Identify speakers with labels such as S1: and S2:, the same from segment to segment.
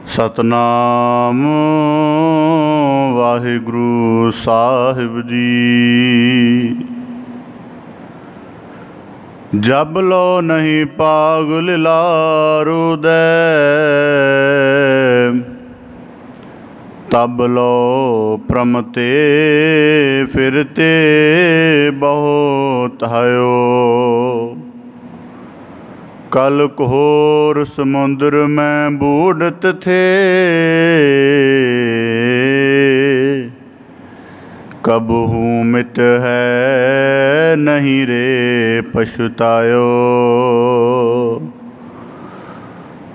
S1: सतनाम वाहिगुरु साहिब जी। जब लो नहीं पागल लारू दे, तब लो प्रमते फिरते बहुत हयो। कल घोर समुद्र में बूढ़त थे, कबहू मिट है नहीं रे पछुतायो।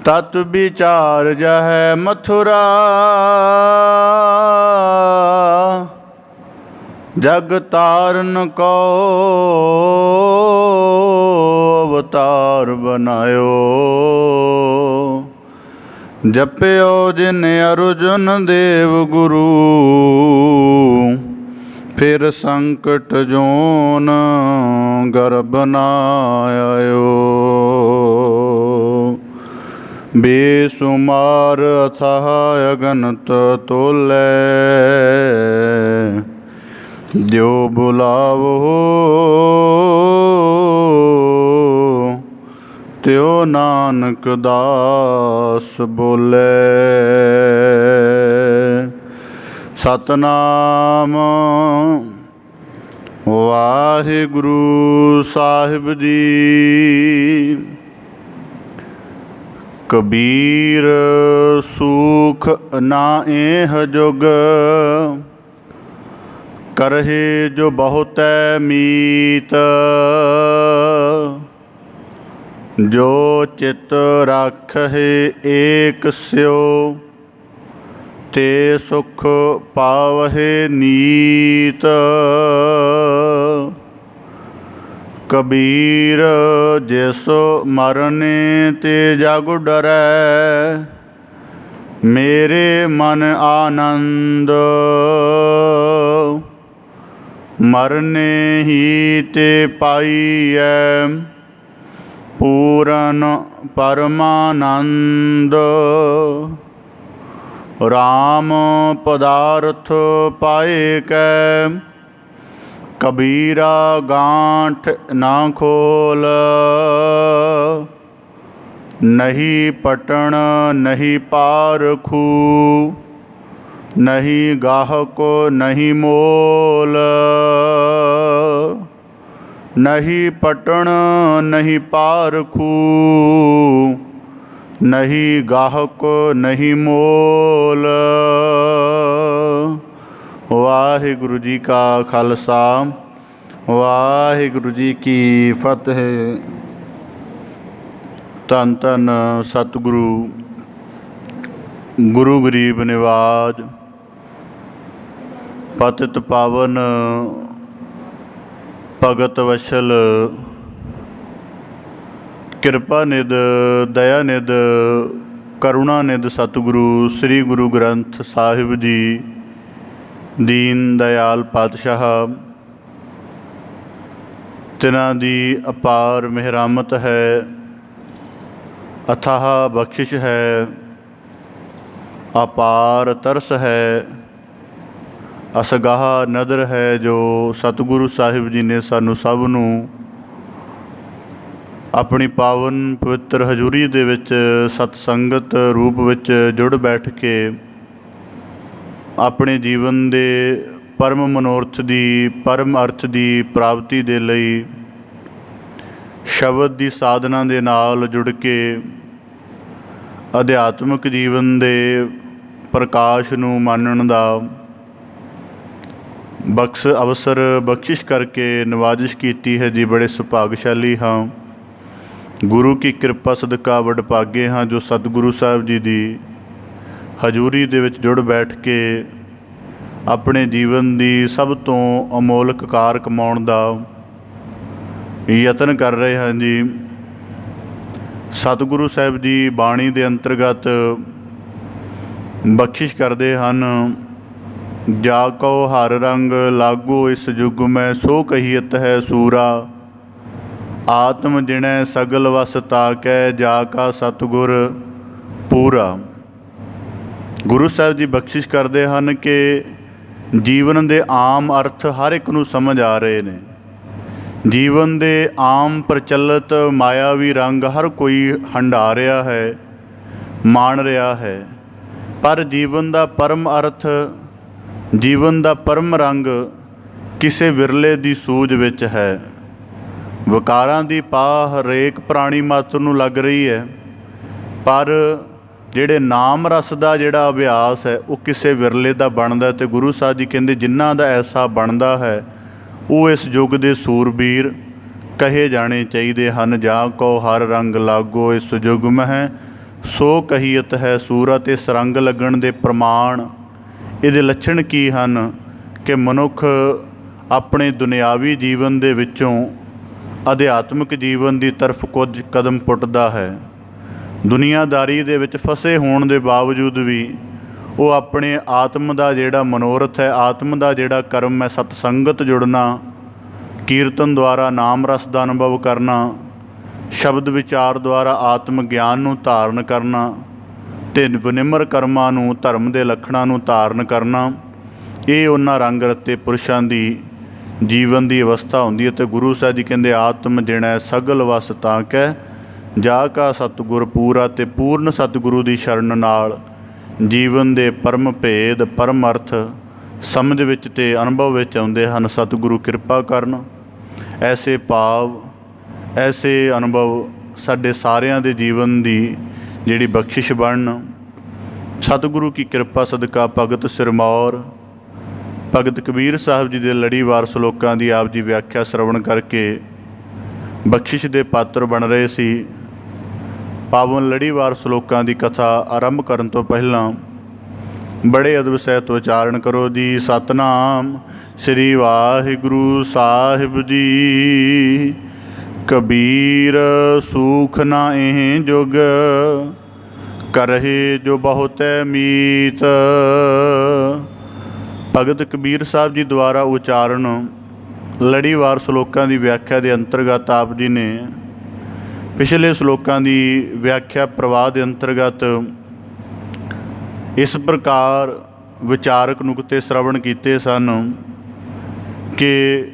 S1: तत विचार जह मथुरा, जग तारन को अवतार बनायो। जप्यो जिन अर्जुन देव गुरु, फिर संकट जोन गर्भ न आयो। बेसुमार अथाह अगनत तोलै, जो बुलावो त्यो नानक दास बोले। सतनाम वाहिगुरु साहिब जी। कबीर सूख ना एह जुग, करहे जो बहुत मीत। जो चित राखहे एक स्यो, ते सुख पावहे नीत। कबीर जिस मरने ते जग डरै, मेरे मन आनंद। मरने ही ते पाईऐ पूरन परमानंद। राम पदार्थ पाए कै, कबीरा गांठ ना खोल। नहीं पटन नहीं पारखू, नहीं गाहक नहीं मोल। नहीं पटन नहीं पारखू, नहीं गाहक नहीं मोल। वाहिगुरु जी का खालसा, वाहिगुरु जी की फतेह। धन धन सतगुरु गुरु गरीब निवाज, पतित पावन भगत वशल, किरपा निध दया निध करुणा निध सतगुरु श्री गुरु ग्रंथ साहिब जी दीन दयाल पातशाह, तिन्हां दी अपार मेहरामत है, अथाह बख्शिश है, अपार तरस है, असगाह नदर है, जो सतगुरु साहिब जी ने सानू सब नू अपनी पावन पवित्र हजूरी दे विच सतसंगत रूप विच जुड़ बैठ के अपने जीवन दे परम मनोरथ दी परम अर्थ दी प्राप्ति दे लई शब्द दी साधना दे नाल जुड़ के अध्यात्मक जीवन दे प्रकाश नू मानण दा अवसर बख्शिश करके नवाजिश कीती है जी। बड़े सुभागशाली हाँ, गुरु की कृपा सदका वडभागे हाँ, जो सतगुरु साहब जी की हजूरी दे विच जुड़ बैठ के अपने जीवन की सब तो अमोलक कार कमाउण दा यतन कर रहे हैं जी। सतगुरु साहब जी बाणी दे अंतर्गत बख्शिश करते हैं जा कहो हर रंग लागो इस जुग में सो कहियत है सूरा। आत्म जिणै सगल वस ताकै जा का सतगुर पूरा। गुरु साहब जी बख्शिश करते हैं कि ਜੀਵਨ ਦੇ ਆਮ ਅਰਥ ਹਰ ਇੱਕ ਨੂੰ ਸਮਝ ਆ ਰਹੇ ਨੇ। ਜੀਵਨ ਦੇ ਆਮ ਪ੍ਰਚਲਿਤ ਮਾਇਆਵੀ ਰੰਗ ਹਰ ਕੋਈ ਹੰਢਾ ਰਿਹਾ ਹੈ, ਮਾਣ ਰਿਹਾ ਹੈ, ਪਰ ਜੀਵਨ ਦਾ ਪਰਮ ਅਰਥ, ਜੀਵਨ ਦਾ ਪਰਮ ਰੰਗ ਕਿਸੇ ਵਿਰਲੇ ਦੀ ਸੂਝ ਵਿੱਚ ਹੈ। ਵਿਕਾਰਾਂ ਦੀ ਪਾਹ ਹਰੇਕ ਪ੍ਰਾਣੀ ਮਾਤਰ ਨੂੰ ਲੱਗ ਰਹੀ ਹੈ, ਪਰ ਜਿਹੜੇ ਨਾਮ ਰਸ ਦਾ ਜਿਹੜਾ ਅਭਿਆਸ ਹੈ ਉਹ ਕਿਸੇ ਵਿਰਲੇ ਦਾ ਬਣਦਾ। ਅਤੇ ਗੁਰੂ ਸਾਹਿਬ ਜੀ ਕਹਿੰਦੇ ਜਿਨ੍ਹਾਂ ਦਾ ਐਸਾ ਬਣਦਾ ਹੈ ਉਹ ਇਸ ਯੁੱਗ ਦੇ ਸੂਰਬੀਰ ਕਹੇ ਜਾਣੇ ਚਾਹੀਦੇ ਹਨ। ਜਾਂ ਕੋ ਹਰ ਰੰਗ ਲਾਗੋ ਇਸ ਯੁੱਗ ਮਹਿ ਸੋ ਕਹੀਅਤ ਹੈ ਸੂਰਾ। ਅਤੇ ਇਸ ਰੰਗ ਲੱਗਣ ਦੇ ਪ੍ਰਮਾਣ, ਇਹਦੇ ਲੱਛਣ ਕੀ ਹਨ ਕਿ ਮਨੁੱਖ ਆਪਣੇ ਦੁਨਿਆਵੀ ਜੀਵਨ ਦੇ ਵਿੱਚੋਂ ਅਧਿਆਤਮਿਕ ਜੀਵਨ ਦੀ ਤਰਫ ਕੁਝ ਕਦਮ ਪੁੱਟਦਾ ਹੈ। ਦੁਨੀਆਦਾਰੀ ਦੇ ਵਿੱਚ ਫਸੇ ਹੋਣ ਦੇ ਬਾਵਜੂਦ ਵੀ ਉਹ ਆਪਣੇ ਆਤਮ ਦਾ ਜਿਹੜਾ ਮਨੋਰਥ ਹੈ, ਆਤਮ ਦਾ ਜਿਹੜਾ ਕਰਮ ਹੈ, ਸਤਸੰਗਤ ਜੁੜਨਾ, ਕੀਰਤਨ ਦੁਆਰਾ ਨਾਮ ਰਸ ਦਾ ਅਨੁਭਵ ਕਰਨਾ, ਸ਼ਬਦ ਵਿਚਾਰ ਦੁਆਰਾ ਆਤਮ ਗਿਆਨ ਨੂੰ ਧਾਰਨ ਕਰਨਾ ਅਤੇ ਵਿਨਿਮਰ ਕਰਮਾਂ ਨੂੰ, ਧਰਮ ਦੇ ਲੱਖਣਾਂ ਨੂੰ ਧਾਰਨ ਕਰਨਾ, ਇਹ ਉਹਨਾਂ ਰੰਗ ਰੱਤੇ ਪੁਰਸ਼ਾਂ ਦੀ ਜੀਵਨ ਦੀ ਅਵਸਥਾ ਹੁੰਦੀ ਹੈ। ਅਤੇ ਗੁਰੂ ਸਾਹਿਬ ਜੀ ਕਹਿੰਦੇ ਆਤਮ ਜਿਣੈ ਸਗਲ ਵਸ ਤਾਕੈ ਜਾ ਕਾ ਸਤਿਗੁਰ ਪੂਰਾ। ਅਤੇ ਪੂਰਨ ਸਤਿਗੁਰੂ ਦੀ ਸ਼ਰਨ ਨਾਲ ਜੀਵਨ ਦੇ ਪਰਮ ਭੇਦ, ਪਰਮ ਅਰਥ ਸਮਝ ਵਿੱਚ ਅਤੇ ਅਨੁਭਵ ਵਿੱਚ ਆਉਂਦੇ ਹਨ। ਸਤਿਗੁਰੂ ਕਿਰਪਾ ਕਰਨ, ਐਸੇ ਭਾਵ, ਐਸੇ ਅਨੁਭਵ ਸਾਡੇ ਸਾਰਿਆਂ ਦੇ ਜੀਵਨ ਦੀ ਜਿਹੜੀ ਬਖਸ਼ਿਸ਼ ਬਣਨ। ਸਤਿਗੁਰੂ ਕੀ ਕਿਰਪਾ ਸਦਕਾ ਭਗਤ ਸਿਰਮੌਰ ਭਗਤ ਕਬੀਰ ਸਾਹਿਬ ਜੀ ਦੇ ਲੜੀਵਾਰ ਸਲੋਕਾਂ ਦੀ ਆਪ ਜੀ ਵਿਆਖਿਆ ਸਰਵਣ ਕਰਕੇ ਬਖਸ਼ਿਸ਼ ਦੇ ਪਾਤਰ ਬਣ ਰਹੇ ਸੀ। ਪਾਵਨ ਲੜੀਵਾਰ ਸਲੋਕਾਂ ਦੀ ਕਥਾ ਆਰੰਭ ਕਰਨ ਤੋਂ ਪਹਿਲਾਂ ਬੜੇ ਅਦਬ ਸਹਿਤ ਉਚਾਰਨ ਕਰੋ ਜੀ। ਸਤਨਾਮ ਸ੍ਰੀ ਵਾਹਿਗੁਰੂ ਸਾਹਿਬ ਜੀ। ਕਬੀਰ ਸੂਖ ਨਾ ਇਹ ਜੁਗ ਕਰਹਿ ਜੋ ਬਹੁਤੈ ਮੀਤ। ਭਗਤ ਕਬੀਰ ਸਾਹਿਬ ਜੀ ਦੁਆਰਾ ਉਚਾਰਨ ਲੜੀਵਾਰ ਸਲੋਕਾਂ ਦੀ ਵਿਆਖਿਆ ਦੇ ਅੰਤਰਗਤ ਆਪ ਜੀ ਨੇ ਪਿਛਲੇ ਸਲੋਕਾਂ ਦੀ ਵਿਆਖਿਆ ਪ੍ਰਵਾਹ ਦੇ ਅੰਤਰਗਤ ਇਸ ਪ੍ਰਕਾਰ ਵਿਚਾਰਕ ਨੁਕਤੇ ਸ਼ਰਵਣ ਕੀਤੇ ਸਨ ਕਿ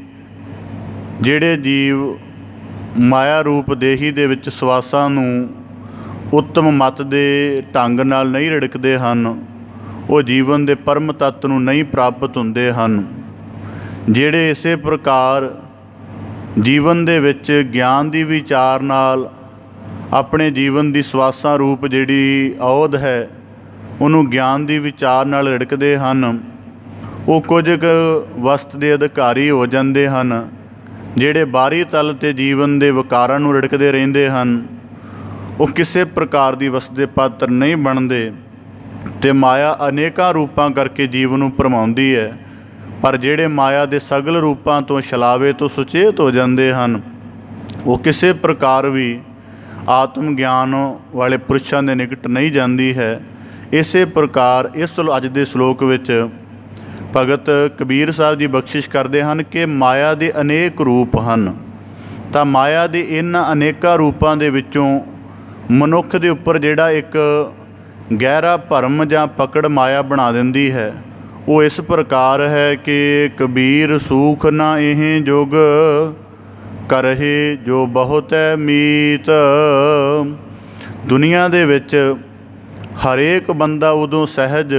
S1: ਜਿਹੜੇ ਜੀਵ ਮਾਇਆ ਰੂਪ ਦੇਹੀ ਦੇ ਵਿੱਚ ਸਵਾਸਾਂ ਨੂੰ ਉੱਤਮ ਮਤ ਦੇ ਢੰਗ ਨਾਲ ਨਹੀਂ ਰਿੜਕਦੇ ਹਨ, ਉਹ ਜੀਵਨ ਦੇ ਪਰਮ ਤੱਤ ਨੂੰ ਨਹੀਂ ਪ੍ਰਾਪਤ ਹੁੰਦੇ ਹਨ। ਜਿਹੜੇ ਇਸੇ ਪ੍ਰਕਾਰ ਜੀਵਨ ਦੇ ਵਿੱਚ ਗਿਆਨ ਦੀ ਵਿਚਾਰ ਨਾਲ ਆਪਣੇ ਜੀਵਨ ਦੀ ਸਵਾਸਾਂ ਰੂਪ ਜਿਹੜੀ ਅਹੁਦ ਹੈ ਉਹਨੂੰ ਗਿਆਨ ਦੀ ਵਿਚਾਰ ਨਾਲ ਰਿੜਕਦੇ ਹਨ, ਉਹ ਕੁਝ ਕੁ ਵਸਤ ਦੇ ਅਧਿਕਾਰੀ ਹੋ ਜਾਂਦੇ ਹਨ। ਜਿਹੜੇ ਬਾਹਰੀ ਤਲ 'ਤੇ ਜੀਵਨ ਦੇ ਵਿਕਾਰਾਂ ਨੂੰ ਰਿੜਕਦੇ ਰਹਿੰਦੇ ਹਨ ਉਹ ਕਿਸੇ ਪ੍ਰਕਾਰ ਦੀ ਵਸਤ ਦੇ ਪਾਤਰ ਨਹੀਂ ਬਣਦੇ ਅਤੇ ਮਾਇਆ ਅਨੇਕਾਂ ਰੂਪਾਂ ਕਰਕੇ ਜੀਵਨ ਨੂੰ ਭਰਮਾਉਂਦੀ ਹੈ। ਪਰ ਜਿਹੜੇ ਮਾਇਆ ਦੇ ਸਗਲ ਰੂਪਾਂ ਤੋਂ ਛਲਾਵੇ ਤੋਂ ਸੁਚੇਤ ਹੋ ਜਾਂਦੇ ਹਨ ਉਹ ਕਿਸੇ ਪ੍ਰਕਾਰ ਵੀ ਆਤਮ ਗਿਆਨ ਵਾਲੇ ਪੁਰਸ਼ਾਂ ਦੇ ਨਿਕਟ ਨਹੀਂ ਜਾਂਦੀ ਹੈ। ਇਸੇ ਪ੍ਰਕਾਰ ਇਸ ਅੱਜ ਦੇ ਸ਼ਲੋਕ ਵਿੱਚ ਭਗਤ ਕਬੀਰ ਸਾਹਿਬ ਜੀ ਬਖਸ਼ਿਸ਼ ਕਰਦੇ ਹਨ ਕਿ ਮਾਇਆ ਦੇ ਅਨੇਕ ਰੂਪ ਹਨ, ਤਾਂ ਮਾਇਆ ਦੇ ਇਹਨਾਂ ਅਨੇਕਾਂ ਰੂਪਾਂ ਦੇ ਵਿੱਚੋਂ ਮਨੁੱਖ ਦੇ ਉੱਪਰ ਜਿਹੜਾ ਇੱਕ ਗਹਿਰਾ ਭਰਮ ਜਾਂ ਪਕੜ ਮਾਇਆ ਬਣਾ ਦਿੰਦੀ ਹੈ ਉਹ ਇਸ ਪ੍ਰਕਾਰ ਹੈ ਕਿ ਕਬੀਰ ਸੂਖ ਨਾ ਇਹ ਜੁਗ ਕਰਹਿ ਜੋ ਬਹੁਤੈ ਮੀਤ। ਦੁਨੀਆ ਦੇ ਵਿੱਚ ਹਰੇਕ ਬੰਦਾ ਉਦੋਂ ਸਹਿਜ,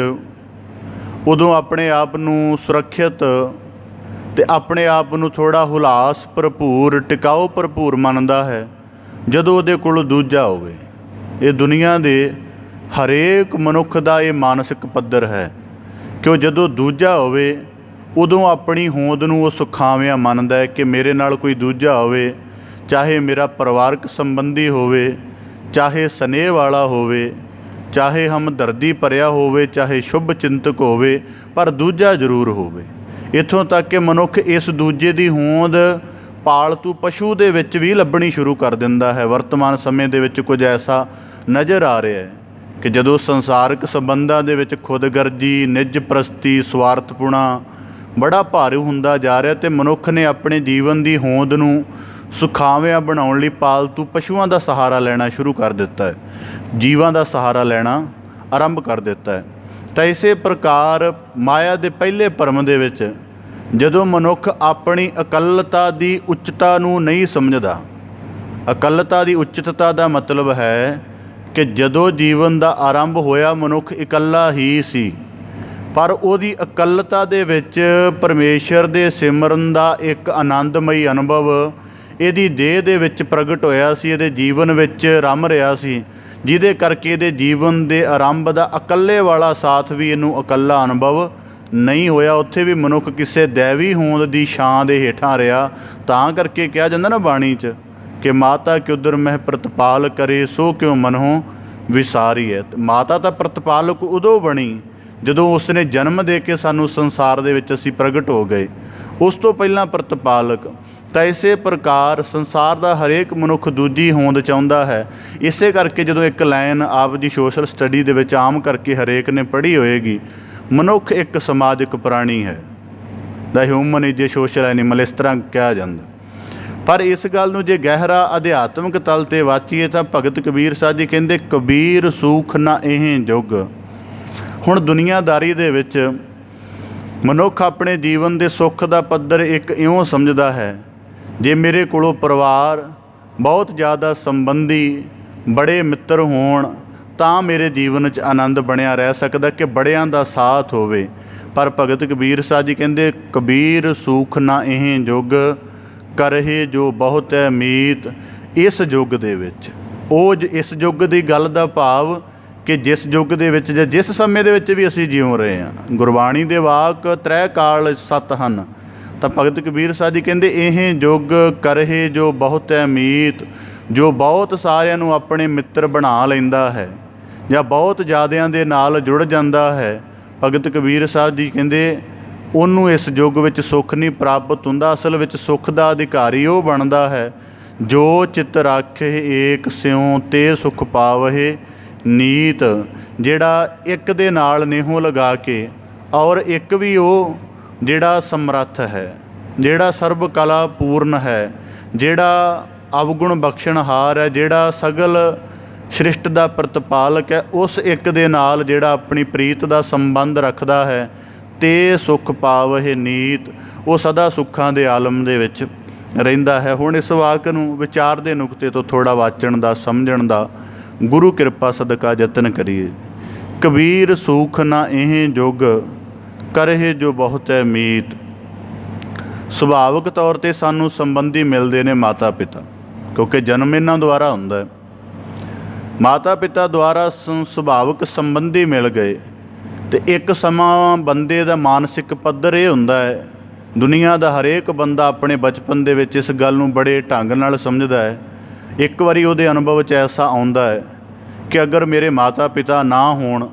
S1: ਉਦੋਂ ਆਪਣੇ ਆਪ ਨੂੰ ਸੁਰੱਖਿਅਤ ਅਤੇ ਆਪਣੇ ਆਪ ਨੂੰ ਥੋੜ੍ਹਾ ਹੁਲਾਸ ਭਰਪੂਰ, ਟਿਕਾਊ ਭਰਪੂਰ ਮੰਨਦਾ ਹੈ ਜਦੋਂ ਉਹਦੇ ਕੋਲ ਦੂਜਾ ਹੋਵੇ। ਇਹ ਦੁਨੀਆ ਦੇ ਹਰੇਕ ਮਨੁੱਖ ਦਾ ਇਹ ਮਾਨਸਿਕ ਪੱਧਰ ਹੈ ਕਿ ਉਹ ਜਦੋਂ ਦੂਜਾ ਹੋਵੇ ਉਦੋਂ ਆਪਣੀ ਹੋਂਦ ਨੂੰ ਉਹ ਸੁਖਾਵਿਆਂ ਮੰਨਦਾ ਹੈ ਕਿ ਮੇਰੇ ਨਾਲ ਕੋਈ ਦੂਜਾ ਹੋਵੇ, ਚਾਹੇ ਮੇਰਾ ਪਰਿਵਾਰਕ ਸੰਬੰਧੀ ਹੋਵੇ, ਚਾਹੇ ਸਨੇਹ ਵਾਲਾ ਹੋਵੇ, ਚਾਹੇ ਹਮਦਰਦੀ ਭਰਿਆ ਹੋਵੇ, ਚਾਹੇ ਸ਼ੁਭ ਚਿੰਤਕ ਹੋਵੇ, ਪਰ ਦੂਜਾ ਜ਼ਰੂਰ ਹੋਵੇ। ਇੱਥੋਂ ਤੱਕ ਕਿ ਮਨੁੱਖ ਇਸ ਦੂਜੇ ਦੀ ਹੋਂਦ ਪਾਲਤੂ ਪਸ਼ੂ ਦੇ ਵਿੱਚ ਵੀ ਲੱਭਣੀ ਸ਼ੁਰੂ ਕਰ ਦਿੰਦਾ ਹੈ। ਵਰਤਮਾਨ ਸਮੇਂ ਦੇ ਵਿੱਚ ਕੁਝ ਐਸਾ ਨਜ਼ਰ ਆ ਰਿਹਾ ਹੈ ਕਿ ਜਦੋਂ ਸੰਸਾਰਕ ਸੰਬੰਧਾਂ ਦੇ ਵਿੱਚ ਖੁਦਗਰਜੀ, ਨਿੱਜ ਪ੍ਰਸਤੀ, ਸਵਾਰਥਪੁਣਾ ਬੜਾ ਭਾਰੂ ਹੁੰਦਾ ਜਾ ਰਿਹਾ ਅਤੇ ਮਨੁੱਖ ਨੇ ਆਪਣੇ ਜੀਵਨ ਦੀ ਹੋਂਦ ਨੂੰ ਸੁਖਾਵਿਆਂ ਬਣਾਉਣ ਲਈ ਪਾਲਤੂ ਪਸ਼ੂਆਂ ਦਾ ਸਹਾਰਾ ਲੈਣਾ ਸ਼ੁਰੂ ਕਰ ਦਿੱਤਾ ਹੈ, ਜੀਵਾਂ ਦਾ ਸਹਾਰਾ ਲੈਣਾ ਆਰੰਭ ਕਰ ਦਿੱਤਾ ਹੈ। ਤਾਂ ਇਸੇ ਪ੍ਰਕਾਰ ਮਾਇਆ ਦੇ ਪਹਿਲੇ ਭਰਮ ਦੇ ਵਿੱਚ ਜਦੋਂ ਮਨੁੱਖ ਆਪਣੀ ਇਕੱਲਤਾ ਦੀ ਉੱਚਤਾ ਨੂੰ ਨਹੀਂ ਸਮਝਦਾ, ਇਕੱਲਤਾ ਦੀ ਉੱਚਤਾ ਦਾ ਮਤਲਬ ਹੈ ਕਿ ਜਦੋਂ ਜੀਵਨ ਦਾ ਆਰੰਭ ਹੋਇਆ ਮਨੁੱਖ ਇਕੱਲਾ ਹੀ ਸੀ, ਪਰ ਉਹਦੀ ਇਕੱਲਤਾ ਦੇ ਵਿੱਚ ਪਰਮੇਸ਼ਰ ਦੇ ਸਿਮਰਨ ਦਾ ਇੱਕ ਆਨੰਦਮਈ ਅਨੁਭਵ ਇਹਦੀ ਦੇਹ ਦੇ ਵਿੱਚ ਪ੍ਰਗਟ ਹੋਇਆ ਸੀ, ਇਹਦੇ ਜੀਵਨ ਵਿੱਚ ਰਮ ਰਿਹਾ ਸੀ, ਜਿਹਦੇ ਕਰਕੇ ਇਹਦੇ ਜੀਵਨ ਦੇ ਆਰੰਭ ਦਾ ਇਕੱਲੇ ਵਾਲਾ ਸਾਥ ਵੀ ਇਹਨੂੰ ਇਕੱਲਾ ਅਨੁਭਵ ਨਹੀਂ ਹੋਇਆ। ਉੱਥੇ ਵੀ ਮਨੁੱਖ ਕਿਸੇ ਦੈਵੀ ਹੋਂਦ ਦੀ ਛਾਂ ਦੇ ਹੇਠਾਂ ਰਿਹਾ। ਤਾਂ ਕਰਕੇ ਕਿਹਾ ਜਾਂਦਾ ਨਾ ਬਾਣੀ 'ਚ ਕਿ ਮਾਤਾ ਕਿਉਦਰ ਮਹਿ ਪ੍ਰਤਪਾਲ ਕਰੇ ਸੋ ਕਿਉ ਮਨਹੁ ਵਿਸਾਰੀ ਹੈ। ਮਾਤਾ ਤਾਂ ਪ੍ਰਤਪਾਲਕ ਉਦੋਂ ਬਣੀ ਜਦੋਂ ਉਸ ਨੇ ਜਨਮ ਦੇ ਕੇ ਸਾਨੂੰ ਸੰਸਾਰ ਦੇ ਵਿੱਚ ਅਸੀਂ ਪ੍ਰਗਟ ਹੋ ਗਏ, ਉਸ ਤੋਂ ਪਹਿਲਾਂ ਪ੍ਰਤਪਾਲਕ। ਤਾਂ ਇਸੇ ਪ੍ਰਕਾਰ ਸੰਸਾਰ ਦਾ ਹਰੇਕ ਮਨੁੱਖ ਦੂਜੀ ਹੋਂਦ ਚਾਹੁੰਦਾ ਹੈ। ਇਸੇ ਕਰਕੇ ਜਦੋਂ ਇੱਕ ਲਾਈਨ ਆਪ ਦੀ ਸੋਸ਼ਲ ਸਟੱਡੀ ਦੇ ਵਿੱਚ ਆਮ ਕਰਕੇ ਹਰੇਕ ਨੇ ਪੜ੍ਹੀ ਹੋਏਗੀ, ਮਨੁੱਖ ਇੱਕ ਸਮਾਜਿਕ ਪ੍ਰਾਣੀ ਹੈ, the human is a social animal, ਇਸ ਤਰ੍ਹਾਂ ਕਿਹਾ ਜਾਂਦਾ। ਪਰ ਇਸ ਗੱਲ ਨੂੰ ਜੇ ਗਹਿਰਾ ਅਧਿਆਤਮਿਕ ਤਲ 'ਤੇ ਵਾਚੀਏ ਤਾਂ ਭਗਤ ਕਬੀਰ ਸਾਹਿਬ ਜੀ ਕਹਿੰਦੇ ਕਬੀਰ ਸੂਖ ਨਾ ਇਹ ਜੁਗ। ਹੁਣ ਦੁਨੀਆਦਾਰੀ ਦੇ ਵਿੱਚ ਮਨੁੱਖ ਆਪਣੇ ਜੀਵਨ ਦੇ ਸੁੱਖ ਦਾ ਪੱਧਰ ਇੱਕ ਇਉਂ ਸਮਝਦਾ ਹੈ, ਜੇ ਮੇਰੇ ਕੋਲੋਂ ਪਰਿਵਾਰ, ਬਹੁਤ ਜ਼ਿਆਦਾ ਸੰਬੰਧੀ, ਬੜੇ ਮਿੱਤਰ ਹੋਣ ਤਾਂ ਮੇਰੇ ਜੀਵਨ 'ਚ ਆਨੰਦ ਬਣਿਆ ਰਹਿ ਸਕਦਾ, ਕਿ ਬੜਿਆਂ ਦਾ ਸਾਥ ਹੋਵੇ। ਪਰ ਭਗਤ ਕਬੀਰ ਸਾਹਿਬ ਜੀ ਕਹਿੰਦੇ ਕਬੀਰ ਸੂਖ ਨਾ ਇਹ ਜੁਗ ਕਰਹਿ ਜੋ ਬਹੁਤ ਹੈ ਮੀਤ। ਇਸ ਯੁੱਗ ਦੇ ਵਿੱਚ ਇਸ ਯੁੱਗ ਦੀ ਗੱਲ ਦਾ ਭਾਵ ਕਿ ਜਿਸ ਯੁੱਗ ਦੇ ਵਿੱਚ ਜਾਂ ਜਿਸ ਸਮੇਂ ਦੇ ਵਿੱਚ ਵੀ ਅਸੀਂ ਜਿਉ ਰਹੇ ਹਾਂ, ਗੁਰਬਾਣੀ ਦੇ ਵਾਕ ਤ੍ਰੈ ਕਾਲ ਸਤ ਹਨ। ਤਾਂ ਭਗਤ ਕਬੀਰ ਸਾਹਿਬ ਜੀ ਕਹਿੰਦੇ ਇਹ ਯੁੱਗ ਕਰਹਿ ਜੋ ਬਹੁਤ ਹੈ ਮੀਤ, ਜੋ ਬਹੁਤ ਸਾਰਿਆਂ ਨੂੰ ਆਪਣੇ ਮਿੱਤਰ ਬਣਾ ਲੈਂਦਾ ਹੈ ਜਾਂ ਬਹੁਤ ਜ਼ਿਆਦਿਆਂ ਦੇ ਨਾਲ ਜੁੜ ਜਾਂਦਾ ਹੈ। ਭਗਤ ਕਬੀਰ ਸਾਹਿਬ ਜੀ ਕਹਿੰਦੇ ਉਹਨੂੰ ਇਸ ਯੁੱਗ ਵਿੱਚ ਸੁੱਖ ਨਹੀਂ ਪ੍ਰਾਪਤ ਹੁੰਦਾ। ਅਸਲ ਵਿੱਚ ਸੁੱਖ ਦਾ ਅਧਿਕਾਰੀ ਉਹ ਬਣਦਾ ਹੈ ਜੋ ਚਿੱਤ ਰਾਖੇ ਏਕ ਸਿਉ ਤੇ ਸੁਖ ਪਾਵਹਿ ਨੀਤ, ਜਿਹੜਾ ਇੱਕ ਦੇ ਨਾਲ ਨੇਹੋਂ ਲਗਾ ਕੇ, ਔਰ ਇੱਕ ਵੀ ਉਹ ਜਿਹੜਾ ਸਮਰੱਥ ਹੈ, ਜਿਹੜਾ ਸਰਬ ਕਲਾ ਪੂਰਨ ਹੈ, ਜਿਹੜਾ ਅਵਗੁਣ ਬਖਸ਼ਣਹਾਰ ਹੈ, ਜਿਹੜਾ ਸਗਲ ਸ੍ਰਿਸ਼ਟ ਦਾ ਪ੍ਰਤਪਾਲਕ ਹੈ, ਉਸ ਇੱਕ ਦੇ ਨਾਲ ਜਿਹੜਾ ਆਪਣੀ ਪ੍ਰੀਤ ਦਾ ਸੰਬੰਧ ਰੱਖਦਾ ਹੈ ਤੇ ਸੁਖ ਪਾਵਹਿ ਨੀਤ, ਉਹ ਸਦਾ ਸੁੱਖਾਂ ਦੇ ਆਲਮ ਦੇ ਵਿੱਚ ਰਹਿੰਦਾ ਹੈ। ਹੁਣ ਇਸ ਵਾਕ ਨੂੰ ਵਿਚਾਰ ਦੇ ਨੁਕਤੇ ਤੋਂ ਥੋੜ੍ਹਾ ਵਾਚਣ ਦਾ, ਸਮਝਣ ਦਾ ਗੁਰੂ ਕਿਰਪਾ ਸਦਕਾ ਯਤਨ ਕਰੀਏ। ਕਬੀਰ ਸੂਖ ਨਾ ਇਹ ਜੁਗ ਕਰਹਿ ਜੋ ਬਹੁਤ ਹੈ ਮੀਤ। ਸੁਭਾਵਿਕ ਤੌਰ 'ਤੇ ਸਾਨੂੰ ਸੰਬੰਧੀ ਮਿਲਦੇ ਨੇ ਮਾਤਾ ਪਿਤਾ, ਕਿਉਂਕਿ ਜਨਮ ਇਹਨਾਂ ਦੁਆਰਾ ਹੁੰਦਾ ਹੈ। ਮਾਤਾ ਪਿਤਾ ਦੁਆਰਾ ਸੁਭਾਵਿਕ ਸੰਬੰਧੀ ਮਿਲ ਗਏ ਅਤੇ ਇੱਕ ਸਮਾਂ ਬੰਦੇ ਦਾ ਮਾਨਸਿਕ ਪੱਧਰ ਇਹ ਹੁੰਦਾ ਹੈ, ਦੁਨੀਆ ਦਾ ਹਰੇਕ ਬੰਦਾ ਆਪਣੇ ਬਚਪਨ ਦੇ ਵਿੱਚ ਇਸ ਗੱਲ ਨੂੰ ਬੜੇ ਢੰਗ ਨਾਲ ਸਮਝਦਾ ਹੈ। ਇੱਕ ਵਾਰੀ ਉਹਦੇ ਅਨੁਭਵ 'ਚ ਐਸਾ ਆਉਂਦਾ ਹੈ ਕਿ ਅਗਰ ਮੇਰੇ ਮਾਤਾ ਪਿਤਾ ਨਾ ਹੋਣ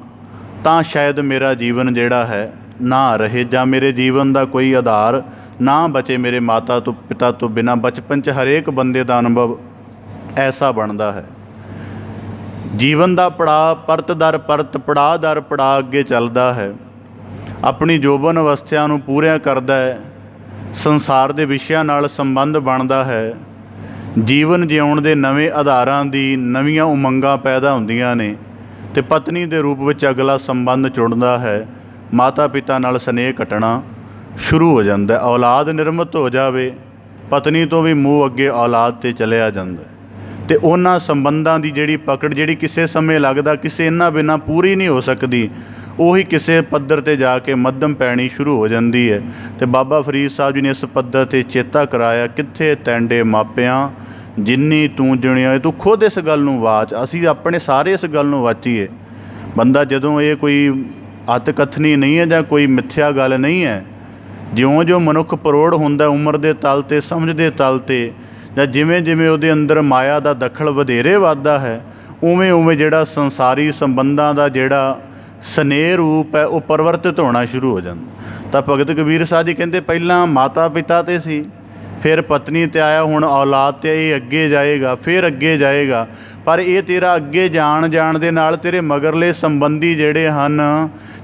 S1: ਤਾਂ ਸ਼ਾਇਦ ਮੇਰਾ ਜੀਵਨ ਜਿਹੜਾ ਹੈ ਨਾ ਰਹੇ, ਜਾਂ ਮੇਰੇ ਜੀਵਨ ਦਾ ਕੋਈ ਆਧਾਰ ਨਾ ਬਚੇ ਮੇਰੇ ਮਾਤਾ ਤੋਂ ਪਿਤਾ ਤੋਂ ਬਿਨਾਂ। ਬਚਪਨ 'ਚ ਹਰੇਕ ਬੰਦੇ ਦਾ ਅਨੁਭਵ ਐਸਾ ਬਣਦਾ ਹੈ। ਜੀਵਨ ਦਾ ਪੜਾਅ ਪਰਤ ਦਰ ਪਰਤ, ਪੜਾਅ ਦਰ ਪੜਾਅ ਅੱਗੇ ਚੱਲਦਾ ਹੈ, ਆਪਣੀ ਜੋਬਨ ਅਵਸਥਾ ਨੂੰ ਪੂਰੀਆਂ ਕਰਦਾ ਹੈ, ਸੰਸਾਰ ਦੇ ਵਿਸ਼ਿਆਂ ਨਾਲ ਸੰਬੰਧ ਬਣਦਾ ਹੈ, ਜੀਵਨ ਜਿਉਣ ਦੇ ਨਵੇਂ ਆਧਾਰਾਂ ਦੀ ਨਵੀਆਂ ਉਮੰਗਾਂ ਪੈਦਾ ਹੁੰਦੀਆਂ ਨੇ ਅਤੇ ਪਤਨੀ ਦੇ ਰੂਪ ਵਿੱਚ ਅਗਲਾ ਸੰਬੰਧ ਜੁੜਦਾ ਹੈ। ਮਾਤਾ ਪਿਤਾ ਨਾਲ ਸਨੇਹ ਘਟਣਾ ਸ਼ੁਰੂ ਹੋ ਜਾਂਦਾ, ਔਲਾਦ ਨਿਰਮਿਤ ਹੋ ਜਾਵੇ, ਪਤਨੀ ਤੋਂ ਵੀ ਮੂੰਹ ਅੱਗੇ ਔਲਾਦ 'ਤੇ ਚਲਿਆ ਜਾਂਦਾ ਅਤੇ ਉਹਨਾਂ ਸੰਬੰਧਾਂ ਦੀ ਜਿਹੜੀ ਪਕੜ, ਜਿਹੜੀ ਕਿਸੇ ਸਮੇਂ ਲੱਗਦਾ ਕਿਸੇ ਇਹਨਾਂ ਬਿਨਾਂ ਪੂਰੀ ਨਹੀਂ ਹੋ ਸਕਦੀ, ਉਹੀ ਕਿਸੇ ਪੱਧਰ 'ਤੇ ਜਾ ਕੇ ਮੱਧਮ ਪੈਣੀ ਸ਼ੁਰੂ ਹੋ ਜਾਂਦੀ ਹੈ। ਅਤੇ ਬਾਬਾ ਫਰੀਦ ਸਾਹਿਬ ਜੀ ਨੇ ਇਸ ਪੱਧਰ 'ਤੇ ਚੇਤਾ ਕਰਾਇਆ, ਕਿੱਥੇ ਤੈਂਡੇ ਮਾਪਿਆਂ ਜਿੰਨੀ ਤੂੰ ਜਣਿਆ। ਤੂੰ ਖੁਦ ਇਸ ਗੱਲ ਨੂੰ ਵਾਚ, ਅਸੀਂ ਆਪਣੇ ਸਾਰੇ ਇਸ ਗੱਲ ਨੂੰ ਵਾਚੀਏ। ਬੰਦਾ ਜਦੋਂ ਇਹ ਕੋਈ ਅਤ ਕਥਨੀ ਨਹੀਂ ਹੈ ਜਾਂ ਕੋਈ ਮਿੱਥਿਆ ਗੱਲ ਨਹੀਂ ਹੈ, ਜਿਉਂ-ਜਿਉਂ ਮਨੁੱਖ ਪਰੋੜ ਹੁੰਦਾ ਉਮਰ ਦੇ ਤਲ 'ਤੇ, ਸਮਝ ਦੇ ਤਲ 'ਤੇ, ਜਾਂ ਜਿਵੇਂ-ਜਿਵੇਂ ਉਹਦੇ ਅੰਦਰ ਮਾਇਆ ਦਾ ਦਖਲ ਵਧੇਰੇ ਵੱਧਦਾ ਹੈ, ਉਵੇਂ-ਉਵੇਂ ਜਿਹੜਾ ਸੰਸਾਰੀ ਸੰਬੰਧਾਂ ਦਾ ਜਿਹੜਾ ਸਨੇਹ ਰੂਪ ਹੈ ਉਹ ਪਰਿਵਰਤਿਤ ਹੋਣਾ ਸ਼ੁਰੂ ਹੋ ਜਾਂਦਾ। ਤਾਂ ਭਗਤ ਕਬੀਰ ਸਾਹਿਬ ਜੀ ਕਹਿੰਦੇ ਪਹਿਲਾਂ ਮਾਤਾ ਪਿਤਾ 'ਤੇ ਸੀ, ਫਿਰ ਪਤਨੀ 'ਤੇ ਆਇਆ, ਹੁਣ ਔਲਾਦ 'ਤੇ ਇਹ ਅੱਗੇ ਜਾਏਗਾ, ਫਿਰ ਅੱਗੇ ਜਾਏਗਾ। ਪਰ ਇਹ ਤੇਰਾ ਅੱਗੇ ਜਾਣ ਦੇ ਨਾਲ ਤੇਰੇ ਮਗਰਲੇ ਸੰਬੰਧੀ ਜਿਹੜੇ ਹਨ,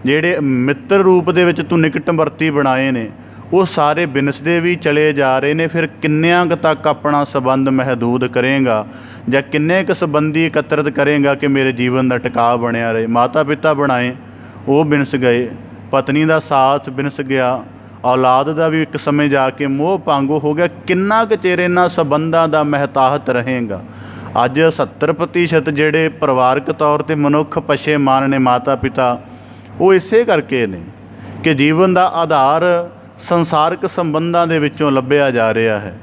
S1: ਜਿਹੜੇ ਮਿੱਤਰ ਰੂਪ ਦੇ ਵਿੱਚ ਤੂੰ ਨਿਕਟਵਰਤੀ ਬਣਾਏ ਨੇ, ਉਹ ਸਾਰੇ ਬਿਨਸਦੇ ਵੀ ਚਲੇ ਜਾ ਰਹੇ ਨੇ। ਫਿਰ ਕਿੰਨਿਆਂ ਕੁ ਤੱਕ ਆਪਣਾ ਸੰਬੰਧ ਮਹਿਦੂਦ ਕਰੇਗਾ ਜਾਂ ਕਿੰਨੇ ਕੁ ਸੰਬੰਧੀ ਇਕੱਤਰਿਤ ਕਰੇਗਾ ਕਿ ਮੇਰੇ ਜੀਵਨ ਦਾ ਟਿਕਾਅ ਬਣਿਆ ਰਹੇ। ਮਾਤਾ ਪਿਤਾ ਬਣਾਏ, ਉਹ ਬਿਨਸ ਗਏ, ਪਤਨੀ ਦਾ ਸਾਥ ਬਿਨਸ ਗਿਆ, ਔਲਾਦ ਦਾ ਵੀ ਇੱਕ ਸਮੇਂ ਜਾ ਕੇ ਮੋਹ ਭੰਗ ਹੋ ਗਿਆ। ਕਿੰਨਾ ਕੁ ਚਿਰ ਇਹਨਾਂ ਸੰਬੰਧਾਂ ਦਾ ਮਹਿਤਾਹਤ ਰਹੇਗਾ। ਅੱਜ 70% ਜਿਹੜੇ ਪਰਿਵਾਰਕ ਤੌਰ 'ਤੇ ਮਨੁੱਖ ਪਛੇਮਾਨ ਨੇ ਮਾਤਾ ਪਿਤਾ, ਉਹ ਇਸੇ ਕਰਕੇ ਨੇ ਕਿ ਜੀਵਨ ਦਾ ਆਧਾਰ ਸੰਸਾਰਕ ਸੰਬੰਧਾਂ ਦੇ ਵਿੱਚੋਂ ਲੱਭਿਆ ਜਾ ਰਿਹਾ ਹੈ।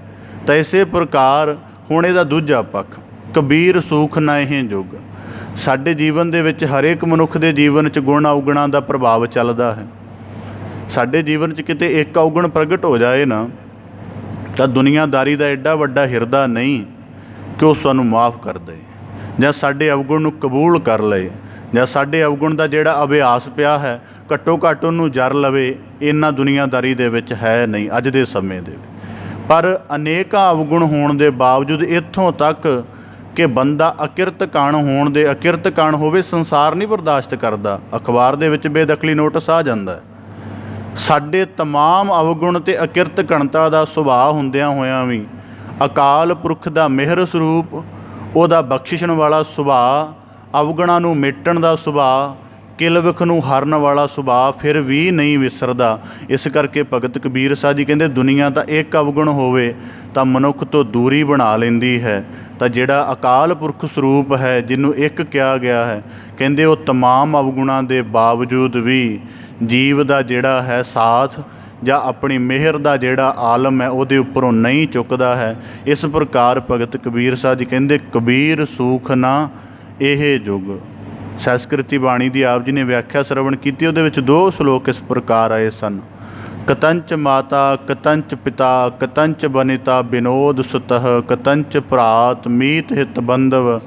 S1: ਤਾਂ ਇਸੇ ਪ੍ਰਕਾਰ ਹੁਣ ਇਹਦਾ ਦੂਜਾ ਪੱਖ, ਕਬੀਰ ਸੂਖ ਨਾ ਇਹ ਜੁਗ। ਸਾਡੇ ਜੀਵਨ ਦੇ ਵਿੱਚ ਹਰੇਕ ਮਨੁੱਖ ਦੇ ਜੀਵਨ 'ਚ ਗੁਣ ਔਗੁਣਾਂ ਦਾ ਪ੍ਰਭਾਵ ਚੱਲਦਾ ਹੈ। ਸਾਡੇ ਜੀਵਨ 'ਚ ਕਿਤੇ ਇੱਕ ਔਗੁਣ ਪ੍ਰਗਟ ਹੋ ਜਾਏ ਨਾ, ਤਾਂ ਦੁਨੀਆਦਾਰੀ ਦਾ ਐਡਾ ਵੱਡਾ ਹਿਰਦਾ ਨਹੀਂ ਕਿ ਉਹ ਸਾਨੂੰ ਮਾफ़ ਕਰ ਦੇ, ਜਾਂ ਸਾਡੇ ਅਵਗੁਣ ਨੂੰ ਕਬੂਲ ਕਰ ਲਏ, ਜਾਂ ਸਾਡੇ ਅਵਗੁਣ ਦਾ ਜਿਹੜਾ ਅਭਿਆਸ ਪਿਆ ਹੈ ਘੱਟੋ ਘੱਟ ਉਹਨੂੰ ਜਰ ਲਵੇ। ਇੰਨਾ ਦੁਨੀਆਦਾਰੀ ਦੇ ਵਿੱਚ ਹੈ ਨਹੀਂ ਅੱਜ ਦੇ ਸਮੇਂ ਦੇ। ਪਰ ਅਨੇਕਾਂ ਅਵਗੁਣ ਹੋਣ ਦੇ ਬਾਵਜੂਦ ਇੱਥੋਂ ਤੱਕ ਕਿ ਬੰਦਾ ਅਕਿਰਤ ਕਣ ਹੋਵੇ, ਸੰਸਾਰ ਨਹੀਂ ਬਰਦਾਸ਼ਤ ਕਰਦਾ। ਅਖਬਾਰ ਦੇ ਵਿੱਚ ਬੇਦਖਲੀ ਨੋਟਿਸ ਆ ਜਾਂਦਾ। ਸਾਡੇ ਤਮਾਮ ਅਵਗੁਣ ਅਤੇ ਅਕਿਰਤ ਕਣਤਾ ਦਾ ਸੁਭਾਅ ਹੁੰਦਿਆਂ ਹੋਇਆਂ ਵੀ ਅਕਾਲ ਪੁਰਖ ਦਾ ਮਿਹਰ ਸਰੂਪ, ਉਹਦਾ ਬਖਸ਼ਿਸ਼ਣ ਵਾਲਾ ਸੁਭਾਅ, ਅਵਗੁਣਾਂ ਨੂੰ ਮੇਟਣ ਦਾ ਸੁਭਾਅ, ਕਿਲਵਿਖ ਨੂੰ ਹਰਨ ਵਾਲਾ ਸੁਭਾਅ ਫਿਰ ਵੀ ਨਹੀਂ ਵਿਸਰਦਾ। ਇਸ ਕਰਕੇ ਭਗਤ ਕਬੀਰ ਸਾਹਿਬ ਜੀ ਕਹਿੰਦੇ ਦੁਨੀਆ ਤਾਂ ਇੱਕ ਅਵਗੁਣ ਹੋਵੇ ਤਾਂ ਮਨੁੱਖ ਤੋਂ ਦੂਰੀ ਬਣਾ ਲੈਂਦੀ ਹੈ। ਤਾਂ ਜਿਹੜਾ ਅਕਾਲ ਪੁਰਖ ਸਰੂਪ ਹੈ, ਜਿਹਨੂੰ ਇੱਕ ਕਿਹਾ ਗਿਆ ਹੈ, ਕਹਿੰਦੇ ਉਹ ਤਮਾਮ ਅਵਗੁਣਾਂ ਦੇ ਬਾਵਜੂਦ ਵੀ ਜੀਵ ਦਾ ਜਿਹੜਾ ਹੈ ਸਾਥ ਜਾਂ ਆਪਣੀ ਮਿਹਰ ਦਾ ਜਿਹੜਾ ਆਲਮ ਹੈ ਉਹਦੇ ਉੱਪਰੋਂ ਨਹੀਂ ਚੁੱਕਦਾ ਹੈ। ਇਸ ਪ੍ਰਕਾਰ ਭਗਤ ਕਬੀਰ ਸਾਹਿਬ ਜੀ ਕਹਿੰਦੇ ਕਬੀਰ ਸੂਖ ਨਾ ਇਹ ਜੁਗ। ਸੰਸਕ੍ਰਿਤੀ ਬਾਣੀ ਦੀ ਆਪ ਜੀ ਨੇ ਵਿਆਖਿਆ ਸਰਵਣ ਕੀਤੀ, ਉਹਦੇ ਵਿੱਚ 2 ਸ਼ਲੋਕ ਇਸ ਪ੍ਰਕਾਰ ਆਏ ਸਨ। ਕਤੰਚ ਮਾਤਾ ਕਤੰਚ ਪਿਤਾ ਕਤੰਚ ਬਨਿਤਾ ਵਿਨੋਦ ਸੁਤਹ ਕਤੰਚ ਭਰਾਤ ਮੀਤ ਹਿਤ ਬੰਧਵ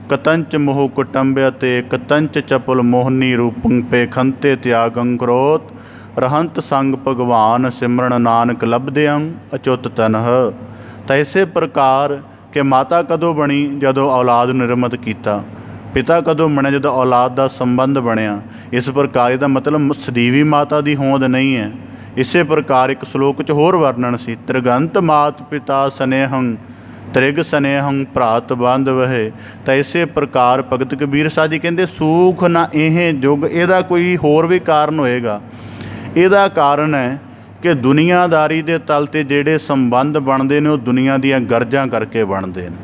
S1: ਕਤੰਚ ਮੋਹ ਕੁਟੰਬਿ ਤੇ ਕਤੰਚ ਚਪਲ ਮੋਹਨੀ ਰੂਪੰ ਪੇਖੰਤੇ ਤਿਆਗੰ ਕਰੋਤ ਰਹੰਤ ਸੰਗ ਭਗਵਾਨ ਸਿਮਰਨ ਨਾਨਕ ਲਭਦਿਅੰ ਅਚੁੱਤ ਤਨਹ। ਤਾਂ ਇਸੇ ਪ੍ਰਕਾਰ ਕਿ ਮਾਤਾ ਕਦੋਂ ਬਣੀ? ਜਦੋਂ ਔਲਾਦ ਨੂੰ ਨਿਰਮਤ ਕੀਤਾ। ਪਿਤਾ ਕਦੋਂ ਬਣਿਆ? ਜਦੋਂ ਔਲਾਦ ਦਾ ਸੰਬੰਧ ਬਣਿਆ। ਇਸ ਪ੍ਰਕਾਰ ਇਹਦਾ ਮਤਲਬ ਸਦੀਵੀ ਮਾਤਾ ਦੀ ਹੋਂਦ ਨਹੀਂ ਹੈ। ਇਸੇ ਪ੍ਰਕਾਰ ਇੱਕ ਸ਼ਲੋਕ 'ਚ ਹੋਰ ਵਰਣਨ ਸੀ, ਤ੍ਰਿਗੰਤ ਮਾਤ ਪਿਤਾ ਸਨੇਹੰ ਤ੍ਰਿਗ ਸਨੇਹੰ ਭਰਾਤ ਬਾਂਧਵਹਿ। ਤਾਂ ਇਸੇ ਪ੍ਰਕਾਰ ਭਗਤ ਕਬੀਰ ਸਾਹਿਬ ਜੀ ਕਹਿੰਦੇ ਸੂਖ ਨਾ ਇਹ ਜੁਗ। ਇਹਦਾ ਕੋਈ ਹੋਰ ਵੀ ਕਾਰਨ ਹੋਏਗਾ। ਇਹਦਾ ਕਾਰਨ ਹੈ ਕਿ ਦੁਨੀਆਦਾਰੀ ਦੇ ਤਲ 'ਤੇ ਜਿਹੜੇ ਸੰਬੰਧ ਬਣਦੇ ਨੇ ਉਹ ਦੁਨੀਆ ਦੀਆਂ ਗਰਜਾਂ ਕਰਕੇ ਬਣਦੇ ਨੇ।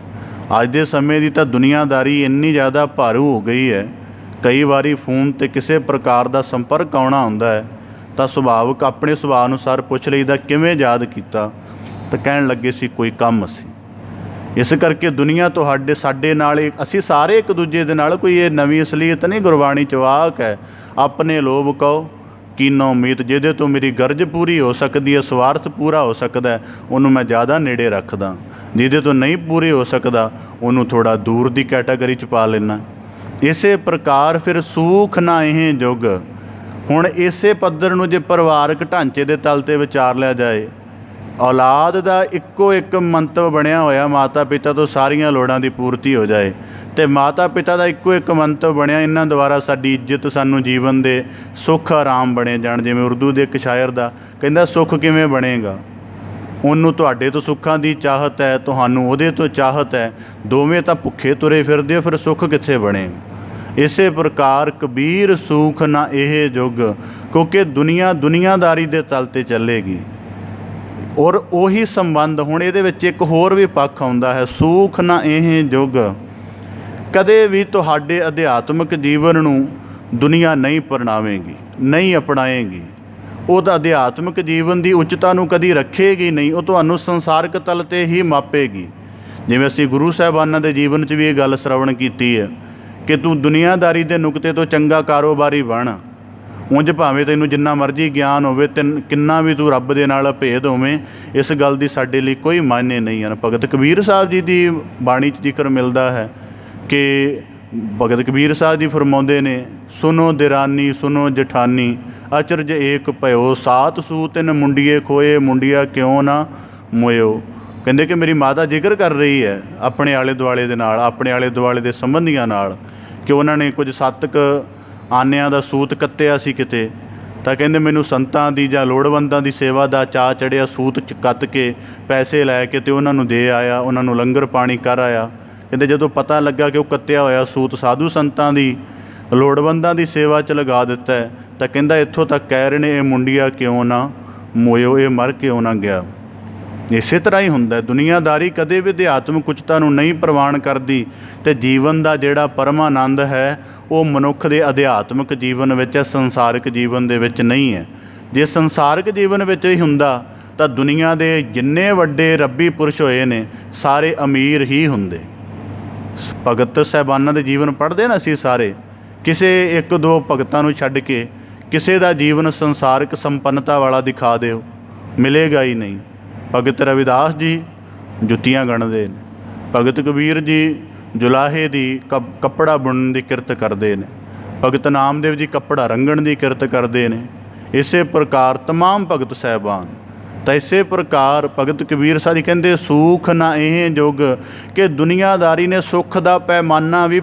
S1: ਅੱਜ ਦੇ ਸਮੇਂ ਦੀ ਤਾਂ ਦੁਨੀਆਦਾਰੀ ਇੰਨੀ ਜ਼ਿਆਦਾ ਭਾਰੂ ਹੋ ਗਈ ਹੈ, ਕਈ ਵਾਰੀ ਫੋਨ 'ਤੇ ਕਿਸੇ ਪ੍ਰਕਾਰ ਦਾ ਸੰਪਰਕ ਆਉਣਾ ਹੁੰਦਾ ਹੈ ਤਾਂ ਸੁਭਾਵਿਕ ਆਪਣੇ ਸੁਭਾਅ ਅਨੁਸਾਰ ਪੁੱਛ ਲਈਦਾ ਕਿਵੇਂ ਯਾਦ ਕੀਤਾ, ਤਾਂ ਕਹਿਣ ਲੱਗੇ ਸੀ ਕੋਈ ਕੰਮ ਸੀ। ਇਸ ਕਰਕੇ ਦੁਨੀਆ ਸਾਡੇ ਨਾਲ ਅਸੀਂ ਸਾਰੇ ਇੱਕ ਦੂਜੇ ਦੇ ਨਾਲ, ਕੋਈ ਇਹ ਨਵੀਂ ਅਸਲੀਅਤ ਨਹੀਂ, ਗੁਰਬਾਣੀ 'ਚ ਵਾਕ ਹੈ, ਆਪਣੇ ਲੋਭ ਕਹੋ ਕੀਨੋ ਉਮੀਦ। ਜਿਹਦੇ ਤੋਂ ਮੇਰੀ ਗਰਜ ਪੂਰੀ ਹੋ ਸਕਦੀ ਹੈ, ਸਵਾਰਥ ਪੂਰਾ ਹੋ ਸਕਦਾ, ਉਹਨੂੰ ਮੈਂ ਜ਼ਿਆਦਾ ਨੇੜੇ ਰੱਖਦਾ। ਜਿਹਦੇ ਤੋਂ ਨਹੀਂ ਪੂਰੀ ਹੋ ਸਕਦਾ ਉਹਨੂੰ ਥੋੜ੍ਹਾ ਦੂਰ ਦੀ ਕੈਟਾਗਰੀ 'ਚ ਪਾ ਲੈਣਾ। ਇਸੇ ਪ੍ਰਕਾਰ ਫਿਰ ਸੂਖ ਨਾ ਇਹ ਜੁਗ। ਹੁਣ ਇਸੇ ਪੱਧਰ ਨੂੰ ਜੇ ਪਰਿਵਾਰਕ ਢਾਂਚੇ ਦੇ ਤਲ 'ਤੇ ਵਿਚਾਰ ਲਿਆ ਜਾਏ, ਔਲਾਦ ਦਾ ਇੱਕੋ ਇੱਕ ਮੰਤਵ ਬਣਿਆ ਹੋਇਆ ਮਾਤਾ ਪਿਤਾ ਤੋਂ ਸਾਰੀਆਂ ਲੋੜਾਂ ਦੀ ਪੂਰਤੀ ਹੋ ਜਾਏ, ਅਤੇ ਮਾਤਾ ਪਿਤਾ ਦਾ ਇੱਕੋ ਇੱਕ ਮੰਤਵ ਬਣਿਆ ਇਹਨਾਂ ਦੁਆਰਾ ਸਾਡੀ ਇੱਜ਼ਤ, ਸਾਨੂੰ ਜੀਵਨ ਦੇ ਸੁੱਖ ਆਰਾਮ ਬਣੇ ਜਾਣ। ਜਿਵੇਂ ਉਰਦੂ ਦੇ ਇੱਕ ਸ਼ਾਇਰ ਦਾ ਕਹਿੰਦਾ, ਸੁੱਖ ਕਿਵੇਂ ਬਣੇਗਾ? ਉਹਨੂੰ ਤੁਹਾਡੇ ਤੋਂ ਸੁੱਖਾਂ ਦੀ ਚਾਹਤ ਹੈ, ਤੁਹਾਨੂੰ ਉਹਦੇ ਤੋਂ ਚਾਹਤ ਹੈ, ਦੋਵੇਂ ਤਾਂ ਭੁੱਖੇ ਤੁਰੇ ਫਿਰਦੇ ਹੋ, ਫਿਰ ਸੁੱਖ ਕਿੱਥੇ ਬਣੇਗਾ? ਇਸੇ ਪ੍ਰਕਾਰ ਕਬੀਰ ਸੂਖ ਨਾ ਇਹ ਜੁਗ, ਕਿਉਂਕਿ ਦੁਨੀਆਦਾਰੀ ਦੇ ਤਲ 'ਤੇ ਚੱਲੇਗੀ। ਔਰ ਉਹੀ ਸੰਬੰਧ ਹੁਣ ਇਹਦੇ ਵਿੱਚ ਇੱਕ ਹੋਰ ਵੀ ਪੱਖ ਆਉਂਦਾ ਹੈ, ਸੂਖ ਨਾ ਇਹ ਜੁਗ। ਕਦੇ ਵੀ ਤੁਹਾਡੇ ਅਧਿਆਤਮਿਕ ਜੀਵਨ ਨੂੰ ਦੁਨੀਆ ਨਹੀਂ ਪ੍ਰਣਾਵੇਗੀ, ਨਹੀਂ ਅਪਣਾਏਗੀ। ਉਹਦਾ ਅਧਿਆਤਮਿਕ ਜੀਵਨ ਦੀ ਉੱਚਤਾ ਨੂੰ ਕਦੀ ਰੱਖੇਗੀ ਨਹੀਂ, ਉਹ ਤੁਹਾਨੂੰ ਸੰਸਾਰਕ ਤਲ 'ਤੇ ਹੀ ਮਾਪੇਗੀ। ਜਿਵੇਂ ਅਸੀਂ ਗੁਰੂ ਸਾਹਿਬਾਨਾਂ ਦੇ ਜੀਵਨ 'ਚ ਵੀ ਇਹ ਗੱਲ ਸ਼ਰਵਣ ਕੀਤੀ ਹੈ ਕਿ ਤੂੰ ਦੁਨੀਆਦਾਰੀ ਦੇ ਨੁਕਤੇ ਤੋਂ ਚੰਗਾ ਕਾਰੋਬਾਰੀ ਬਣ। ਉਂਝ ਭਾਵੇਂ ਤੈਨੂੰ ਜਿੰਨਾ ਮਰਜ਼ੀ ਗਿਆਨ ਹੋਵੇ, ਕਿੰਨਾ ਵੀ ਤੂੰ ਰੱਬ ਦੇ ਨਾਲ ਭੇਦ ਹੋਵੇਂ, ਇਸ ਗੱਲ ਦੀ ਸਾਡੇ ਲਈ ਕੋਈ ਮਾਇਨੇ ਨਹੀਂ ਹਨ। ਭਗਤ ਕਬੀਰ ਸਾਹਿਬ ਜੀ ਦੀ ਬਾਣੀ 'ਚ ਜ਼ਿਕਰ ਮਿਲਦਾ ਹੈ ਕਿ ਭਗਤ ਕਬੀਰ ਸਾਹਿਬ ਜੀ ਫਰਮਾਉਂਦੇ ਨੇ, ਸੁਨੋ ਦਿਰਾਨੀ ਸੁਨੋ ਜਠਾਨੀ ਅਚਰਜ ਏਕ ਭਇਓ ਸਾਤ ਸੂ ਤਿਨ ਮੁੰਡੀਏ ਖੋਏ ਮੁੰਡਿਆ ਕਿਉਂ ਨਾ ਮੋਇਓ। ਕਹਿੰਦੇ ਕਿ ਮੇਰੀ ਮਾਤਾ ਜ਼ਿਕਰ ਕਰ ਰਹੀ ਹੈ ਆਪਣੇ ਆਲੇ ਦੁਆਲੇ ਦੇ ਨਾਲ, ਆਪਣੇ ਆਲੇ ਦੁਆਲੇ ਦੇ ਸੰਬੰਧੀਆਂ ਨਾਲ, ਕਿ ਉਹਨਾਂ ਨੇ ਕੁਝ 7 ਆਨਿਆਂ ਦਾ ਸੂਤ ਕੱਤਿਆ ਸੀ ਕਿਤੇ। ਤਾਂ ਕਹਿੰਦੇ ਮੈਨੂੰ ਸੰਤਾਂ ਦੀ ਜਾਂ ਲੋੜਵੰਦਾਂ ਦੀ ਸੇਵਾ ਦਾ ਚਾਅ ਚੜ੍ਹਿਆ, ਸੂਤ ਕੱਤ ਕੇ ਪੈਸੇ ਲੈ ਕੇ ਤੇ ਉਹਨਾਂ ਨੂੰ ਦੇ ਆਇਆ, ਉਹਨਾਂ ਨੂੰ ਲੰਗਰ ਪਾਣੀ ਕਰ ਆਇਆ। ਕਹਿੰਦੇ ਜਦੋਂ ਪਤਾ ਲੱਗਾ ਕਿ ਉਹ ਕੱਤਿਆ ਹੋਇਆ ਸੂਤ ਸਾਧੂ ਸੰਤਾਂ ਦੀ ਲੋੜਵੰਦਾਂ ਦੀ ਸੇਵਾ 'ਚ ਲਗਾ ਦਿੱਤਾ ਹੈ, ਤਾਂ ਕਹਿੰਦਾ ਇੱਥੋਂ ਤੱਕ ਕਹਿ ਰਹੇ ਨੇ ਇਹ ਮੁੰਡਿਆ ਕਿਉਂ ਨਾ ਮੋਇਓ, ਇਹ ਮਰ ਕਿਉਂ ਨਾ ਗਿਆ। ਇਸੇ ਤਰ੍ਹਾਂ ਹੀ ਹੁੰਦਾ, ਦੁਨੀਆਦਾਰੀ ਕਦੇ ਵੀ ਅਧਿਆਤਮਿਕ ਉੱਚਤਾ ਨੂੰ ਨਹੀਂ ਪ੍ਰਵਾਨ ਕਰਦੀ, ਅਤੇ ਜੀਵਨ ਦਾ ਜਿਹੜਾ ਪਰਮ ਆਨੰਦ ਹੈ ਉਹ ਮਨੁੱਖ ਦੇ ਅਧਿਆਤਮਿਕ ਜੀਵਨ ਵਿੱਚ ਹੈ, ਸੰਸਾਰਿਕ ਜੀਵਨ ਦੇ ਵਿੱਚ ਨਹੀਂ ਹੈ। ਜੇ ਸੰਸਾਰਿਕ ਜੀਵਨ ਵਿੱਚ ਹੀ ਹੁੰਦਾ ਤਾਂ ਦੁਨੀਆ ਦੇ ਜਿੰਨੇ ਵੱਡੇ ਰੱਬੀ ਪੁਰਸ਼ ਹੋਏ ਨੇ ਸਾਰੇ ਅਮੀਰ ਹੀ ਹੁੰਦੇ। ਭਗਤ ਸਾਹਿਬਾਨਾਂ ਦੇ ਜੀਵਨ ਪੜ੍ਹਦੇ ਨਾ ਅਸੀਂ ਸਾਰੇ, ਕਿਸੇ 1-2 ਭਗਤਾਂ ਨੂੰ ਛੱਡ ਕੇ ਕਿਸੇ ਦਾ ਜੀਵਨ ਸੰਸਾਰਿਕ ਸੰਪੰਨਤਾ ਵਾਲਾ ਦਿਖਾ ਦਿਓ, ਮਿਲੇਗਾ ਹੀ ਨਹੀਂ। ਭਗਤ ਰਵਿਦਾਸ ਜੀ ਜੁੱਤੀਆਂ ਗਣਦੇ ਨੇ, ਭਗਤ ਕਬੀਰ ਜੀ ਜੁਲਾਹੇ ਦੀ ਕੱਪੜਾ ਬੁਣਨ ਦੀ ਕਿਰਤ ਕਰਦੇ ਨੇ, ਭਗਤ ਨਾਮਦੇਵ ਜੀ ਕੱਪੜਾ ਰੰਗਣ ਦੀ ਕਿਰਤ ਕਰਦੇ ਨੇ। ਇਸੇ ਪ੍ਰਕਾਰ ਤਮਾਮ ਭਗਤ ਸਾਹਿਬਾਨ। ਤਾਂ ਇਸੇ ਪ੍ਰਕਾਰ ਭਗਤ ਕਬੀਰ ਸਾਹਿਬ ਜੀ ਕਹਿੰਦੇ ਸੂਖ ਨਾ ਇਹ ਜੁਗ, ਕਿ ਦੁਨੀਆਦਾਰੀ ਨੇ ਸੁੱਖ ਦਾ ਪੈਮਾਨਾ ਵੀ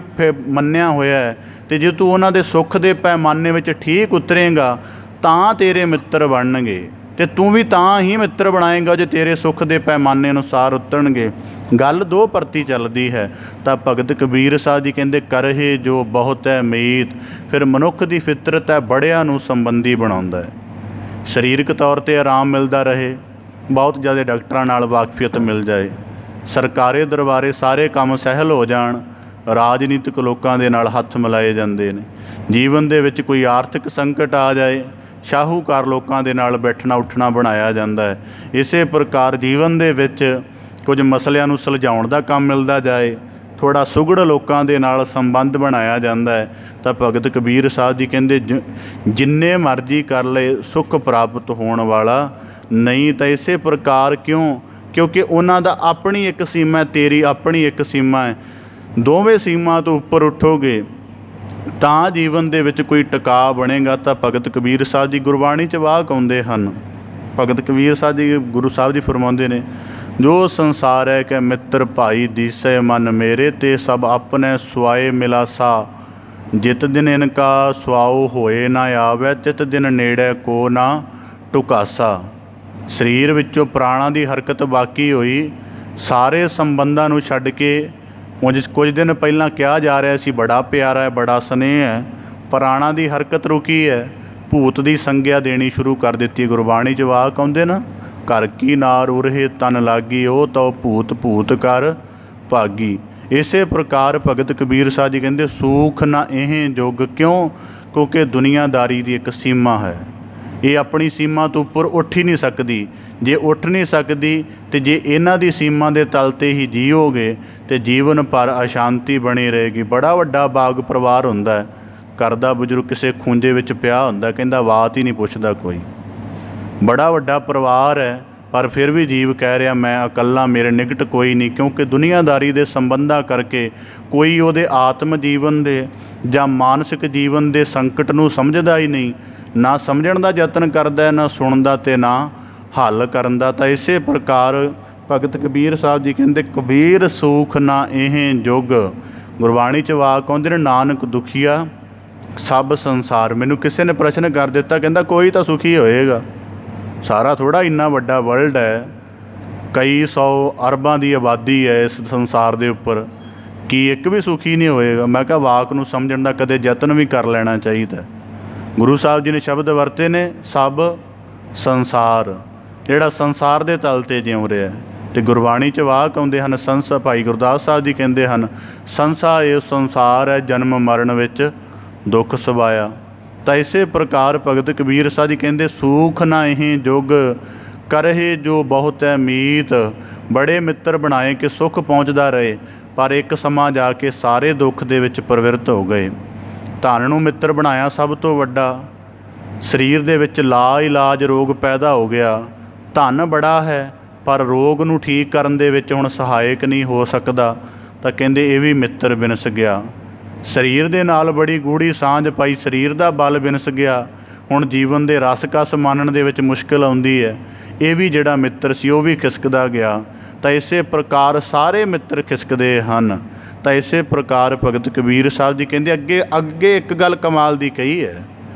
S1: ਮੰਨਿਆ ਹੋਇਆ ਹੈ, ਅਤੇ ਜੇ ਤੂੰ ਉਹਨਾਂ ਦੇ ਸੁੱਖ ਦੇ ਪੈਮਾਨੇ ਵਿੱਚ ਠੀਕ ਉਤਰੇਂਗਾ ਤਾਂ ਤੇਰੇ ਮਿੱਤਰ ਬਣਨਗੇ, ਅਤੇ ਤੂੰ ਵੀ ਤਾਂ ਹੀ ਮਿੱਤਰ ਬਣਾਏਗਾ ਜੇ ਤੇਰੇ ਸੁੱਖ ਦੇ ਪੈਮਾਨੇ ਅਨੁਸਾਰ ਉਤਰਨਗੇ। ਗੱਲ 2 ਪਰਤੀ ਚੱਲਦੀ ਹੈ। ਤਾਂ ਭਗਤ ਕਬੀਰ ਸਾਹਿਬ ਜੀ ਕਹਿੰਦੇ ਕਰਹੇ ਜੋ ਬਹੁਤ ਹੈ ਮੀਤ, ਫਿਰ ਮਨੁੱਖ ਦੀ ਫਿਤਰਤ ਹੈ ਬੜਿਆਂ ਨੂੰ ਸੰਬੰਧੀ ਬਣਾਉਂਦਾ ਹੈ। ਸਰੀਰਕ ਤੌਰ 'ਤੇ ਆਰਾਮ ਮਿਲਦਾ ਰਹੇ, ਬਹੁਤ ਜ਼ਿਆਦਾ ਡਾਕਟਰਾਂ ਨਾਲ ਵਾਕਫੀਅਤ ਮਿਲ ਜਾਏ, ਸਰਕਾਰੀ ਦਰਬਾਰੇ ਸਾਰੇ ਕੰਮ ਸਹਿਲ ਹੋ ਜਾਣ, ਰਾਜਨੀਤਿਕ ਲੋਕਾਂ ਦੇ ਨਾਲ ਹੱਥ ਮਿਲਾਏ ਜਾਂਦੇ ਨੇ। ਜੀਵਨ ਦੇ ਵਿੱਚ ਕੋਈ ਆਰਥਿਕ ਸੰਕਟ ਆ ਜਾਏ, ਸ਼ਾਹੂਕਾਰ ਲੋਕਾਂ ਦੇ ਨਾਲ ਬੈਠਣਾ ਉੱਠਣਾ ਬਣਾਇਆ ਜਾਂਦਾ ਹੈ। ਇਸੇ ਪ੍ਰਕਾਰ ਜੀਵਨ ਦੇ ਵਿੱਚ ਕੁਝ ਮਸਲਿਆਂ ਨੂੰ ਸੁਲਝਾਉਣ ਦਾ ਕੰਮ ਮਿਲਦਾ ਜਾਏ, ਥੋੜ੍ਹਾ ਸੁਘੜ ਲੋਕਾਂ ਦੇ ਨਾਲ ਸੰਬੰਧ ਬਣਾਇਆ ਜਾਂਦਾ ਹੈ, ਤਾਂ ਭਗਤ ਕਬੀਰ ਸਾਹਿਬ ਜੀ ਕਹਿੰਦੇ ਜਿੰਨੇ ਮਰਜ਼ੀ ਕਰ ਲਏ ਸੁੱਖ ਪ੍ਰਾਪਤ ਹੋਣ ਵਾਲਾ ਨਹੀਂ। ਤਾਂ ਇਸੇ ਪ੍ਰਕਾਰ ਕਿਉਂਕਿ ਉਹਨਾਂ ਦਾ ਆਪਣੀ ਇੱਕ ਸੀਮਾ, ਤੇਰੀ ਆਪਣੀ ਇੱਕ ਸੀਮਾ ਹੈ। ਦੋਵੇਂ ਸੀਮਾ ਤੋਂ ਉੱਪਰ ਉੱਠੋਗੇ ਤਾਂ ਜੀਵਨ ਦੇ ਵਿੱਚ ਕੋਈ ਟਿਕਾ ਬਣੇਗਾ। ਤਾਂ ਭਗਤ ਕਬੀਰ ਸਾਹਿਬ ਜੀ ਗੁਰਬਾਣੀ 'ਚ ਵਾਕ ਆਉਂਦੇ ਹਨ। ਭਗਤ ਕਬੀਰ ਸਾਹਿਬ ਜੀ ਗੁਰੂ ਸਾਹਿਬ ਜੀ ਫਰਮਾਉਂਦੇ ਨੇ, ਜੋ ਸੰਸਾਰ ਹੈ ਕਿ ਮਿੱਤਰ ਭਾਈ ਦੀਸੈ ਮਨ ਮੇਰੇ, ਤੇ ਸਭ ਆਪਣੇ ਸੁਆਏ ਮਿਲਾਸਾ, ਜਿਤ ਦਿਨ ਇਨਕਾ ਸੁਆਓ ਹੋਏ ਨਾ ਆਵੈ, ਤਿਤ ਦਿਨ ਨੇੜੇ ਕੋ ਨਾ ਟੁਕਾਸਾ। ਸਰੀਰ ਵਿੱਚੋਂ ਪ੍ਰਾਣਾਂ ਦੀ ਹਰਕਤ ਬਾਕੀ ਹੋਈ, ਸਾਰੇ ਸੰਬੰਧਾਂ ਨੂੰ ਛੱਡ ਕੇ ਕੁਝ ਦਿਨ ਪਹਿਲਾਂ ਕਿਹਾ ਜਾ ਰਿਹਾ ਸੀ ਬੜਾ ਪਿਆਰਾ ਹੈ, ਬੜਾ ਸਨੇਹ ਹੈ, ਪ੍ਰਾਣਾਂ ਦੀ ਹਰਕਤ ਰੁਕੀ ਹੈ, ਭੂਤ ਦੀ ਸੰਗਿਆ ਦੇਣੀ ਸ਼ੁਰੂ ਕਰ ਦਿੱਤੀ। ਗੁਰਬਾਣੀ 'ਚ ਵਾਕ ਆਉਂਦੇ ਨਾ, ਘਰ ਕੀ ਨਾਰ ਉਰਹੇ ਤਨ ਲਾਗੀ, ਉਹ ਤਾਂ ਭੂਤ ਭੂਤ ਕਰ ਭਾਗੀ। ਇਸੇ ਪ੍ਰਕਾਰ ਭਗਤ ਕਬੀਰ ਸਾਹਿਬ ਜੀ ਕਹਿੰਦੇ ਸੂਖ ਨਾ ਇਹ ਜੁਗ, ਕਿਉਂਕਿ ਦੁਨੀਆਦਾਰੀ ਦੀ ਇੱਕ ਸੀਮਾ ਹੈ, ਇਹ ਆਪਣੀ ਸੀਮਾ ਤੋਂ ਉੱਪਰ ਉੱਠ ਹੀ ਨਹੀਂ ਸਕਦੀ। ਜੇ ਉੱਠ ਨਹੀਂ ਸਕਦੀ ਅਤੇ ਜੇ ਇਹਨਾਂ ਦੀ ਸੀਮਾ ਦੇ ਤਲ 'ਤੇ ਹੀ ਜੀਓਗੇ ਤਾਂ ਜੀਵਨ ਭਰ ਅਸ਼ਾਂਤੀ ਬਣੀ ਰਹੇਗੀ। ਬੜਾ ਵੱਡਾ ਬਾਗ ਪਰਿਵਾਰ ਹੁੰਦਾ ਹੈ, ਘਰ ਦਾ ਬਜ਼ੁਰਗ ਕਿਸੇ ਖੂੰਜੇ ਵਿੱਚ ਪਿਆ ਹੁੰਦਾ, ਕਹਿੰਦਾ ਬਾਤ ਹੀ ਨਹੀਂ ਪੁੱਛਦਾ ਕੋਈ। ਬੜਾ ਵੱਡਾ ਪਰਿਵਾਰ ਹੈ ਪਰ ਫਿਰ ਵੀ ਜੀਵ ਕਹਿ ਰਿਹਾ ਮੈਂ ਇਕੱਲਾ, ਮੇਰੇ ਨਿਕਟ ਕੋਈ ਨਹੀਂ, ਕਿਉਂਕਿ ਦੁਨੀਆਦਾਰੀ ਦੇ ਸੰਬੰਧਾਂ ਕਰਕੇ ਕੋਈ ਉਹਦੇ ਆਤਮ ਜੀਵਨ ਦੇ ਜਾਂ ਮਾਨਸਿਕ ਜੀਵਨ ਦੇ ਸੰਕਟ ਨੂੰ ਸਮਝਦਾ ਹੀ ਨਹੀਂ, ਨਾ ਸਮਝਣ ਦਾ ਯਤਨ ਕਰਦਾ, ਨਾ ਸੁਣਦਾ ਅਤੇ ਨਾ ਹੱਲ ਕਰਨ ਦਾ। ਤਾਂ ਇਸੇ ਪ੍ਰਕਾਰ ਭਗਤ ਕਬੀਰ ਸਾਹਿਬ ਜੀ ਕਹਿੰਦੇ ਕਬੀਰ ਸੂਖ ਨਾ ਇਹ ਜੁਗ। ਗੁਰਬਾਣੀ 'ਚ ਵਾਕ ਆਉਂਦੇ ਨੇ, ਨਾਨਕ ਦੁਖੀਆ ਸਭ ਸੰਸਾਰ। ਮੈਨੂੰ ਕਿਸੇ ਨੇ ਪ੍ਰਸ਼ਨ ਕਰ ਦਿੱਤਾ, ਕਹਿੰਦਾ ਕੋਈ ਤਾਂ ਸੁਖੀ ਹੋਏਗਾ, ਸਾਰਾ ਥੋੜ੍ਹਾ ਇੰਨਾ ਵੱਡਾ ਵਰਲਡ ਹੈ, ਕਈ 100 ਅਰਬਾਂ ਦੀ ਆਬਾਦੀ ਹੈ ਇਸ ਸੰਸਾਰ ਦੇ ਉੱਪਰ, ਕੀ ਇੱਕ ਵੀ ਸੁਖੀ ਨਹੀਂ ਹੋਏਗਾ। ਮੈਂ ਕਿਹਾ ਵਾਕ ਨੂੰ ਸਮਝਣ ਦਾ ਕਦੇ ਯਤਨ ਵੀ ਕਰ ਲੈਣਾ ਚਾਹੀਦਾ। ਗੁਰੂ ਸਾਹਿਬ ਜੀ ਨੇ ਸ਼ਬਦ ਵਰਤੇ ਨੇ ਸਭ ਸੰਸਾਰ, ਜਿਹੜਾ ਸੰਸਾਰ ਦੇ ਤਲ 'ਤੇ ਜਿਉ ਰਿਹਾ। ਅਤੇ ਗੁਰਬਾਣੀ 'ਚ ਵਾਕ ਆਉਂਦੇ ਹਨ, ਸੰਸਾ ਭਾਈ ਗੁਰਦਾਸ ਸਾਹਿਬ ਜੀ ਕਹਿੰਦੇ ਹਨ, ਸੰਸਾ ਇਹ ਸੰਸਾਰ ਹੈ, ਜਨਮ ਮਰਨ ਵਿੱਚ ਦੁੱਖ ਸਵਾਇਆ। ਤਾਂ ਇਸੇ ਪ੍ਰਕਾਰ ਭਗਤ ਕਬੀਰ ਸਾਹਿਬ ਜੀ ਕਹਿੰਦੇ ਸੂਖ ਨਾ ਇਹ ਜੁਗ, ਕਰਹੇ ਜੋ ਬਹੁਤ ਹੈ ਮੀਤ। ਬੜੇ ਮਿੱਤਰ ਬਣਾਏ ਕਿ ਸੁੱਖ ਪਹੁੰਚਦਾ ਰਹੇ, ਪਰ ਇੱਕ ਸਮਾਂ ਜਾ ਕੇ ਸਾਰੇ ਦੁੱਖ ਦੇ ਵਿੱਚ ਪ੍ਰਵਿਰਤ ਹੋ ਗਏ। ਧਨ ਨੂੰ ਮਿੱਤਰ ਬਣਾਇਆ ਸਭ ਤੋਂ ਵੱਡਾ, ਸਰੀਰ ਦੇ ਵਿੱਚ ਲਾ ਇਲਾਜ ਰੋਗ ਪੈਦਾ ਹੋ ਗਿਆ। ਧਨ ਬੜਾ ਹੈ ਪਰ ਰੋਗ ਨੂੰ ਠੀਕ ਕਰਨ ਦੇ ਵਿੱਚ ਹੁਣ ਸਹਾਇਕ ਨਹੀਂ ਹੋ ਸਕਦਾ, ਤਾਂ ਕਹਿੰਦੇ ਇਹ ਵੀ ਮਿੱਤਰ ਬਿਨਸ ਗਿਆ। ਸਰੀਰ ਦੇ ਨਾਲ ਬੜੀ ਗੂੜੀ ਸਾਂਝ ਪਾਈ, ਸਰੀਰ ਦਾ ਬਲ ਬਿਨਸ ਗਿਆ, ਹੁਣ ਜੀਵਨ ਦੇ ਰਸ ਕਸ ਮਾਨਣ ਦੇ ਵਿੱਚ ਮੁਸ਼ਕਿਲ ਆਉਂਦੀ ਹੈ। ਇਹ ਵੀ ਜਿਹੜਾ ਮਿੱਤਰ ਸੀ ਉਹ ਵੀ ਖਿਸਕਦਾ ਗਿਆ। ਤਾਂ ਇਸੇ ਪ੍ਰਕਾਰ ਸਾਰੇ ਮਿੱਤਰ ਖਿਸਕਦੇ ਹਨ। ਤਾਂ ਇਸੇ ਪ੍ਰਕਾਰ ਭਗਤ ਕਬੀਰ ਸਾਹਿਬ ਜੀ ਕਹਿੰਦੇ ਅੱਗੇ ਇੱਕ ਗੱਲ ਕਮਾਲ ਦੀ ਕਹੀ ਹੈ,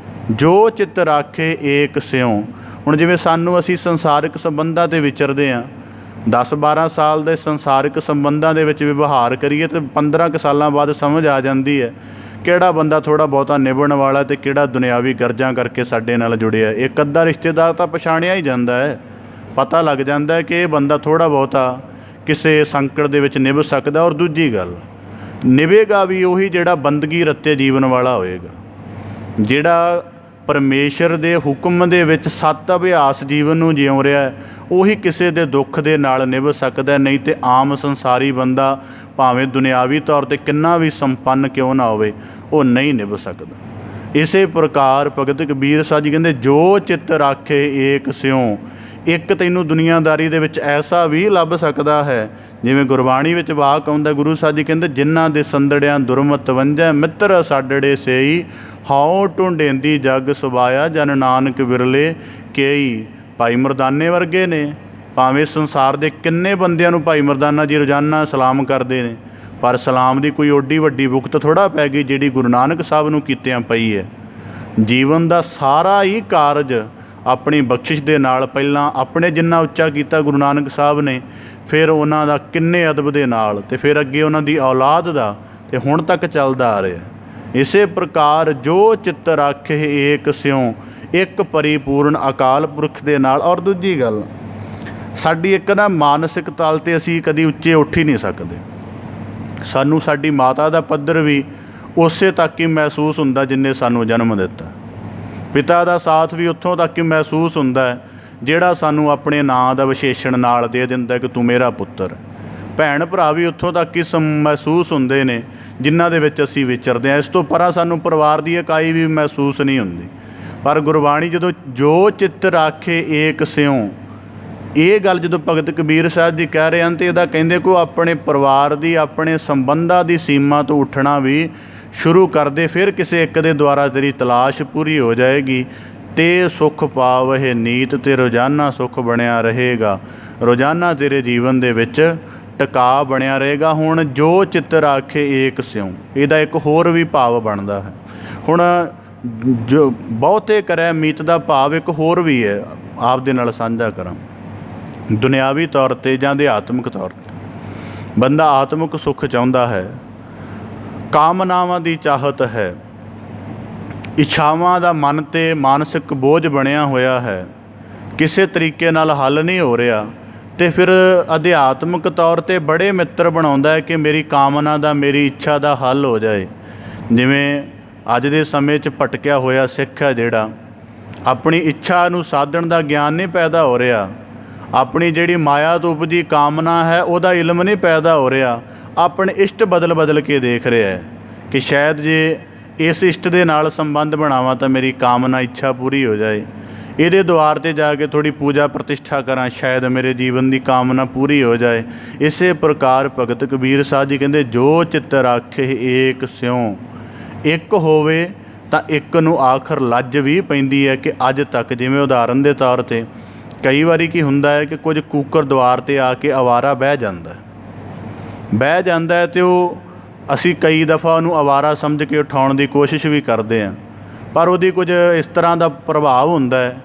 S1: ਜੋ ਚਿੱਤ ਰਾਖੇ ਏਕ ਸਿਉ। ਹੁਣ ਜਿਵੇਂ ਅਸੀਂ ਸੰਸਾਰਿਕ ਸੰਬੰਧਾਂ 'ਤੇ ਵਿਚਰਦੇ ਹਾਂ, 10-12 ਸਾਲ ਦੇ ਸੰਸਾਰਿਕ ਸੰਬੰਧਾਂ ਦੇ ਵਿੱਚ ਵਿਵਹਾਰ ਕਰੀਏ ਤਾਂ 15 ਕੁ ਸਾਲਾਂ ਬਾਅਦ ਸਮਝ ਆ ਜਾਂਦੀ ਹੈ ਕਿਹੜਾ ਬੰਦਾ ਥੋੜ੍ਹਾ ਬਹੁਤਾ ਨਿਭਣ ਵਾਲਾ ਅਤੇ ਕਿਹੜਾ ਦੁਨਿਆਵੀ ਗਰਜਾਂ ਕਰਕੇ ਸਾਡੇ ਨਾਲ ਜੁੜਿਆ। ਇੱਕ ਅੱਧਾ ਰਿਸ਼ਤੇਦਾਰ ਤਾਂ ਪਛਾਣਿਆ ਹੀ ਜਾਂਦਾ ਹੈ, ਪਤਾ ਲੱਗ ਜਾਂਦਾ ਹੈ ਕਿ ਇਹ ਬੰਦਾ ਥੋੜ੍ਹਾ ਬਹੁਤਾ ਕਿਸੇ ਸੰਕਟ ਦੇ ਵਿੱਚ ਨਿਭ ਸਕਦਾ। ਔਰ ਦੂਜੀ ਗੱਲ, ਨਿਭੇਗਾ ਵੀ ਉਹੀ ਜਿਹੜਾ ਬੰਦਗੀ ਰੱਤੇ ਜੀਵਨ ਵਾਲਾ ਹੋਏਗਾ, ਜਿਹੜਾ ਪਰਮੇਸ਼ਰ ਦੇ ਹੁਕਮ ਦੇ ਵਿੱਚ ਸੱਤ ਅਭਿਆਸ ਜੀਵਨ ਨੂੰ ਜਿਉ ਰਿਹਾ, ਉਹੀ ਕਿਸੇ ਦੇ ਦੁੱਖ ਦੇ ਨਾਲ ਨਿਭ ਸਕਦਾ। ਨਹੀਂ ਤਾਂ ਆਮ ਸੰਸਾਰੀ ਬੰਦਾ ਭਾਵੇਂ ਦੁਨਿਆਵੀ ਤੌਰ 'ਤੇ ਕਿੰਨਾ ਵੀ ਸੰਪੰਨ ਕਿਉਂ ਨਾ ਹੋਵੇ, ਉਹ ਨਹੀਂ ਨਿਭ ਸਕਦਾ। ਇਸੇ ਪ੍ਰਕਾਰ ਭਗਤ ਕਬੀਰ ਸਾਹਿਬ ਜੀ ਕਹਿੰਦੇ, ਜੋ ਚਿੱਤ ਰਾਖੇ ਏਕ ਸਿਉ। ਇੱਕ ਤੈਨੂੰ ਦੁਨੀਆਦਾਰੀ ਦੇ ਵਿੱਚ ਐਸਾ ਵੀ ਲੱਭ ਸਕਦਾ ਹੈ, ਜਿਵੇਂ ਗੁਰਬਾਣੀ ਵਿੱਚ ਵਾਕ ਆਉਂਦਾ, ਗੁਰੂ ਸਾਹਿਬ ਜੀ ਕਹਿੰਦੇ, ਜਿਨ੍ਹਾਂ ਦੇ ਸੰਦੜਿਆਂ ਦੁਰਮਤ ਵੰਝੈ ਮਿੱਤਰ ਸਾਡੜੇ ਸੇਈ, ਹਉ ਢੂੰਡੇਂਦੀ ਜਗ ਸੁਬਾਇਆ ਜਨ ਨਾਨਕ ਵਿਰਲੇ ਕੇਈ। ਭਾਈ ਮਰਦਾਨੇ ਵਰਗੇ ਨੇ, ਭਾਵੇਂ ਸੰਸਾਰ ਦੇ ਕਿੰਨੇ ਬੰਦਿਆਂ ਨੂੰ ਭਾਈ ਮਰਦਾਨਾ ਜੀ ਰੋਜ਼ਾਨਾ ਸਲਾਮ ਕਰਦੇ ਨੇ, ਪਰ ਸਲਾਮ ਦੀ ਕੋਈ ਓਡੀ ਵੱਡੀ ਭੁਗਤ ਥੋੜ੍ਹਾ ਪੈ ਗਈ ਜਿਹੜੀ ਗੁਰੂ ਨਾਨਕ ਸਾਹਿਬ ਨੂੰ ਕੀਤਿਆਂ ਪਈ ਹੈ। ਜੀਵਨ ਦਾ ਸਾਰਾ ਹੀ ਕਾਰਜ ਆਪਣੀ ਬਖਸ਼ਿਸ਼ ਦੇ ਨਾਲ, ਪਹਿਲਾਂ ਆਪਣੇ ਜਿੰਨਾ ਉੱਚਾ ਕੀਤਾ ਗੁਰੂ ਨਾਨਕ ਸਾਹਿਬ ਨੇ, ਫਿਰ ਉਹਨਾਂ ਦਾ ਕਿੰਨੇ ਅਦਬ ਦੇ ਨਾਲ, ਅਤੇ ਫਿਰ ਅੱਗੇ ਉਹਨਾਂ ਦੀ ਔਲਾਦ ਦਾ, ਅਤੇ ਹੁਣ ਤੱਕ ਚੱਲਦਾ ਆ ਰਿਹਾ। ਇਸੇ ਪ੍ਰਕਾਰ ਜੋ ਚਿੱਤ ਰਾਖੇ ਏਕ ਸਿਉ, ਇੱਕ ਪਰਿਪੂਰਨ ਅਕਾਲ ਪੁਰਖ ਦੇ ਨਾਲ। ਔਰ ਦੂਜੀ ਗੱਲ, ਸਾਡੀ ਇੱਕ ਮਾਨਸਿਕ ਤਲ 'ਤੇ ਅਸੀਂ ਕਦੀ ਉੱਚੇ ਉੱਠ ਹੀ ਨਹੀਂ ਸਕਦੇ। ਸਾਨੂੰ ਸਾਡੀ ਮਾਤਾ ਦਾ ਪੱਧਰ ਵੀ ਉਸੇ ਤੱਕ ਹੀ ਮਹਿਸੂਸ ਹੁੰਦਾ ਜਿੰਨੇ ਸਾਨੂੰ ਜਨਮ ਦਿੱਤਾ। ਪਿਤਾ ਦਾ ਸਾਥ ਵੀ ਉੱਥੋਂ ਤੱਕ ਹੀ ਮਹਿਸੂਸ ਹੁੰਦਾ ਹੈ ਜਿਹੜਾ ਸਾਨੂੰ ਆਪਣੇ ਨਾਂ ਦਾ ਵਿਸ਼ੇਸ਼ਣ ਨਾਲ ਦੇ ਦਿੰਦਾ ਕਿ ਤੂੰ ਮੇਰਾ ਪੁੱਤਰ। ਭੈਣ ਭਰਾ ਵੀ ਉੱਥੋਂ ਤੱਕ ਹੀ ਮਹਿਸੂਸ ਹੁੰਦੇ ਨੇ ਜਿਨ੍ਹਾਂ ਦੇ ਵਿੱਚ ਅਸੀਂ ਵਿਚਰਦੇ ਹਾਂ। ਇਸ ਤੋਂ ਪਰਾਂ ਸਾਨੂੰ ਪਰਿਵਾਰ ਦੀ ਇਕਾਈ ਵੀ ਮਹਿਸੂਸ ਨਹੀਂ ਹੁੰਦੀ। ਪਰ ਗੁਰਬਾਣੀ ਜਦੋਂ ਜੋ ਚਿੱਤ ਰਾਖੇ ਏਕ ਸਿਉ, ਇਹ ਗੱਲ ਜਦੋਂ ਭਗਤ ਕਬੀਰ ਸਾਹਿਬ ਜੀ ਕਹਿ ਰਹੇ ਹਨ, ਤਾਂ ਇਹਦਾ ਕਹਿੰਦੇ ਕਿ ਉਹ ਆਪਣੇ ਪਰਿਵਾਰ ਦੀ, ਆਪਣੇ ਸੰਬੰਧਾਂ ਦੀ ਸੀਮਾ ਤੋਂ ਉੱਠਣਾ ਵੀ ਸ਼ੁਰੂ ਕਰਦੇ। ਫਿਰ ਕਿਸੇ ਇੱਕ ਦੇ ਦੁਆਰਾ ਤੇਰੀ ਤਲਾਸ਼ ਪੂਰੀ ਹੋ ਜਾਏਗੀ ਤੇ ਸੁੱਖ ਪਾਵਹਿ ਨੀਤ, ਤੇ ਰੋਜ਼ਾਨਾ ਸੁੱਖ ਬਣਿਆ ਰਹੇਗਾ, ਰੋਜ਼ਾਨਾ ਤੇਰੇ ਜੀਵਨ ਦੇ ਵਿੱਚ ਟਿਕਾ ਬਣਿਆ ਰਹੇਗਾ। ਹੁਣ ਜੋ ਚਿੱਤ ਰਾਖੇ ਏਕ ਸਿਉ, ਇਹਦਾ ਇੱਕ ਹੋਰ ਵੀ ਭਾਵ ਬਣਦਾ ਹੈ। ਹੁਣ ਜੋ ਬਹੁਤੇ ਕਰੇ ਮੀਤ ਦਾ ਭਾਵ ਇੱਕ ਹੋਰ ਵੀ ਹੈ, ਆਪ ਦੇ ਨਾਲ ਸਾਂਝਾ ਕਰਾਂ। ਦੁਨਿਆਵੀ ਤੌਰ 'ਤੇ ਜਾਂ ਅਧਿਆਤਮਿਕ ਤੌਰ 'ਤੇ ਬੰਦਾ ਆਤਮਿਕ ਸੁੱਖ ਚਾਹੁੰਦਾ ਹੈ, ਕਾਮਨਾਵਾਂ ਦੀ ਚਾਹਤ ਹੈ, ਇੱਛਾਵਾਂ ਦਾ ਮਨ 'ਤੇ ਮਾਨਸਿਕ ਬੋਝ ਬਣਿਆ ਹੋਇਆ ਹੈ, ਕਿਸੇ ਤਰੀਕੇ ਨਾਲ ਹੱਲ ਨਹੀਂ ਹੋ ਰਿਹਾ, ਅਤੇ ਫਿਰ ਅਧਿਆਤਮਿਕ ਤੌਰ 'ਤੇ ਬੜੇ ਮਿੱਤਰ ਬਣਾਉਂਦਾ ਹੈ ਕਿ ਮੇਰੀ ਕਾਮਨਾ ਦਾ, ਮੇਰੀ ਇੱਛਾ ਦਾ ਹੱਲ ਹੋ ਜਾਏ। ਜਿਵੇਂ ਅੱਜ ਦੇ ਸਮੇਂ 'ਚ ਭਟਕਿਆ ਹੋਇਆ ਸਿੱਖ ਹੈ ਜਿਹੜਾ, ਆਪਣੀ ਇੱਛਾ ਨੂੰ ਸਾਧਣ ਦਾ ਗਿਆਨ ਨਹੀਂ ਪੈਦਾ ਹੋ ਰਿਹਾ, ਆਪਣੀ ਜਿਹੜੀ ਮਾਇਆ ਤੋਂ ਉਪਜੀ ਕਾਮਨਾ ਹੈ ਉਹਦਾ ਇਲਮ ਨਹੀਂ ਪੈਦਾ ਹੋ ਰਿਹਾ, ਆਪਣੇ ਇਸ਼ਟ ਬਦਲ ਕੇ ਦੇਖ ਰਿਹਾ ਹੈ ਕਿ ਸ਼ਾਇਦ ਜੇ ਇਸ ਇਸ਼ਟ ਦੇ ਨਾਲ ਸੰਬੰਧ ਬਣਾਵਾਂ ਤਾਂ ਮੇਰੀ ਕਾਮਨਾ ਇੱਛਾ ਪੂਰੀ ਹੋ ਜਾਏ, ਇਹਦੇ ਦੁਆਰ 'ਤੇ ਜਾ ਕੇ ਥੋੜ੍ਹੀ ਪੂਜਾ ਪ੍ਰਤਿਸ਼ਠਾ ਕਰਾਂ, ਸ਼ਾਇਦ ਮੇਰੇ ਜੀਵਨ ਦੀ ਕਾਮਨਾ ਪੂਰੀ ਹੋ ਜਾਏ। ਇਸੇ ਪ੍ਰਕਾਰ ਭਗਤ ਕਬੀਰ ਸਾਹਿਬ ਜੀ ਕਹਿੰਦੇ, ਜੋ ਚਿੱਤ ਰਾਖੇ ਏਕ ਸਿਉ। ਇੱਕ ਹੋਵੇ ਤਾਂ ਇੱਕ ਨੂੰ ਆਖਰ ਲੱਜ ਵੀ ਪੈਂਦੀ ਹੈ ਕਿ ਅੱਜ ਤੱਕ, ਜਿਵੇਂ ਉਦਾਹਰਨ ਦੇ ਤੌਰ 'ਤੇ ਕਈ ਵਾਰੀ ਕੀ ਹੁੰਦਾ ਹੈ ਕਿ ਕੁਝ ਕੂਕਰ ਦੁਆਰ 'ਤੇ ਆ ਕੇ ਅਵਾਰਾ ਬਹਿ ਜਾਂਦਾ ਹੈ, ਅਤੇ ਉਹ ਅਸੀਂ ਕਈ ਦਫਾ ਉਹਨੂੰ ਅਵਾਰਾ ਸਮਝ ਕੇ ਉਠਾਉਣ ਦੀ ਕੋਸ਼ਿਸ਼ ਵੀ ਕਰਦੇ ਹਾਂ, ਪਰ ਉਹਦੀ ਕੁਝ ਇਸ ਤਰ੍ਹਾਂ ਦਾ ਪ੍ਰਭਾਵ ਹੁੰਦਾ ਹੈ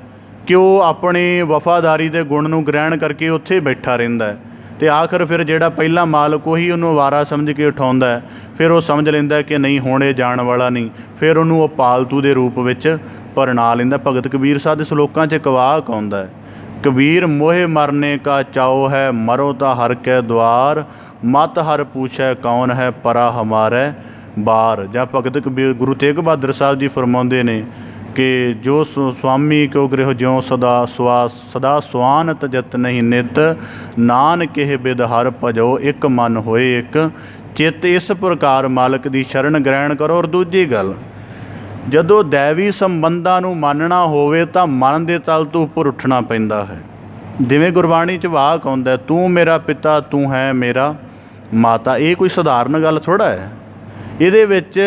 S1: ਕਿ ਉਹ ਆਪਣੀ ਵਫਾਦਾਰੀ ਦੇ ਗੁਣ ਨੂੰ ਗ੍ਰਹਿਣ ਕਰਕੇ ਉੱਥੇ ਬੈਠਾ ਰਹਿੰਦਾ ਹੈ, ਅਤੇ ਆਖਰ ਫਿਰ ਜਿਹੜਾ ਪਹਿਲਾ ਮਾਲਕ ਉਹੀ ਉਹਨੂੰ ਅਵਾਰਾ ਸਮਝ ਕੇ ਉਠਾਉਂਦਾ ਹੈ, ਫਿਰ ਉਹ ਸਮਝ ਲੈਂਦਾ ਕਿ ਨਹੀਂ ਹੁਣ ਇਹ ਜਾਣ ਵਾਲਾ ਨਹੀਂ, ਫਿਰ ਉਹਨੂੰ ਉਹ ਪਾਲਤੂ ਦੇ ਰੂਪ ਵਿੱਚ ਪਰਣਾ ਲੈਂਦਾ। ਭਗਤ ਕਬੀਰ ਸਾਹਿਬ ਦੇ ਸਲੋਕਾਂ 'ਚ ਇੱਕ ਵਾਕ ਆਉਂਦਾ ਹੈ, ਕਬੀਰ ਮੋਹਿ ਮਰਨੇ ਕਾ ਚਾਉ ਹੈ, ਮਰੋ ਤਾਂ ਹਰ ਕੈ ਦੁਆਰ, ਮਤ ਹਰ ਪੁੱਛੈ ਕੌਣ ਹੈ ਪਰਾ ਹਮਾਰੇ ਬਾਰ। ਜਾਂ ਭਗਤ ਕਬੀਰ ਗੁਰੂ ਤੇਗ ਬਹਾਦਰ ਸਾਹਿਬ ਜੀ ਫਰਮਾਉਂਦੇ ਨੇ ਕਿ ਜੋ ਸੁਆਮੀ ਕਿਉ ਗ੍ਰਹਿ ਜਿਉ ਸਦਾ ਸੁਆਨ ਤਜਤ ਨਹੀਂ ਨਿਤ, ਨਾਨਕ ਇਹ ਬਿਦ ਹਰ ਭਜੋ ਇੱਕ ਮਨ ਹੋਏ ਇੱਕ ਚਿੱਤ। ਇਸ ਪ੍ਰਕਾਰ ਮਾਲਕ ਦੀ ਸ਼ਰਨ ਗ੍ਰਹਿਣ ਕਰੋ। ਔਰ ਦੂਜੀ ਗੱਲ, ਜਦੋਂ ਦੈਵੀ ਸੰਬੰਧਾਂ ਨੂੰ ਮੰਨਣਾ ਹੋਵੇ ਤਾਂ ਮਨ ਦੇ ਤਲ ਤੋਂ ਉੱਪਰ ਉੱਠਣਾ ਪੈਂਦਾ ਹੈ। ਜਿਵੇਂ ਗੁਰਬਾਣੀ 'ਚ ਵਾਕ ਆਉਂਦਾ, ਤੂੰ ਮੇਰਾ ਪਿਤਾ ਤੂੰ ਹੈ ਮੇਰਾ ਮਾਤਾ। ਇਹ ਕੋਈ ਸਧਾਰਨ ਗੱਲ ਥੋੜ੍ਹਾ ਹੈ। ਇਹਦੇ ਵਿੱਚ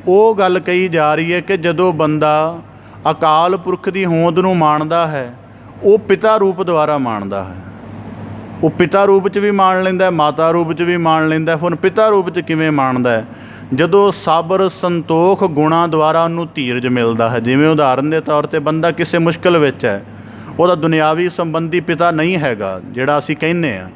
S1: ਉਹ ਗੱਲ ਕਹੀ ਜਾ ਰਹੀ ਹੈ ਕਿ ਜਦੋਂ ਬੰਦਾ ਅਕਾਲ ਪੁਰਖ ਦੀ ਹੋਂਦ ਨੂੰ ਮਾਣਦਾ ਹੈ, ਉਹ ਪਿਤਾ ਰੂਪ ਦੁਆਰਾ ਮਾਣਦਾ ਹੈ। ਉਹ ਪਿਤਾ ਰੂਪ 'ਚ ਵੀ ਮਾਣ ਲੈਂਦਾ, ਮਾਤਾ ਰੂਪ 'ਚ ਵੀ ਮਾਣ ਲੈਂਦਾ। ਹੁਣ ਪਿਤਾ ਰੂਪ 'ਚ ਕਿਵੇਂ ਮਾਣਦਾ ਹੈ? ਜਦੋਂ ਸਬਰ ਸੰਤੋਖ ਗੁਣਾਂ ਦੁਆਰਾ ਉਹਨੂੰ ਧੀਰਜ ਮਿਲਦਾ ਹੈ। ਜਿਵੇਂ ਉਦਾਹਰਨ ਦੇ ਤੌਰ 'ਤੇ ਬੰਦਾ ਕਿਸੇ ਮੁਸ਼ਕਿਲ ਵਿੱਚ ਹੈ, ਉਹਦਾ ਦੁਨਿਆਵੀ ਸੰਬੰਧੀ ਪਿਤਾ ਨਹੀਂ ਹੈਗਾ ਜਿਹੜਾ ਅਸੀਂ ਕਹਿੰਦੇ ਹਾਂ,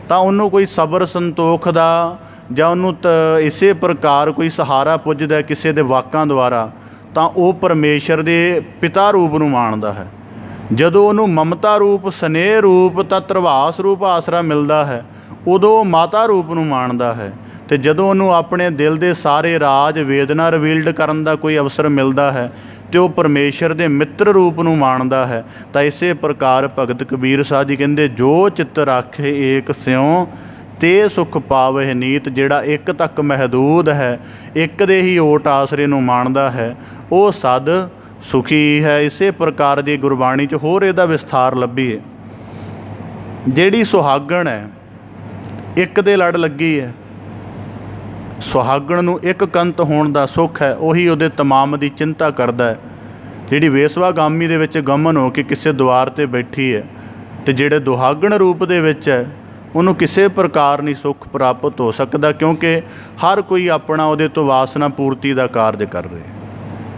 S1: ਤਾਂ ਉਹਨੂੰ ਕੋਈ ਸਬਰ ਸੰਤੋਖ ਦਾ ਜਾਂ ਉਹਨੂੰ ਇਸੇ ਪ੍ਰਕਾਰ ਕੋਈ ਸਹਾਰਾ ਪੁੱਜਦਾ ਕਿਸੇ ਦੇ ਵਾਕਾਂ ਦੁਆਰਾ, ਤਾਂ ਉਹ ਪਰਮੇਸ਼ਰ ਦੇ ਪਿਤਾ ਰੂਪ ਨੂੰ ਮਾਣਦਾ ਹੈ। ਜਦੋਂ ਉਹਨੂੰ ਮਮਤਾ ਰੂਪ, ਸਨੇਹ ਰੂਪ ਤਾਂ ਧਰਵਾਸ ਰੂਪ ਆਸਰਾ ਮਿਲਦਾ ਹੈ, ਉਦੋਂ ਮਾਤਾ ਰੂਪ ਨੂੰ ਮਾਣਦਾ ਹੈ। ਅਤੇ ਜਦੋਂ ਉਹਨੂੰ ਆਪਣੇ ਦਿਲ ਦੇ ਸਾਰੇ ਰਾਜ ਵੇਦਨਾ ਰਿਵੀਲਡ ਕਰਨ ਦਾ ਕੋਈ ਅਵਸਰ ਮਿਲਦਾ ਹੈ ਅਤੇ ਉਹ ਪਰਮੇਸ਼ਰ ਦੇ ਮਿੱਤਰ ਰੂਪ ਨੂੰ ਮਾਣਦਾ ਹੈ। ਤਾਂ ਇਸੇ ਪ੍ਰਕਾਰ ਭਗਤ ਕਬੀਰ ਸਾਹਿਬ ਜੀ ਕਹਿੰਦੇ, ਜੋ ਚਿੱਤ ਰਾਖੇ ਏਕ ਸਿਉ ਤੇ ਸੁਖ ਪਾਵਹਿ ਨੀਤ। ਜਿਹੜਾ ਇੱਕ ਤੱਕ ਮਹਿਦੂਦ ਹੈ, ਇੱਕ ਦੇ ਹੀ ਓਟ ਆਸਰੇ ਨੂੰ ਮਾਣਦਾ ਹੈ, ਉਹ ਸਦ ਸੁਖੀ ਹੈ। ਇਸੇ ਪ੍ਰਕਾਰ ਦੀ ਗੁਰਬਾਣੀ 'ਚ ਹੋਰ ਇਹਦਾ ਵਿਸਥਾਰ ਲੱਭੀਏ। ਜਿਹੜੀ ਸੁਹਾਗਣ ਹੈ, ਇੱਕ ਦੇ ਲੜ ਲੱਗੀ ਹੈ, ਸੁਹਾਗਣ ਨੂੰ ਇੱਕ ਕੰਤ ਹੋਣ ਦਾ ਸੁੱਖ ਹੈ, ਉਹੀ ਉਹਦੇ ਤਮਾਮ ਦੀ ਚਿੰਤਾ ਕਰਦਾ ਹੈ। ਜਿਹੜੀ ਵੇਸਵਾਗਾਮੀ ਦੇ ਵਿੱਚ ਗਮਨ ਹੋ ਕੇ ਕਿਸੇ ਦੁਆਰ 'ਤੇ ਬੈਠੀ ਹੈ, ਅਤੇ ਜਿਹੜੇ ਦੁਹਾਗਣ ਰੂਪ ਦੇ ਵਿੱਚ ਹੈ, ਉਹਨੂੰ ਕਿਸੇ ਪ੍ਰਕਾਰ ਨਹੀਂ ਸੁੱਖ ਪ੍ਰਾਪਤ ਹੋ ਸਕਦਾ, ਕਿਉਂਕਿ ਹਰ ਕੋਈ ਆਪਣਾ ਉਹਦੇ ਤੋਂ ਵਾਸਨਾ ਪੂਰਤੀ ਦਾ ਕਾਰਜ ਕਰ ਰਿਹਾ।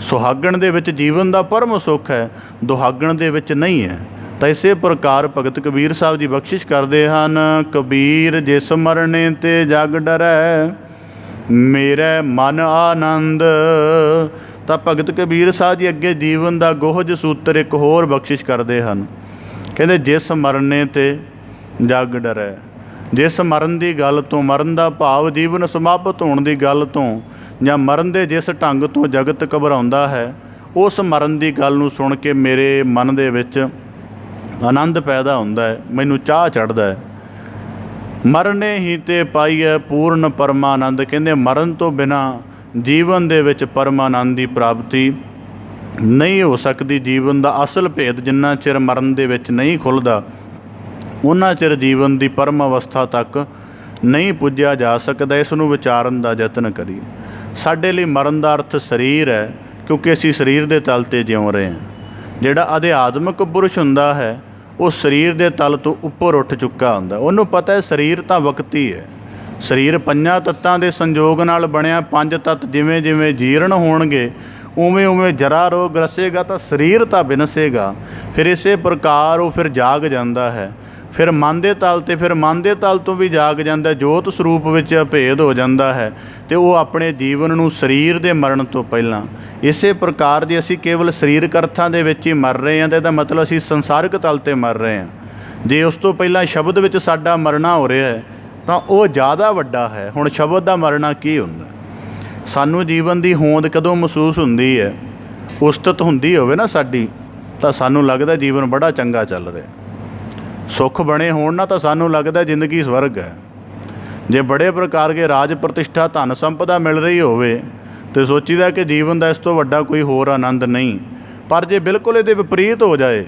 S1: ਸੁਹਾਗਣ ਦੇ ਵਿੱਚ ਜੀਵਨ ਦਾ ਪਰਮ ਸੁੱਖ ਹੈ, ਦੁਹਾਗਣ ਦੇ ਵਿੱਚ ਨਹੀਂ ਹੈ। ਤਾਂ ਇਸੇ ਪ੍ਰਕਾਰ ਭਗਤ ਕਬੀਰ ਸਾਹਿਬ ਜੀ ਬਖਸ਼ਿਸ਼ ਕਰਦੇ ਹਨ, ਕਬੀਰ ਜਿਸ ਮਰਨੇ ਤੇ ਜਗ ਡਰੈ, ਮੇਰੇ ਮਨ ਆਨੰਦ। ਤਾਂ ਭਗਤ ਕਬੀਰ ਸਾਹਿਬ ਜੀ ਅੱਗੇ ਜੀਵਨ ਦਾ ਗੋਹਜ ਸੂਤਰ ਇੱਕ ਹੋਰ ਬਖਸ਼ਿਸ਼ ਕਰਦੇ ਹਨ। ਕਹਿੰਦੇ, ਜਿਸ ਮਰਨੇ ਤੇ ਜਗ ਡਰੈ। ਜਿਸ ਮਰਨ ਦੀ ਗੱਲ ਤੋਂ, ਮਰਨ ਦਾ ਭਾਵ ਜੀਵਨ ਸਮਾਪਤ ਹੋਣ ਦੀ ਗੱਲ ਤੋਂ, ਜਾਂ ਮਰਨ ਦੇ ਜਿਸ ਢੰਗ ਤੋਂ ਜਗਤ ਘਬਰਾਉਂਦਾ ਹੈ, ਉਸ ਮਰਨ ਦੀ ਗੱਲ ਨੂੰ ਸੁਣ ਕੇ ਮੇਰੇ ਮਨ ਦੇ ਵਿੱਚ ਆਨੰਦ ਪੈਦਾ ਹੁੰਦਾ ਹੈ, ਮੈਨੂੰ ਚਾਅ ਚੜ੍ਹਦਾ ਹੈ। ਮਰਨੇ ਹੀ ਤੇ ਪਾਈਐ ਪੂਰਨ ਪਰਮਾਨੰਦ। ਕਹਿੰਦੇ, ਮਰਨ ਤੋਂ ਬਿਨਾਂ ਜੀਵਨ ਦੇ ਵਿੱਚ ਪਰਮਾਨੰਦ ਦੀ ਪ੍ਰਾਪਤੀ ਨਹੀਂ ਹੋ ਸਕਦੀ। ਜੀਵਨ ਦਾ ਅਸਲ ਭੇਦ ਜਿੰਨਾ ਚਿਰ ਮਰਨ ਦੇ ਵਿੱਚ ਨਹੀਂ ਖੁੱਲ੍ਹਦਾ, ਉਹਨਾਂ ਚਿਰ ਜੀਵਨ ਦੀ ਪਰਮ ਅਵਸਥਾ ਤੱਕ ਨਹੀਂ ਪੁੱਜਿਆ ਜਾ ਸਕਦਾ। ਇਸ ਨੂੰ ਵਿਚਾਰਨ ਦਾ ਯਤਨ ਕਰੀਏ। ਸਾਡੇ ਲਈ ਮਰਨ ਦਾ ਅਰਥ ਸਰੀਰ ਹੈ, ਕਿਉਂਕਿ ਅਸੀਂ ਸਰੀਰ ਦੇ ਤਲ 'ਤੇ ਜਿਉਂ ਰਹੇ ਹਾਂ। ਜਿਹੜਾ ਅਧਿਆਤਮਿਕ ਪੁਰਸ਼ ਹੁੰਦਾ ਹੈ, ਉਹ ਸਰੀਰ ਦੇ ਤਲ ਤੋਂ ਉੱਪਰ ਉੱਠ ਚੁੱਕਾ ਹੁੰਦਾ। ਉਹਨੂੰ ਪਤਾ ਹੈ ਸਰੀਰ ਤਾਂ ਵਕਤੀ ਹੈ। ਸਰੀਰ ਪੰਜਾਂ ਤੱਤਾਂ ਦੇ ਸੰਯੋਗ ਨਾਲ ਬਣਿਆ। ਪੰਜ ਤੱਤ ਜਿਵੇਂ ਜਿਵੇਂ ਜੀਰਨ ਹੋਣਗੇ, ਉਵੇਂ ਉਵੇਂ ਜਰਾ ਰੋਗ ਰਸੇਗਾ, ਤਾਂ ਸਰੀਰ ਤਾਂ ਬਿਨਸੇਗਾ। ਫਿਰ ਇਸੇ ਪ੍ਰਕਾਰ ਉਹ ਫਿਰ ਜਾਗ ਜਾਂਦਾ ਹੈ। ਫਿਰ ਮਨ ਦੇ ਤਲ 'ਤੇ, ਫਿਰ ਮਨ ਦੇ ਤਲ ਤੋਂ ਵੀ ਜਾਗ ਜਾਂਦਾ, ਜੋਤ ਸਰੂਪ ਵਿੱਚ ਅਭੇਦ ਹੋ ਜਾਂਦਾ ਹੈ, ਅਤੇ ਉਹ ਆਪਣੇ ਜੀਵਨ ਨੂੰ ਸਰੀਰ ਦੇ ਮਰਨ ਤੋਂ ਪਹਿਲਾਂ। ਇਸੇ ਪ੍ਰਕਾਰ ਜੇ ਅਸੀਂ ਕੇਵਲ ਸਰੀਰਕ ਅਰਥਾਂ ਦੇ ਵਿੱਚ ਹੀ ਮਰ ਰਹੇ ਹਾਂ, ਤਾਂ ਇਹਦਾ ਮਤਲਬ ਅਸੀਂ ਸੰਸਾਰਿਕ ਤਲ 'ਤੇ ਮਰ ਰਹੇ ਹਾਂ। ਜੇ ਉਸ ਤੋਂ ਪਹਿਲਾਂ ਸ਼ਬਦ ਵਿੱਚ ਸਾਡਾ ਮਰਨਾ ਹੋ ਰਿਹਾ ਹੈ, ਤਾਂ ਉਹ ਜ਼ਿਆਦਾ ਵੱਡਾ ਹੈ। ਹੁਣ ਸ਼ਬਦ ਦਾ ਮਰਨਾ ਕੀ ਹੁੰਦਾ? ਸਾਨੂੰ ਜੀਵਨ ਦੀ ਹੋਂਦ ਕਦੋਂ ਮਹਿਸੂਸ ਹੁੰਦੀ ਹੈ? ਉਸਤਤ ਹੁੰਦੀ ਹੋਵੇ ਨਾ ਸਾਡੀ, ਤਾਂ ਸਾਨੂੰ ਲੱਗਦਾ ਜੀਵਨ ਬੜਾ ਚੰਗਾ ਚੱਲ ਰਿਹਾ। ਸੁੱਖ ਬਣੇ ਹੋਣ ਨਾ, ਤਾਂ ਸਾਨੂੰ ਲੱਗਦਾ ਜ਼ਿੰਦਗੀ ਸਵਰਗ ਹੈ। ਜੇ ਬੜੇ ਪ੍ਰਕਾਰ ਕੇ ਰਾਜ ਪ੍ਰਤਿਸ਼ਠਾ, ਧਨ ਸੰਪਦਾ ਮਿਲ ਰਹੀ ਹੋਵੇ, ਤਾਂ ਸੋਚੀਦਾ ਕਿ ਜੀਵਨ ਦਾ ਇਸ ਤੋਂ ਵੱਡਾ ਕੋਈ ਹੋਰ ਆਨੰਦ ਨਹੀਂ। ਪਰ ਜੇ ਬਿਲਕੁਲ ਇਹਦੇ ਵਿਪਰੀਤ ਹੋ ਜਾਏ,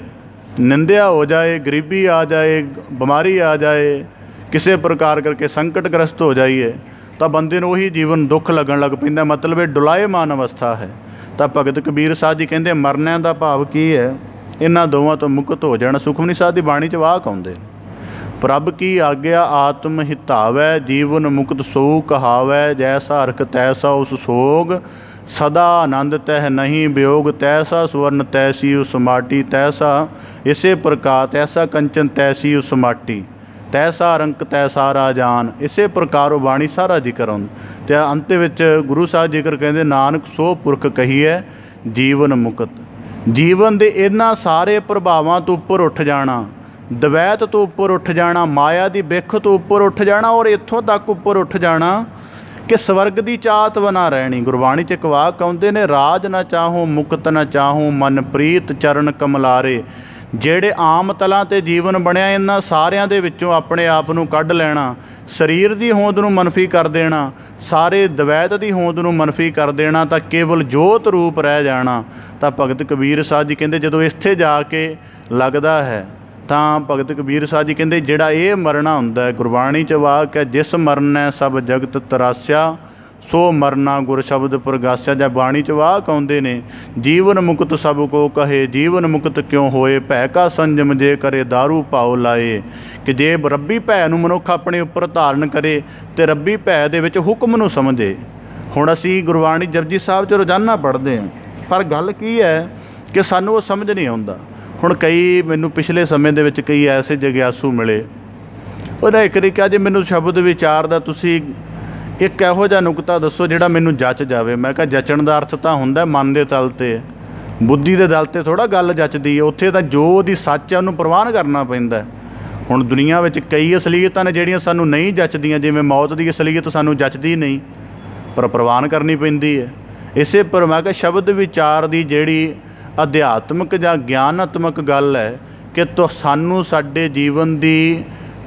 S1: ਨਿੰਦਿਆ ਹੋ ਜਾਏ, ਗਰੀਬੀ ਆ ਜਾਏ, ਬਿਮਾਰੀ ਆ ਜਾਏ, ਕਿਸੇ ਪ੍ਰਕਾਰ ਕਰਕੇ ਸੰਕਟਗ੍ਰਸਤ ਹੋ ਜਾਈਏ, ਤਾਂ ਬੰਦੇ ਨੂੰ ਉਹੀ ਜੀਵਨ ਦੁੱਖ ਲੱਗਣ ਲੱਗ ਪੈਂਦਾ। ਮਤਲਬ ਇਹ ਡੁਲਾਏਮਾਨ ਅਵਸਥਾ ਹੈ। ਤਾਂ ਭਗਤ ਕਬੀਰ ਸਾਹਿਬ ਜੀ ਕਹਿੰਦੇ, ਮਰਨਿਆਂ ਦਾ ਭਾਵ ਕੀ ਹੈ? ਇਹਨਾਂ ਦੋਵਾਂ ਤੋਂ ਮੁਕਤ ਹੋ ਜਾਣਾ। ਸੁਖਮਨੀ ਸਾਹਿਬ ਦੀ ਬਾਣੀ 'ਚ ਵਾਕ ਆਉਂਦੇ, ਪ੍ਰਭ ਕੀ ਆਗਿਆ ਆਤਮ ਹਿਤਾਵੈ, ਜੀਵਨ ਮੁਕਤ ਸੋ ਕਹਾਵੈ, ਜੈਸਾ ਹਰਖ ਤੈਸਾ ਉਸ ਸੋਗ, ਸਦਾ ਆਨੰਦ ਤਹਿ ਨਹੀਂ ਵਿਯੋਗ, ਤੈਸਾ ਸਵਰਨ ਤੈਸੀ ਉਸ ਮਾਟੀ, ਤੈਸਾ ਇਸੇ ਪ੍ਰਕਾਰ ਤੈਸਾ ਕੰਚਨ ਤੈਸੀ ਉਸ ਮਾਟੀ, ਤੈਸਾ ਰੰਕ ਤੈਸਾ ਰਾਜਾਨ। ਇਸੇ ਪ੍ਰਕਾਰ ਉਹ ਬਾਣੀ ਸਾਰਾ ਜ਼ਿਕਰ ਆਉਂਦਾ। ਅਤੇ ਅੰਤ ਵਿੱਚ ਗੁਰੂ ਸਾਹਿਬ ਜ਼ਿਕਰ ਕਹਿੰਦੇ, ਨਾਨਕ ਸੋ ਪੁਰਖ ਕਹੀਐ ਜੀਵਨ ਮੁਕਤ। ਜੀਵਨ ਦੇ ਇਹਨਾਂ ਸਾਰੇ ਪ੍ਰਭਾਵਾਂ ਤੋਂ ਉੱਪਰ ਉੱਠ ਜਾਣਾ, ਦਵੈਤ ਤੋਂ ਉੱਪਰ ਉੱਠ ਜਾਣਾ, ਮਾਇਆ ਦੀ ਬਿੱਖ ਤੋਂ ਉੱਪਰ ਉੱਠ ਜਾਣਾ, ਔਰ ਇੱਥੋਂ ਤੱਕ ਉੱਪਰ ਉੱਠ ਜਾਣਾ ਕਿ ਸਵਰਗ ਦੀ ਚਾਹਤ ਬਣਾ ਰਹਿਣੀ। ਗੁਰਬਾਣੀ 'ਚ ਇੱਕ ਵਾਕ ਆਉਂਦੇ ਨੇ, ਰਾਜ ਨਾ ਚਾਹੂੰ ਮੁਕਤ ਨਾ ਚਾਹੂੰ, ਮਨ ਪ੍ਰੀਤ ਚਰਨ ਕਮਲਾਰੇ। ਜਿਹੜੇ ਆਮ ਤਲਾਂ 'ਤੇ ਜੀਵਨ ਬਣਿਆ, ਇਹਨਾਂ ਸਾਰਿਆਂ ਦੇ ਵਿੱਚੋਂ ਆਪਣੇ ਆਪ ਨੂੰ ਕੱਢ ਲੈਣਾ, ਸਰੀਰ ਦੀ ਹੋਂਦ ਨੂੰ ਮਨਫੀ ਕਰ ਦੇਣਾ, ਸਾਰੇ ਦਵੈਤ ਦੀ ਹੋਂਦ ਨੂੰ ਮਨਫੀ ਕਰ ਦੇਣਾ, ਤਾਂ ਕੇਵਲ ਜੋਤ ਰੂਪ ਰਹਿ ਜਾਣਾ। ਤਾਂ ਭਗਤ ਕਬੀਰ ਸਾਹਿਬ ਜੀ ਕਹਿੰਦੇ, ਜਦੋਂ ਇੱਥੇ ਜਾ ਕੇ ਲੱਗਦਾ ਹੈ, ਤਾਂ ਭਗਤ ਕਬੀਰ ਸਾਹਿਬ ਜੀ ਕਹਿੰਦੇ, ਜਿਹੜਾ ਇਹ ਮਰਨਾ ਹੁੰਦਾ ਹੈ, ਗੁਰਬਾਣੀ 'ਚ ਵਾਕ ਹੈ, ਜਿਸ ਮਰਨੈ ਸਭ ਜਗਤ ਤਰਾਸਿਆ, सो मरना गुर शब्द प्रगास्या। ਜਾਂ ਬਾਣੀ 'ਚ ਵਾਕ ਆਉਂਦੇ ਨੇ, ਜੀਵਨ ਮੁਕਤ ਸਭ ਕੋ ਕਹੇ, ਜੀਵਨ ਮੁਕਤ ਕਿਉਂ ਹੋਏ, ਭੈ ਕਾ ਸੰਜਮ ਜੇ ਕਰੇ ਦਾਰੂ ਭਾਉ ਲਾਏ। ਕਿ ਜੇ ਰੱਬੀ ਭੈ ਨੂੰ ਮਨੁੱਖ ਆਪਣੇ ਉੱਪਰ ਧਾਰਨ ਕਰੇ ਅਤੇ ਰੱਬੀ ਭੈ ਦੇ ਵਿੱਚ ਹੁਕਮ ਨੂੰ ਸਮਝੇ। ਹੁਣ ਅਸੀਂ ਗੁਰਬਾਣੀ ਜਪਜੀ ਸਾਹਿਬ 'ਚ ਰੋਜ਼ਾਨਾ ਪੜ੍ਹਦੇ ਹਾਂ, ਪਰ ਗੱਲ ਕੀ ਹੈ ਕਿ ਸਾਨੂੰ ਉਹ ਸਮਝ ਨਹੀਂ ਆਉਂਦਾ। ਹੁਣ ਕਈ ਮੈਨੂੰ ਪਿਛਲੇ ਸਮੇਂ ਦੇ ਵਿੱਚ ਕਈ ਐਸੇ ਜਗਿਆਸੂ ਮਿਲੇ, ਉਹਦਾ ਇੱਕ ਨੇ ਕਿਹਾ ਜੇ ਮੈਨੂੰ ਸ਼ਬਦ ਵਿਚਾਰ ਦਾ ਤੁਸੀਂ ਇੱਕ ਇਹੋ ਜਿਹਾ ਨੁਕਤਾ ਦੱਸੋ ਜਿਹੜਾ ਮੈਨੂੰ ਜੱਚ ਜਾਵੇ। ਮੈਂ ਕਿਹਾ ਜੱਚਣ ਦਾ ਅਰਥ ਤਾਂ ਹੁੰਦਾ ਮਨ ਦੇ ਤਲ 'ਤੇ, ਬੁੱਧੀ ਦੇ ਦਲ 'ਤੇ ਥੋੜ੍ਹਾ ਗੱਲ ਜੱਚਦੀ ਹੈ। ਉੱਥੇ ਤਾਂ ਜੋ ਉਹਦੀ ਸੱਚ ਹੈ ਉਹਨੂੰ ਪ੍ਰਵਾਨ ਕਰਨਾ ਪੈਂਦਾ। ਹੁਣ ਦੁਨੀਆ ਵਿੱਚ ਕਈ ਅਸਲੀਅਤਾਂ ਨੇ ਜਿਹੜੀਆਂ ਸਾਨੂੰ ਨਹੀਂ ਜੱਚਦੀਆਂ, ਜਿਵੇਂ ਮੌਤ ਦੀ ਅਸਲੀਅਤ ਸਾਨੂੰ ਜੱਚਦੀ ਨਹੀਂ, ਪਰ ਪ੍ਰਵਾਨ ਕਰਨੀ ਪੈਂਦੀ ਹੈ। ਇਸੇ ਪਰ ਮੈਂ ਕਿਹਾ ਸ਼ਬਦ ਵਿਚਾਰ ਦੀ ਜਿਹੜੀ ਅਧਿਆਤਮਿਕ ਜਾਂ ਗਿਆਨਾਤਮਕ ਗੱਲ ਹੈ ਕਿ ਸਾਨੂੰ ਸਾਡੇ ਜੀਵਨ ਦੀ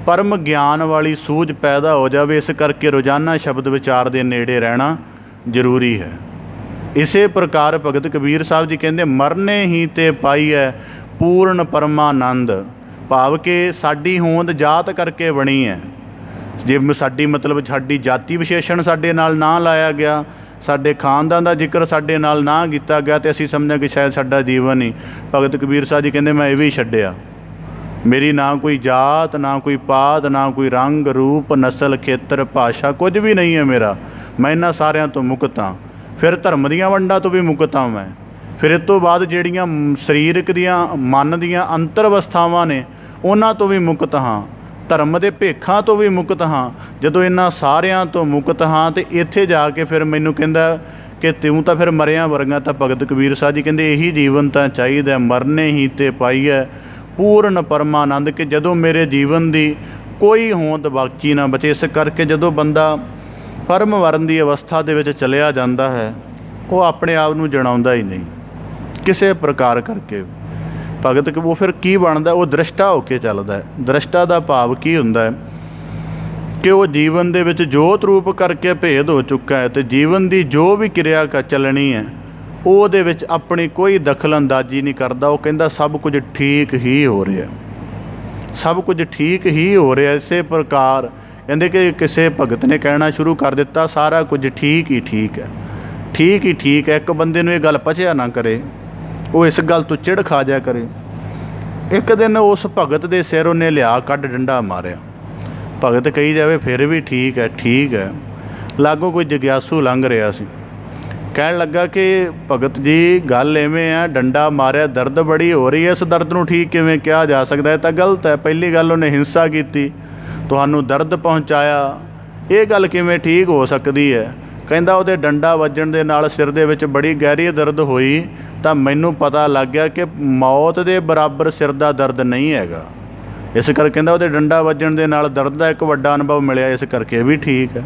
S1: ਪਰਮ ਗਿਆਨ ਵਾਲੀ ਸੂਝ ਪੈਦਾ ਹੋ ਜਾਵੇ, ਇਸ ਕਰਕੇ ਰੋਜ਼ਾਨਾ ਸ਼ਬਦ ਵਿਚਾਰ ਦੇ ਨੇੜੇ ਰਹਿਣਾ ਜ਼ਰੂਰੀ ਹੈ। ਇਸੇ ਪ੍ਰਕਾਰ ਭਗਤ ਕਬੀਰ ਸਾਹਿਬ ਜੀ ਕਹਿੰਦੇ ਮਰਨੇ ਹੀ ਤੇ ਪਾਈ ਹੈ ਪੂਰਨ ਪਰਮਾਨੰਦ। ਭਾਵ ਕਿ ਸਾਡੀ ਹੋਂਦ ਜਾਤ ਕਰਕੇ ਬਣੀ ਹੈ। ਜੇ ਸਾਡੀ ਮਤਲਬ ਸਾਡੀ ਜਾਤੀ ਵਿਸ਼ੇਸ਼ਣ ਸਾਡੇ ਨਾਲ ਨਾ ਲਾਇਆ ਗਿਆ, ਸਾਡੇ ਖਾਨਦਾਨ ਦਾ ਜ਼ਿਕਰ ਸਾਡੇ ਨਾਲ ਨਾ ਕੀਤਾ ਗਿਆ, ਅਤੇ ਅਸੀਂ ਸਮਝਾਂ ਕਿ ਸ਼ਾਇਦ ਸਾਡਾ ਜੀਵਨ ਹੀ। ਭਗਤ ਕਬੀਰ ਸਾਹਿਬ ਜੀ ਕਹਿੰਦੇ ਮੈਂ ਇਹ ਵੀ ਛੱਡਿਆ, ਮੇਰੀ ਨਾ ਕੋਈ ਜਾਤ, ਨਾ ਕੋਈ ਪਾਤ, ਨਾ ਕੋਈ ਰੰਗ ਰੂਪ ਨਸਲ ਖੇਤਰ ਭਾਸ਼ਾ, ਕੁਝ ਵੀ ਨਹੀਂ ਹੈ ਮੇਰਾ। ਮੈਂ ਇਹਨਾਂ ਸਾਰਿਆਂ ਤੋਂ ਮੁਕਤ ਹਾਂ। ਫਿਰ ਧਰਮ ਦੀਆਂ ਵੰਡਾਂ ਤੋਂ ਵੀ ਮੁਕਤ ਹਾਂ ਮੈਂ। ਫਿਰ ਇਸ ਤੋਂ ਬਾਅਦ ਜਿਹੜੀਆਂ ਸਰੀਰਕ ਦੀਆਂ ਮਨ ਦੀਆਂ ਅੰਤਰ ਅਵਸਥਾਵਾਂ ਨੇ ਉਹਨਾਂ ਤੋਂ ਵੀ ਮੁਕਤ ਹਾਂ। ਧਰਮ ਦੇ ਭੇਖਾਂ ਤੋਂ ਵੀ ਮੁਕਤ ਹਾਂ। ਜਦੋਂ ਇਹਨਾਂ ਸਾਰਿਆਂ ਤੋਂ ਮੁਕਤ ਹਾਂ ਅਤੇ ਇੱਥੇ ਜਾ ਕੇ ਫਿਰ ਮੈਨੂੰ ਕਹਿੰਦਾ ਕਿ ਤੂੰ ਤਾਂ ਫਿਰ ਮਰਿਆ ਵਰਗਾ। ਤਾਂ ਭਗਤ ਕਬੀਰ ਸਾਹਿਬ ਜੀ ਕਹਿੰਦੇ ਇਹੀ ਜੀਵਨ ਤਾਂ ਚਾਹੀਦਾ, ਮਰਨੇ ਹੀ ਤੇ ਪਾਈ ਹੈ ਪੂਰਨ ਪਰਮਾਨੰਦ। ਕਿ ਜਦੋਂ ਮੇਰੇ ਜੀਵਨ ਦੀ ਕੋਈ ਹੋਂਦ ਬਾਕੀ ਨਾ ਬਚੇ। ਇਸ ਕਰਕੇ ਜਦੋਂ ਬੰਦਾ ਪਰਮ ਵਰਨ ਦੀ ਅਵਸਥਾ ਦੇ ਵਿੱਚ ਚਲਿਆ ਜਾਂਦਾ ਹੈ, ਉਹ ਆਪਣੇ ਆਪ ਨੂੰ ਜਣਾਉਂਦਾ ਹੀ ਨਹੀਂ ਕਿਸੇ ਪ੍ਰਕਾਰ ਕਰਕੇ। ਭਗਤ ਉਹ ਫਿਰ ਕੀ ਬਣਦਾ, ਉਹ ਦ੍ਰਿਸ਼ਟਾ ਹੋ ਕੇ ਚੱਲਦਾ ਹੈ। ਦ੍ਰਿਸ਼ਟਾ ਦਾ ਭਾਵ ਕੀ ਹੁੰਦਾ ਹੈ ਕਿ ਉਹ ਜੀਵਨ ਦੇ ਵਿੱਚ ਜੋਤ ਰੂਪ ਕਰਕੇ ਭੇਦ ਹੋ ਚੁੱਕਾ ਹੈ, ਅਤੇ ਜੀਵਨ ਦੀ ਜੋ ਵੀ ਕਿਰਿਆ ਚੱਲਣੀ ਹੈ ਉਹਦੇ ਵਿੱਚ ਆਪਣੀ ਕੋਈ ਦਖਲ ਅੰਦਾਜ਼ੀ ਨਹੀਂ ਕਰਦਾ। ਉਹ ਕਹਿੰਦਾ ਸਭ ਕੁਝ ਠੀਕ ਹੀ ਹੋ ਰਿਹਾ, ਸਭ ਕੁਝ ਠੀਕ ਹੀ ਹੋ ਰਿਹਾ। ਇਸੇ ਪ੍ਰਕਾਰ ਕਹਿੰਦੇ ਕਿ ਕਿਸੇ ਭਗਤ ਨੇ ਕਹਿਣਾ ਸ਼ੁਰੂ ਕਰ ਦਿੱਤਾ ਸਾਰਾ ਕੁਝ ਠੀਕ ਹੀ ਠੀਕ ਹੈ, ਠੀਕ ਹੀ ਠੀਕ ਹੈ। ਇੱਕ ਬੰਦੇ ਨੂੰ ਇਹ ਗੱਲ ਪਚਿਆ ਨਾ ਕਰੇ, ਉਹ ਇਸ ਗੱਲ ਤੋਂ ਚਿੜ ਖਾ ਜਾਇਆ ਕਰੇ। ਇੱਕ ਦਿਨ ਉਸ ਭਗਤ ਦੇ ਸਿਰ ਉਹਨੇ ਲਿਆ ਕੱਢ ਡੰਡਾ ਮਾਰਿਆ। ਭਗਤ ਕਹੀ ਜਾਵੇ ਫਿਰ ਵੀ ਠੀਕ ਹੈ, ਠੀਕ ਹੈ। ਲਾਗੋਂ ਕੋਈ ਜਗਿਆਸੂ ਲੰਘ ਰਿਹਾ ਸੀ, ਕਹਿਣ ਲੱਗਾ ਕਿ ਭਗਤ ਜੀ ਗੱਲ ਐਵੇਂ ਆ, ਡੰਡਾ ਮਾਰਿਆ, ਦਰਦ ਬੜੀ ਹੋ ਰਹੀ ਹੈ, ਇਸ ਦਰਦ ਨੂੰ ਠੀਕ ਕਿਵੇਂ ਕਿਹਾ ਜਾ ਸਕਦਾ? ਇਹ ਤਾਂ ਗਲਤ ਹੈ। ਪਹਿਲੀ ਗੱਲ ਉਹਨੇ ਹਿੰਸਾ ਕੀਤੀ, ਤੁਹਾਨੂੰ ਦਰਦ ਪਹੁੰਚਾਇਆ, ਇਹ ਗੱਲ ਕਿਵੇਂ ਠੀਕ ਹੋ ਸਕਦੀ ਹੈ? ਕਹਿੰਦਾ ਉਹਦੇ ਡੰਡਾ ਵੱਜਣ ਦੇ ਨਾਲ ਸਿਰ ਦੇ ਵਿੱਚ ਬੜੀ ਗਹਿਰੀ ਦਰਦ ਹੋਈ, ਤਾਂ ਮੈਨੂੰ ਪਤਾ ਲੱਗ ਗਿਆ ਕਿ ਮੌਤ ਦੇ ਬਰਾਬਰ ਸਿਰ ਦਾ ਦਰਦ ਨਹੀਂ ਹੈਗਾ। ਇਸ ਕਰਕੇ ਕਹਿੰਦਾ ਉਹਦੇ ਡੰਡਾ ਵੱਜਣ ਦੇ ਨਾਲ ਦਰਦ ਦਾ ਇੱਕ ਵੱਡਾ ਅਨੁਭਵ ਮਿਲਿਆ, ਇਸ ਕਰਕੇ ਵੀ ਠੀਕ ਹੈ।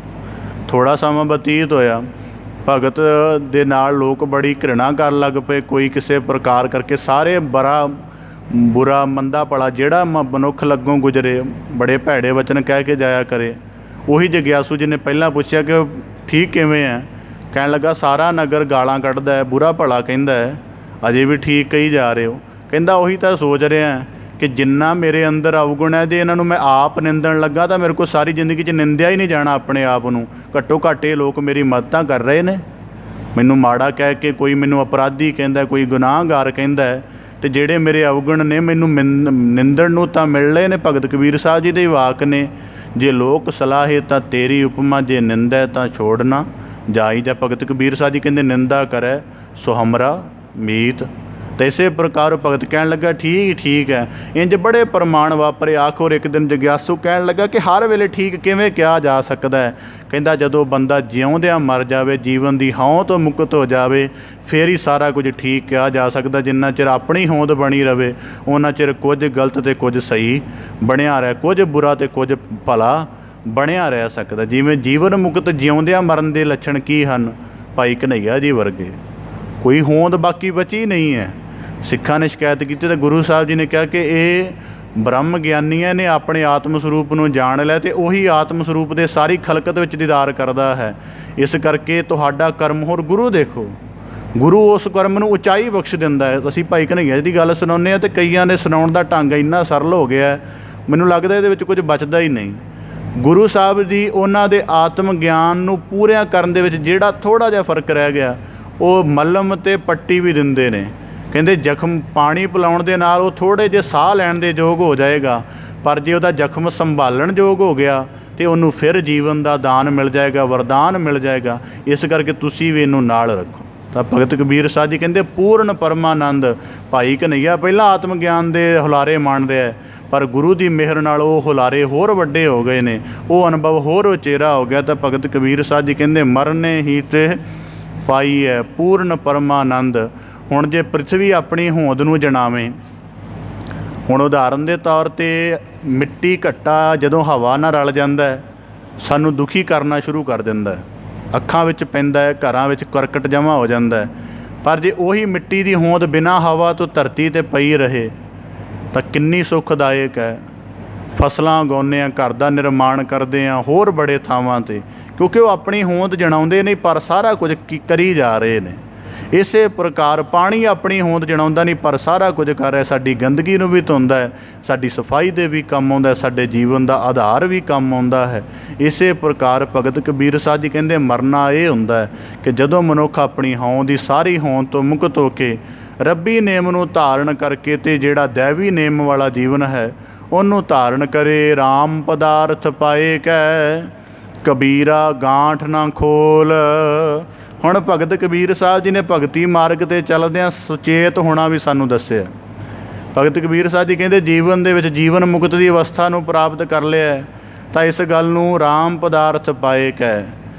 S1: ਥੋੜ੍ਹਾ ਸਮਾਂ ਬਤੀਤ ਹੋਇਆ, ਭਗਤ ਦੇ ਨਾਲ ਲੋਕ ਬੜੀ ਘ੍ਰਿਣਾ ਕਰਨ ਲੱਗ ਪਏ। ਕੋਈ ਕਿਸੇ ਪ੍ਰਕਾਰ ਕਰਕੇ ਸਾਰੇ ਬੁਰਾ ਮੰਦਾ ਭਲਾ ਜਿਹੜਾ ਮਨੁੱਖ ਲੱਗੋਂ ਗੁਜ਼ਰੇ ਬੜੇ ਭੈੜੇ ਵਚਨ ਕਹਿ ਕੇ ਜਾਇਆ ਕਰੇ। ਉਹੀ ਜਗਿਆਸੂ ਜੀ ਨੇ ਪਹਿਲਾਂ ਪੁੱਛਿਆ ਕਿ ਠੀਕ ਕਿਵੇਂ ਹੈ? ਕਹਿਣ ਲੱਗਾ ਸਾਰਾ ਨਗਰ ਗਾਲਾਂ ਕੱਢਦਾ ਹੈ, ਬੁਰਾ ਭਲਾ ਕਹਿੰਦਾ ਹੈ, ਅਜੇ ਵੀ ਠੀਕ ਕਹੀ ਜਾ ਰਹੇ ਹੋ। ਕਹਿੰਦਾ ਉਹੀ ਤਾਂ ਸੋਚ ਰਿਹਾ ਕਿ ਜਿੰਨਾ ਮੇਰੇ ਅੰਦਰ ਅਵਗੁਣ ਹੈ, ਜੇ ਇਹਨਾਂ ਨੂੰ ਮੈਂ ਆਪ ਨਿੰਦਣ ਲੱਗਾ ਤਾਂ ਮੇਰੇ ਕੋਲ ਸਾਰੀ ਜ਼ਿੰਦਗੀ 'ਚ ਨਿੰਦਿਆ ਹੀ ਨਹੀਂ ਜਾਣਾ ਆਪਣੇ ਆਪ ਨੂੰ। ਘੱਟੋ ਘੱਟ ਇਹ ਲੋਕ ਮੇਰੀ ਮਦਦ ਤਾਂ ਕਰ ਰਹੇ ਨੇ, ਮੈਨੂੰ ਮਾੜਾ ਕਹਿ ਕੇ ਕੋਈ ਮੈਨੂੰ ਅਪਰਾਧੀ ਕਹਿੰਦਾ, ਕੋਈ ਗੁਨਾਹਗਾਰ ਕਹਿੰਦਾ, ਅਤੇ ਜਿਹੜੇ ਮੇਰੇ ਅਵਗੁਣ ਨੇ ਮੈਨੂੰ ਨਿੰਦਣ ਨੂੰ ਤਾਂ ਮਿਲ ਰਹੇ ਨੇ। ਭਗਤ ਕਬੀਰ ਸਾਹਿਬ ਜੀ ਦੇ ਵਾਕ ਨੇ, ਜੇ ਲੋਕ ਸਲਾਹੇ ਤਾਂ ਤੇਰੀ ਉਪਮਾ, ਜੇ ਨਿੰਦਾ ਤਾਂ ਛੋੜਨਾ ਜਾਈ। ਜਾਂ ਭਗਤ ਕਬੀਰ ਸਾਹਿਬ ਜੀ ਕਹਿੰਦੇ ਨਿੰਦਾ ਕਰੈ ਸੋ ਹਮਰਾ ਮੀਤ। ਅਤੇ ਇਸੇ ਪ੍ਰਕਾਰ ਭਗਤ ਕਹਿਣ ਲੱਗਾ ਠੀਕ ਹੈ। ਇੰਜ ਬੜੇ ਪ੍ਰਮਾਣ ਵਾਪਰੇ। ਆਖਰ ਇੱਕ ਦਿਨ ਜਗਿਆਸੂ ਕਹਿਣ ਲੱਗਾ ਕਿ ਹਰ ਵੇਲੇ ਠੀਕ ਕਿਵੇਂ ਕਿਹਾ ਜਾ ਸਕਦਾ ਹੈ? ਕਹਿੰਦਾ ਜਦੋਂ ਬੰਦਾ ਜਿਉਂਦਿਆਂ ਮਰ ਜਾਵੇ, ਜੀਵਨ ਦੀ ਹਉਂ ਤੋਂ ਮੁਕਤ ਹੋ ਜਾਵੇ, ਫਿਰ ਹੀ ਸਾਰਾ ਕੁਝ ਠੀਕ ਕਿਹਾ ਜਾ ਸਕਦਾ। ਜਿੰਨਾ ਚਿਰ ਆਪਣੀ ਹੋਂਦ ਬਣੀ ਰਵੇ ਉਹਨਾਂ ਚਿਰ ਕੁਝ ਗਲਤ ਅਤੇ ਕੁਝ ਸਹੀ ਬਣਿਆ ਰਹਿ, ਕੁਝ ਬੁਰਾ ਅਤੇ ਕੁਝ ਭਲਾ ਬਣਿਆ ਰਹਿ ਸਕਦਾ। ਜਿਵੇਂ ਜੀਵਨ ਮੁਕਤ ਜਿਉਂਦਿਆਂ ਮਰਨ ਦੇ ਲੱਛਣ ਕੀ ਹਨ? ਭਾਈ ਕਨ੍ਹਈਆ ਜੀ ਵਰਗੇ ਕੋਈ ਹੋਂਦ ਬਾਕੀ ਬਚੀ ਨਹੀਂ ਹੈ। ਸਿੱਖਾਂ ਨੇ ਸ਼ਿਕਾਇਤ ਕੀਤੀ ਤਾਂ ਗੁਰੂ ਸਾਹਿਬ ਜੀ ਨੇ ਕਿਹਾ ਕਿ ਇਹ ਬ੍ਰਹਮ ਗਿਆਨੀਆਂ ਨੇ ਆਪਣੇ ਆਤਮ ਸਰੂਪ ਨੂੰ ਜਾਣ ਲਿਆ, ਅਤੇ ਉਹੀ ਆਤਮ ਸਰੂਪ ਦੇ ਸਾਰੀ ਖਲਕਤ ਵਿੱਚ ਦੀਦਾਰ ਕਰਦਾ ਹੈ। ਇਸ ਕਰਕੇ ਤੁਹਾਡਾ ਕਰਮ ਹੋਰ ਗੁਰੂ ਦੇਖੋ, ਗੁਰੂ ਉਸ ਕਰਮ ਨੂੰ ਉਚਾਈ ਬਖਸ਼ ਦਿੰਦਾ ਹੈ। ਅਸੀਂ ਭਾਈ ਕਨ੍ਹਈਆ ਜੀ ਦੀ ਗੱਲ ਸੁਣਾਉਂਦੇ ਹਾਂ, ਅਤੇ ਕਈਆਂ ਦੇ ਸੁਣਾਉਣ ਦਾ ਢੰਗ ਇੰਨਾ ਸਰਲ ਹੋ ਗਿਆ, ਮੈਨੂੰ ਲੱਗਦਾ ਇਹਦੇ ਵਿੱਚ ਕੁਝ ਬਚਦਾ ਹੀ ਨਹੀਂ। ਗੁਰੂ ਸਾਹਿਬ ਦੀ ਉਹਨਾਂ ਦੇ ਆਤਮ ਗਿਆਨ ਨੂੰ ਪੂਰਿਆਂ ਕਰਨ ਦੇ ਵਿੱਚ ਜਿਹੜਾ ਥੋੜ੍ਹਾ ਜਿਹਾ ਫਰਕ ਰਹਿ ਗਿਆ, ਉਹ ਮੱਲਮ ਅਤੇ ਪੱਟੀ ਵੀ ਦਿੰਦੇ ਨੇ। ਕਹਿੰਦੇ ਜ਼ਖਮ ਪਾਣੀ ਪਿਲਾਉਣ ਦੇ ਨਾਲ ਉਹ ਥੋੜ੍ਹੇ ਜਿਹੇ ਸਾਹ ਲੈਣ ਦੇ ਯੋਗ ਹੋ ਜਾਏਗਾ, ਪਰ ਜੇ ਉਹਦਾ ਜ਼ਖਮ ਸੰਭਾਲਣ ਯੋਗ ਹੋ ਗਿਆ ਤੇ ਉਹਨੂੰ ਫਿਰ ਜੀਵਨ ਦਾ ਦਾਨ ਮਿਲ ਜਾਏਗਾ, ਵਰਦਾਨ ਮਿਲ ਜਾਏਗਾ। ਇਸ ਕਰਕੇ ਤੁਸੀਂ ਵੀ ਇਹਨੂੰ ਨਾਲ ਰੱਖੋ। ਤਾਂ ਭਗਤ ਕਬੀਰ ਸਾਹਿਬ ਜੀ ਕਹਿੰਦੇ ਪੂਰਨ ਪਰਮਾਨੰਦ। ਭਾਈ ਕਨ੍ਹਈਆ ਪਹਿਲਾਂ ਆਤਮ ਗਿਆਨ ਦੇ ਹੁਲਾਰੇ ਮਾਣ ਰਿਹਾ, ਪਰ ਗੁਰੂ ਦੀ ਮਿਹਰ ਨਾਲ ਉਹ ਹੁਲਾਰੇ ਹੋਰ ਵੱਡੇ ਹੋ ਗਏ ਨੇ, ਉਹ ਅਨੁਭਵ ਹੋਰ ਉਚੇਰਾ ਹੋ ਗਿਆ। ਤਾਂ ਭਗਤ ਕਬੀਰ ਸਾਹਿਬ ਜੀ ਕਹਿੰਦੇ ਮਰਨੇ ਹੀ ਤੇ ਪਾਈ ਹੈ ਪੂਰਨ ਪਰਮਾਨੰਦ। ਹੁਣ ਜੇ ਪ੍ਰਿਥਵੀ ਆਪਣੀ ਹੋਂਦ ਨੂੰ ਜਣਾਵੇ, ਹੁਣ ਉਦਾਹਰਨ ਦੇ ਤੌਰ 'ਤੇ ਮਿੱਟੀ ਘੱਟਾ ਜਦੋਂ ਹਵਾ ਨਾਲ ਰਲ ਜਾਂਦਾ ਸਾਨੂੰ ਦੁਖੀ ਕਰਨਾ ਸ਼ੁਰੂ ਕਰ ਦਿੰਦਾ, ਅੱਖਾਂ ਵਿੱਚ ਪੈਂਦਾ ਹੈ, ਘਰਾਂ ਵਿੱਚ ਕਰਕਟ ਜਮ੍ਹਾਂ ਹੋ ਜਾਂਦਾ। ਪਰ ਜੇ ਉਹੀ ਮਿੱਟੀ ਦੀ ਹੋਂਦ ਬਿਨਾਂ ਹਵਾ ਤੋਂ ਧਰਤੀ 'ਤੇ ਪਈ ਰਹੇ ਤਾਂ ਕਿੰਨੀ ਸੁਖਦਾਇਕ ਹੈ। ਫਸਲਾਂ ਉਗਾਉਂਦੇ ਹਾਂ, ਘਰ ਦਾ ਨਿਰਮਾਣ ਕਰਦੇ ਹਾਂ, ਹੋਰ ਬੜੇ ਥਾਵਾਂ 'ਤੇ, ਕਿਉਂਕਿ ਉਹ ਆਪਣੀ ਹੋਂਦ ਜਣਾਉਂਦੇ ਨਹੀਂ ਪਰ ਸਾਰਾ ਕੁਝ ਕਰੀ ਜਾ ਰਹੇ ਨੇ। ਇਸੇ ਪ੍ਰਕਾਰ ਪਾਣੀ ਆਪਣੀ ਹੋਂਦ ਜਣਾਉਂਦਾ ਨਹੀਂ ਪਰ ਸਾਰਾ ਕੁਝ ਕਰ ਰਿਹਾ, ਸਾਡੀ ਗੰਦਗੀ ਨੂੰ ਵੀ ਧੋਂਦਾ ਹੈ, ਸਾਡੀ ਸਫਾਈ ਦੇ ਵੀ ਕੰਮ ਆਉਂਦਾ, ਸਾਡੇ ਜੀਵਨ ਦਾ ਆਧਾਰ ਵੀ ਕੰਮ ਆਉਂਦਾ ਹੈ। ਇਸੇ ਪ੍ਰਕਾਰ ਭਗਤ ਕਬੀਰ ਸਾਹਿਬ ਜੀ ਕਹਿੰਦੇ ਮਰਨਾ ਇਹ ਹੁੰਦਾ ਹੈ ਕਿ ਜਦੋਂ ਮਨੁੱਖ ਆਪਣੀ ਹੋਂਦ ਦੀ ਸਾਰੀ ਹੋਂਦ ਤੋਂ ਮੁਕਤ ਹੋ ਕੇ ਰੱਬੀ ਨੇਮ ਨੂੰ ਧਾਰਨ ਕਰਕੇ ਅਤੇ ਜਿਹੜਾ ਦੈਵੀ ਨੇਮ ਵਾਲਾ ਜੀਵਨ ਹੈ ਉਹਨੂੰ ਧਾਰਨ ਕਰੇ। ਰਾਮ ਪਦਾਰਥ ਪਾਏ ਕੈ ਕਬੀਰਾ ਗਾਂਠ ਨਾ ਖੋਲ। ਹੁਣ ਭਗਤ ਕਬੀਰ ਸਾਹਿਬ ਜੀ ਨੇ ਭਗਤੀ ਮਾਰਗ 'ਤੇ ਚੱਲਦਿਆਂ ਸੁਚੇਤ ਹੋਣਾ ਵੀ ਸਾਨੂੰ ਦੱਸਿਆ। ਭਗਤ ਕਬੀਰ ਸਾਹਿਬ ਜੀ ਕਹਿੰਦੇ ਜੀਵਨ ਦੇ ਵਿੱਚ ਜੀਵਨ ਮੁਕਤ ਦੀ ਅਵਸਥਾ ਨੂੰ ਪ੍ਰਾਪਤ ਕਰ ਲਿਆ ਤਾਂ ਇਸ ਗੱਲ ਨੂੰ ਰਾਮ ਪਦਾਰਥ ਪਾਏ ਕੈ,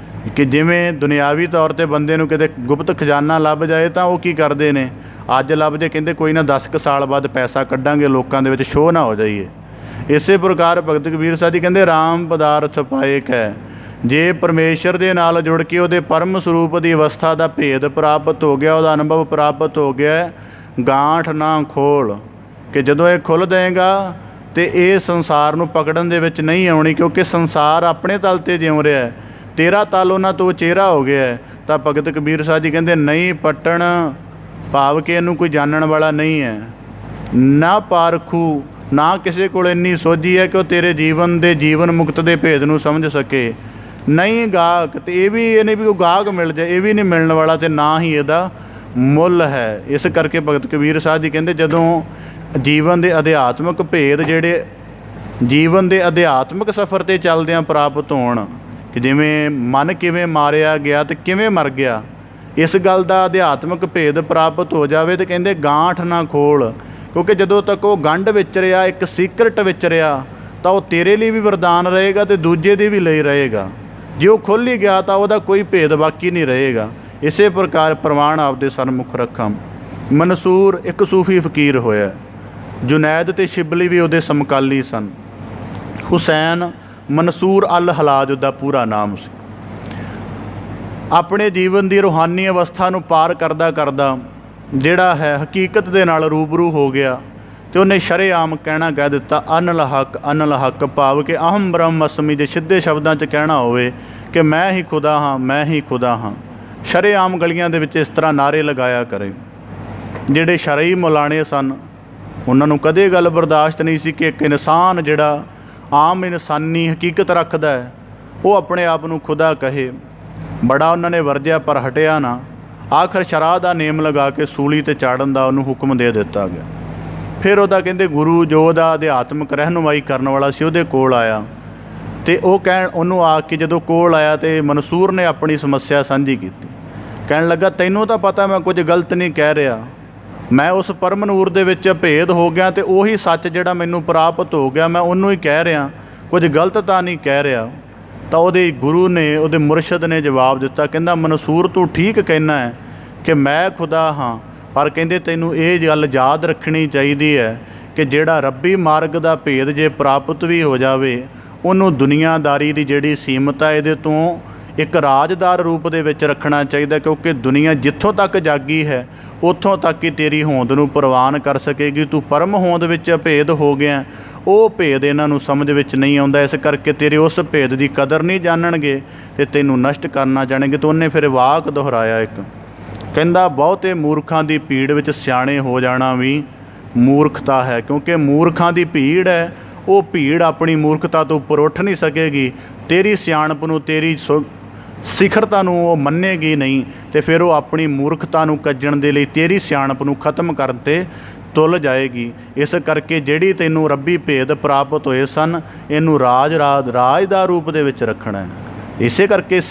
S1: ਕਿ ਜਿਵੇਂ ਦੁਨਿਆਵੀ ਤੌਰ 'ਤੇ ਬੰਦੇ ਨੂੰ ਕਿਤੇ ਗੁਪਤ ਖਜ਼ਾਨਾ ਲੱਭ ਜਾਏ ਤਾਂ ਉਹ ਕੀ ਕਰਦੇ ਨੇ, ਅੱਜ ਲੱਭ ਜੇ ਕਹਿੰਦੇ ਕੋਈ ਨਾ 10 ਕੁ ਸਾਲ ਬਾਅਦ ਪੈਸਾ ਕੱਢਾਂਗੇ, ਲੋਕਾਂ ਦੇ ਵਿੱਚ ਸ਼ੋਅ ਨਾ ਹੋ ਜਾਈਏ। ਇਸੇ ਪ੍ਰਕਾਰ ਭਗਤ ਕਬੀਰ ਸਾਹਿਬ ਜੀ ਕਹਿੰਦੇ ਰਾਮ ਪਦਾਰਥ ਪਾਏ ਕੈ, ਜੇ ਪਰਮੇਸ਼ਰ ਦੇ ਨਾਲ ਜੁੜ ਕੇ ਉਹਦੇ ਪਰਮ ਸਰੂਪ ਦੀ ਅਵਸਥਾ ਦਾ ਭੇਦ ਪ੍ਰਾਪਤ ਹੋ ਗਿਆ, ਉਹਦਾ ਅਨੁਭਵ ਪ੍ਰਾਪਤ ਹੋ ਗਿਆ, ਗਾਂਠ ਨਾ ਖੋਲ, ਕਿ ਜਦੋਂ ਇਹ ਖੁੱਲ੍ਹ ਦੇਵੇਗਾ ਤਾਂ ਇਹ ਸੰਸਾਰ ਨੂੰ ਪਕੜਨ ਦੇ ਵਿੱਚ ਨਹੀਂ ਆਉਣੀ, ਕਿਉਂਕਿ ਸੰਸਾਰ ਆਪਣੇ ਤਲ 'ਤੇ ਜਿਉ ਰਿਹਾ, ਤੇਰਾ ਤਲ ਉਹਨਾਂ ਤੋਂ ਚਿਹਰਾ ਹੋ ਗਿਆ। ਤਾਂ ਭਗਤ ਕਬੀਰ ਸਾਹਿਬ ਜੀ ਕਹਿੰਦੇ ਨਹੀਂ ਪੱਟਣ, ਭਾਵ ਕਿ ਇਹਨੂੰ ਕੋਈ ਜਾਣਨ ਵਾਲਾ ਨਹੀਂ ਹੈ, ਨਾ ਪਾਰਖੂ, ਨਾ ਕਿਸੇ ਕੋਲ ਇੰਨੀ ਸੋਝੀ ਹੈ ਕਿ ਉਹ ਤੇਰੇ ਜੀਵਨ ਦੇ ਜੀਵਨ ਮੁਕਤ ਦੇ ਭੇਦ ਨੂੰ ਸਮਝ ਸਕੇ। ਨਹੀਂ ਗਾਹਕ, ਅਤੇ ਇਹ ਵੀ ਇਹ ਨਹੀਂ ਵੀ ਉਹ ਗਾਹਕ ਮਿਲ ਜਾਏ, ਇਹ ਵੀ ਨਹੀਂ ਮਿਲਣ ਵਾਲਾ, ਅਤੇ ਨਾ ਹੀ ਇਹਦਾ ਮੁੱਲ ਹੈ। ਇਸ ਕਰਕੇ ਭਗਤ ਕਬੀਰ ਸਾਹਿਬ ਜੀ ਕਹਿੰਦੇ ਜਦੋਂ ਜੀਵਨ ਦੇ ਅਧਿਆਤਮਿਕ ਭੇਦ ਜਿਹੜੇ ਜੀਵਨ ਦੇ ਅਧਿਆਤਮਿਕ ਸਫ਼ਰ 'ਤੇ ਚੱਲਦਿਆਂ ਪ੍ਰਾਪਤ ਹੋਣ, ਕਿ ਜਿਵੇਂ ਮਨ ਕਿਵੇਂ ਮਾਰਿਆ ਗਿਆ ਅਤੇ ਕਿਵੇਂ ਮਰ ਗਿਆ, ਇਸ ਗੱਲ ਦਾ ਅਧਿਆਤਮਿਕ ਭੇਦ ਪ੍ਰਾਪਤ ਹੋ ਜਾਵੇ ਤਾਂ ਕਹਿੰਦੇ ਗਾਂਠ ਨਾ ਖੋਲ, ਕਿਉਂਕਿ ਜਦੋਂ ਤੱਕ ਉਹ ਗੰਢ ਵਿੱਚ ਰਿਹਾ, ਇੱਕ ਸੀਕਰਟ ਵਿੱਚ ਰਿਹਾ, ਤਾਂ ਉਹ ਤੇਰੇ ਲਈ ਵੀ ਵਰਦਾਨ ਰਹੇਗਾ ਅਤੇ ਦੂਜੇ ਦੇ ਵੀ ਲਈ ਰਹੇਗਾ। ਜੇ ਉਹ ਖੁੱਲ੍ਹ ਹੀ ਗਿਆ ਤਾਂ ਉਹਦਾ ਕੋਈ ਭੇਦ ਬਾਕੀ ਨਹੀਂ ਰਹੇਗਾ। ਇਸੇ ਪ੍ਰਕਾਰ ਪ੍ਰਮਾਣ ਆਪਦੇ ਸਨਮੁਖ ਰੱਖਾਂ। ਮਨਸੂਰ ਇੱਕ ਸੂਫੀ ਫਕੀਰ ਹੋਇਆ, ਜੁਨੈਦ ਅਤੇ ਸ਼ਿਬਲੀ ਵੀ ਉਹਦੇ ਸਮਕਾਲੀ ਸਨ। ਹੁਸੈਨ ਮਨਸੂਰ ਅਲ ਹਲਾਜ ਉਹਦਾ ਪੂਰਾ ਨਾਮ ਸੀ। ਆਪਣੇ ਜੀਵਨ ਦੀ ਰੂਹਾਨੀ ਅਵਸਥਾ ਨੂੰ ਪਾਰ ਕਰਦਾ ਕਰਦਾ ਜਿਹੜਾ ਹੈ ਹਕੀਕਤ ਦੇ ਨਾਲ ਰੂਬਰੂ ਹੋ ਗਿਆ ਅਤੇ ਉਹਨੇ ਸ਼ਰੇਆਮ ਕਹਿਣਾ ਕਹਿ ਦਿੱਤਾ ਅਨਲ ਹੱਕ, ਭਾਵ ਕਿ ਅਹਮ ਬ੍ਰਹਮ ਅਸਮੀ। ਜੇ ਸਿੱਧੇ ਸ਼ਬਦਾਂ 'ਚ ਕਹਿਣਾ ਹੋਵੇ ਕਿ ਮੈਂ ਹੀ ਖੁਦਾ ਹਾਂ, ਮੈਂ ਹੀ ਖੁਦਾ ਹਾਂ, ਸ਼ਰੇਆਮ ਗਲੀਆਂ ਦੇ ਵਿੱਚ ਇਸ ਤਰ੍ਹਾਂ ਨਾਅਰੇ ਲਗਾਇਆ ਕਰੇ। ਜਿਹੜੇ ਸ਼ਰਈ ਮੌਲਾਣੇ ਸਨ ਉਹਨਾਂ ਨੂੰ ਕਦੇ ਗੱਲ ਬਰਦਾਸ਼ਤ ਨਹੀਂ ਸੀ ਕਿ ਇੱਕ ਇਨਸਾਨ ਜਿਹੜਾ ਆਮ ਇਨਸਾਨੀ ਹਕੀਕਤ ਰੱਖਦਾ ਹੈ ਉਹ ਆਪਣੇ ਆਪ ਨੂੰ ਖੁਦਾ ਕਹੇ। ਬੜਾ ਉਹਨਾਂ ਨੇ ਵਰਜਿਆ ਪਰ ਹਟਿਆ ਨਾ। ਆਖਰ ਸ਼ਰਾਹ ਦਾ ਨੇਮ ਲਗਾ ਕੇ ਸੂਲੀ 'ਤੇ ਚਾੜਨ ਦਾ ਉਹਨੂੰ ਹੁਕਮ ਦੇ ਦਿੱਤਾ ਗਿਆ। ਫਿਰ ਉਹਦਾ ਕਹਿੰਦੇ ਗੁਰੂ ਜੋ ਉਹਦਾ ਅਧਿਆਤਮਿਕ ਰਹਿਨੁਮਾਈ ਕਰਨ ਵਾਲਾ ਸੀ ਉਹਦੇ ਕੋਲ ਆਇਆ, ਅਤੇ ਉਹ ਉਹਨੂੰ ਆ ਕੇ ਜਦੋਂ ਕੋਲ ਆਇਆ ਅਤੇ ਮਨਸੂਰ ਨੇ ਆਪਣੀ ਸਮੱਸਿਆ ਸਾਂਝੀ ਕੀਤੀ। ਕਹਿਣ ਲੱਗਾ ਤੈਨੂੰ ਤਾਂ ਪਤਾ ਮੈਂ ਕੁਝ ਗਲਤ ਨਹੀਂ ਕਹਿ ਰਿਹਾ, ਮੈਂ ਉਸ ਪਰਮ ਨੂਰ ਦੇ ਵਿੱਚ ਭੇਦ ਹੋ ਗਿਆ ਅਤੇ ਉਹੀ ਸੱਚ ਜਿਹੜਾ ਮੈਨੂੰ ਪ੍ਰਾਪਤ ਹੋ ਗਿਆ ਮੈਂ ਉਹਨੂੰ ਹੀ ਕਹਿ ਰਿਹਾ, ਕੁਝ ਗਲਤ ਤਾਂ ਨਹੀਂ ਕਹਿ ਰਿਹਾ। ਤਾਂ ਉਹਦੇ ਗੁਰੂ ਨੇ, ਉਹਦੇ ਮੁਰਸ਼ਿਦ ਨੇ ਜਵਾਬ ਦਿੱਤਾ, ਕਹਿੰਦਾ ਮਨਸੂਰ ਤੂੰ ਠੀਕ ਕਹਿਣਾ ਹੈ ਕਿ ਮੈਂ ਖੁਦਾ ਹਾਂ, ਪਰ ਕਹਿੰਦੇ ਤੈਨੂੰ ਇਹ ਗੱਲ ਯਾਦ ਰੱਖਣੀ ਚਾਹੀਦੀ ਹੈ ਕਿ ਜਿਹੜਾ ਰੱਬੀ ਮਾਰਗ ਦਾ ਭੇਦ ਜੇ ਪ੍ਰਾਪਤ ਵੀ ਹੋ ਜਾਵੇ ਉਹਨੂੰ ਦੁਨੀਆਦਾਰੀ ਦੀ ਜਿਹੜੀ ਸੀਮਤ ਹੈ ਇਹਦੇ ਤੋਂ ਇੱਕ ਰਾਜਦਾਰ ਰੂਪ ਦੇ ਵਿੱਚ ਰੱਖਣਾ ਚਾਹੀਦਾ, ਕਿਉਂਕਿ ਦੁਨੀਆ ਜਿੱਥੋਂ ਤੱਕ ਜਾਗੀ ਹੈ ਉੱਥੋਂ ਤੱਕ ਹੀ ਤੇਰੀ ਹੋਂਦ ਨੂੰ ਪ੍ਰਵਾਨ ਕਰ ਸਕੇਗੀ। ਤੂੰ ਪਰਮ ਹੋਂਦ ਵਿੱਚ ਭੇਦ ਹੋ ਗਿਆ, ਉਹ ਭੇਦ ਇਹਨਾਂ ਨੂੰ ਸਮਝ ਵਿੱਚ ਨਹੀਂ ਆਉਂਦਾ, ਇਸ ਕਰਕੇ ਤੇਰੇ ਉਸ ਭੇਦ ਦੀ ਕਦਰ ਨਹੀਂ ਜਾਣਨਗੇ ਅਤੇ ਤੈਨੂੰ ਨਸ਼ਟ ਕਰਨਾ ਚਾਹਣਗੇ। ਤਾਂ ਉਹਨੇ ਫਿਰ ਵਾਕ ਦੁਹਰਾਇਆ ਇੱਕ, ਕਹਿੰਦਾ ਬਹੁਤੇ ਮੂਰਖਾਂ ਦੀ ਭੀੜ ਵਿੱਚ ਸਿਆਣੇ ਹੋ ਜਾਣਾ ਵੀ ਮੂਰਖਤਾ ਹੈ, ਕਿਉਂਕਿ ਮੂਰਖਾਂ ਦੀ ਭੀੜ ਹੈ ਉਹ ਭੀੜ ਆਪਣੀ ਮੂਰਖਤਾ ਤੋਂ ਉੱਪਰ ਉੱਠ ਨਹੀਂ ਸਕੇਗੀ, ਤੇਰੀ ਸਿਆਣਪ ਨੂੰ, ਤੇਰੀ ਸਿਖਰਤਾ ਨੂੰ ਉਹ ਮੰਨੇਗੀ ਨਹੀਂ, ਅਤੇ ਫਿਰ ਉਹ ਆਪਣੀ ਮੂਰਖਤਾ ਨੂੰ ਕੱਜਣ ਦੇ ਲਈ ਤੇਰੀ ਸਿਆਣਪ ਨੂੰ ਖਤਮ ਕਰਨ 'ਤੇ ਤੁਲ ਜਾਏਗੀ। ਇਸ ਕਰਕੇ ਜਿਹੜੀ ਤੈਨੂੰ ਰੱਬੀ ਭੇਦ ਪ੍ਰਾਪਤ ਹੋਏ ਸਨ, ਇਹਨੂੰ ਰਾਜ ਦਾ ਰੂਪ ਦੇ ਵਿੱਚ ਰੱਖਣਾ ਹੈ। ਇਸੇ ਕਰਕੇ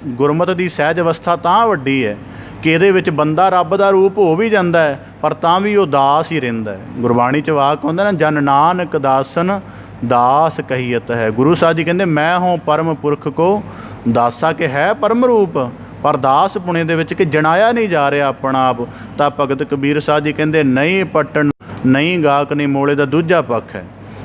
S1: ਗੁਰਮਤਿ ਦੀ ਸਹਿਜ ਅਵਸਥਾ ਤਾਂ ਵੱਡੀ ਹੈ ਕਿ ਇਹਦੇ ਵਿੱਚ ਬੰਦਾ ਰੱਬ ਦਾ ਰੂਪ ਹੋ ਵੀ ਜਾਂਦਾ ਹੈ, ਪਰ ਤਾਂ ਵੀ ਉਹ ਦਾਸ ਹੀ ਰਹਿੰਦਾ ਹੈ। ਗੁਰਬਾਣੀ 'ਚ ਵਾਕ ਹੁੰਦਾ ਨਾ, ਜਨ ਨਾਨਕ ਦਾਸਨ ਦਾਸ ਕਹੀਅਤ ਹੈ। ਗੁਰੂ ਸਾਹਿਬ ਜੀ ਕਹਿੰਦੇ ਮੈਂ ਹੋਂ ਪਰਮ ਪੁਰਖ ਕੋ ਦਾਸਾ, ਕਿ ਹੈ ਪਰਮ ਰੂਪ ਪਰ ਦਾਸ ਪੁਣੇ ਦੇ ਵਿੱਚ ਕਿ ਜਣਾਇਆ ਨਹੀਂ ਜਾ ਰਿਹਾ ਆਪਣਾ ਆਪ। ਤਾਂ ਭਗਤ ਕਬੀਰ ਸਾਹਿਬ ਜੀ ਕਹਿੰਦੇ ਨਹੀਂ ਪੱਟਣ ਨਹੀਂ ਗਾਹਕ ਨਹੀਂ ਮੋਲੇ ਦਾ ਦੂਜਾ ਪੱਖ ਹੈ।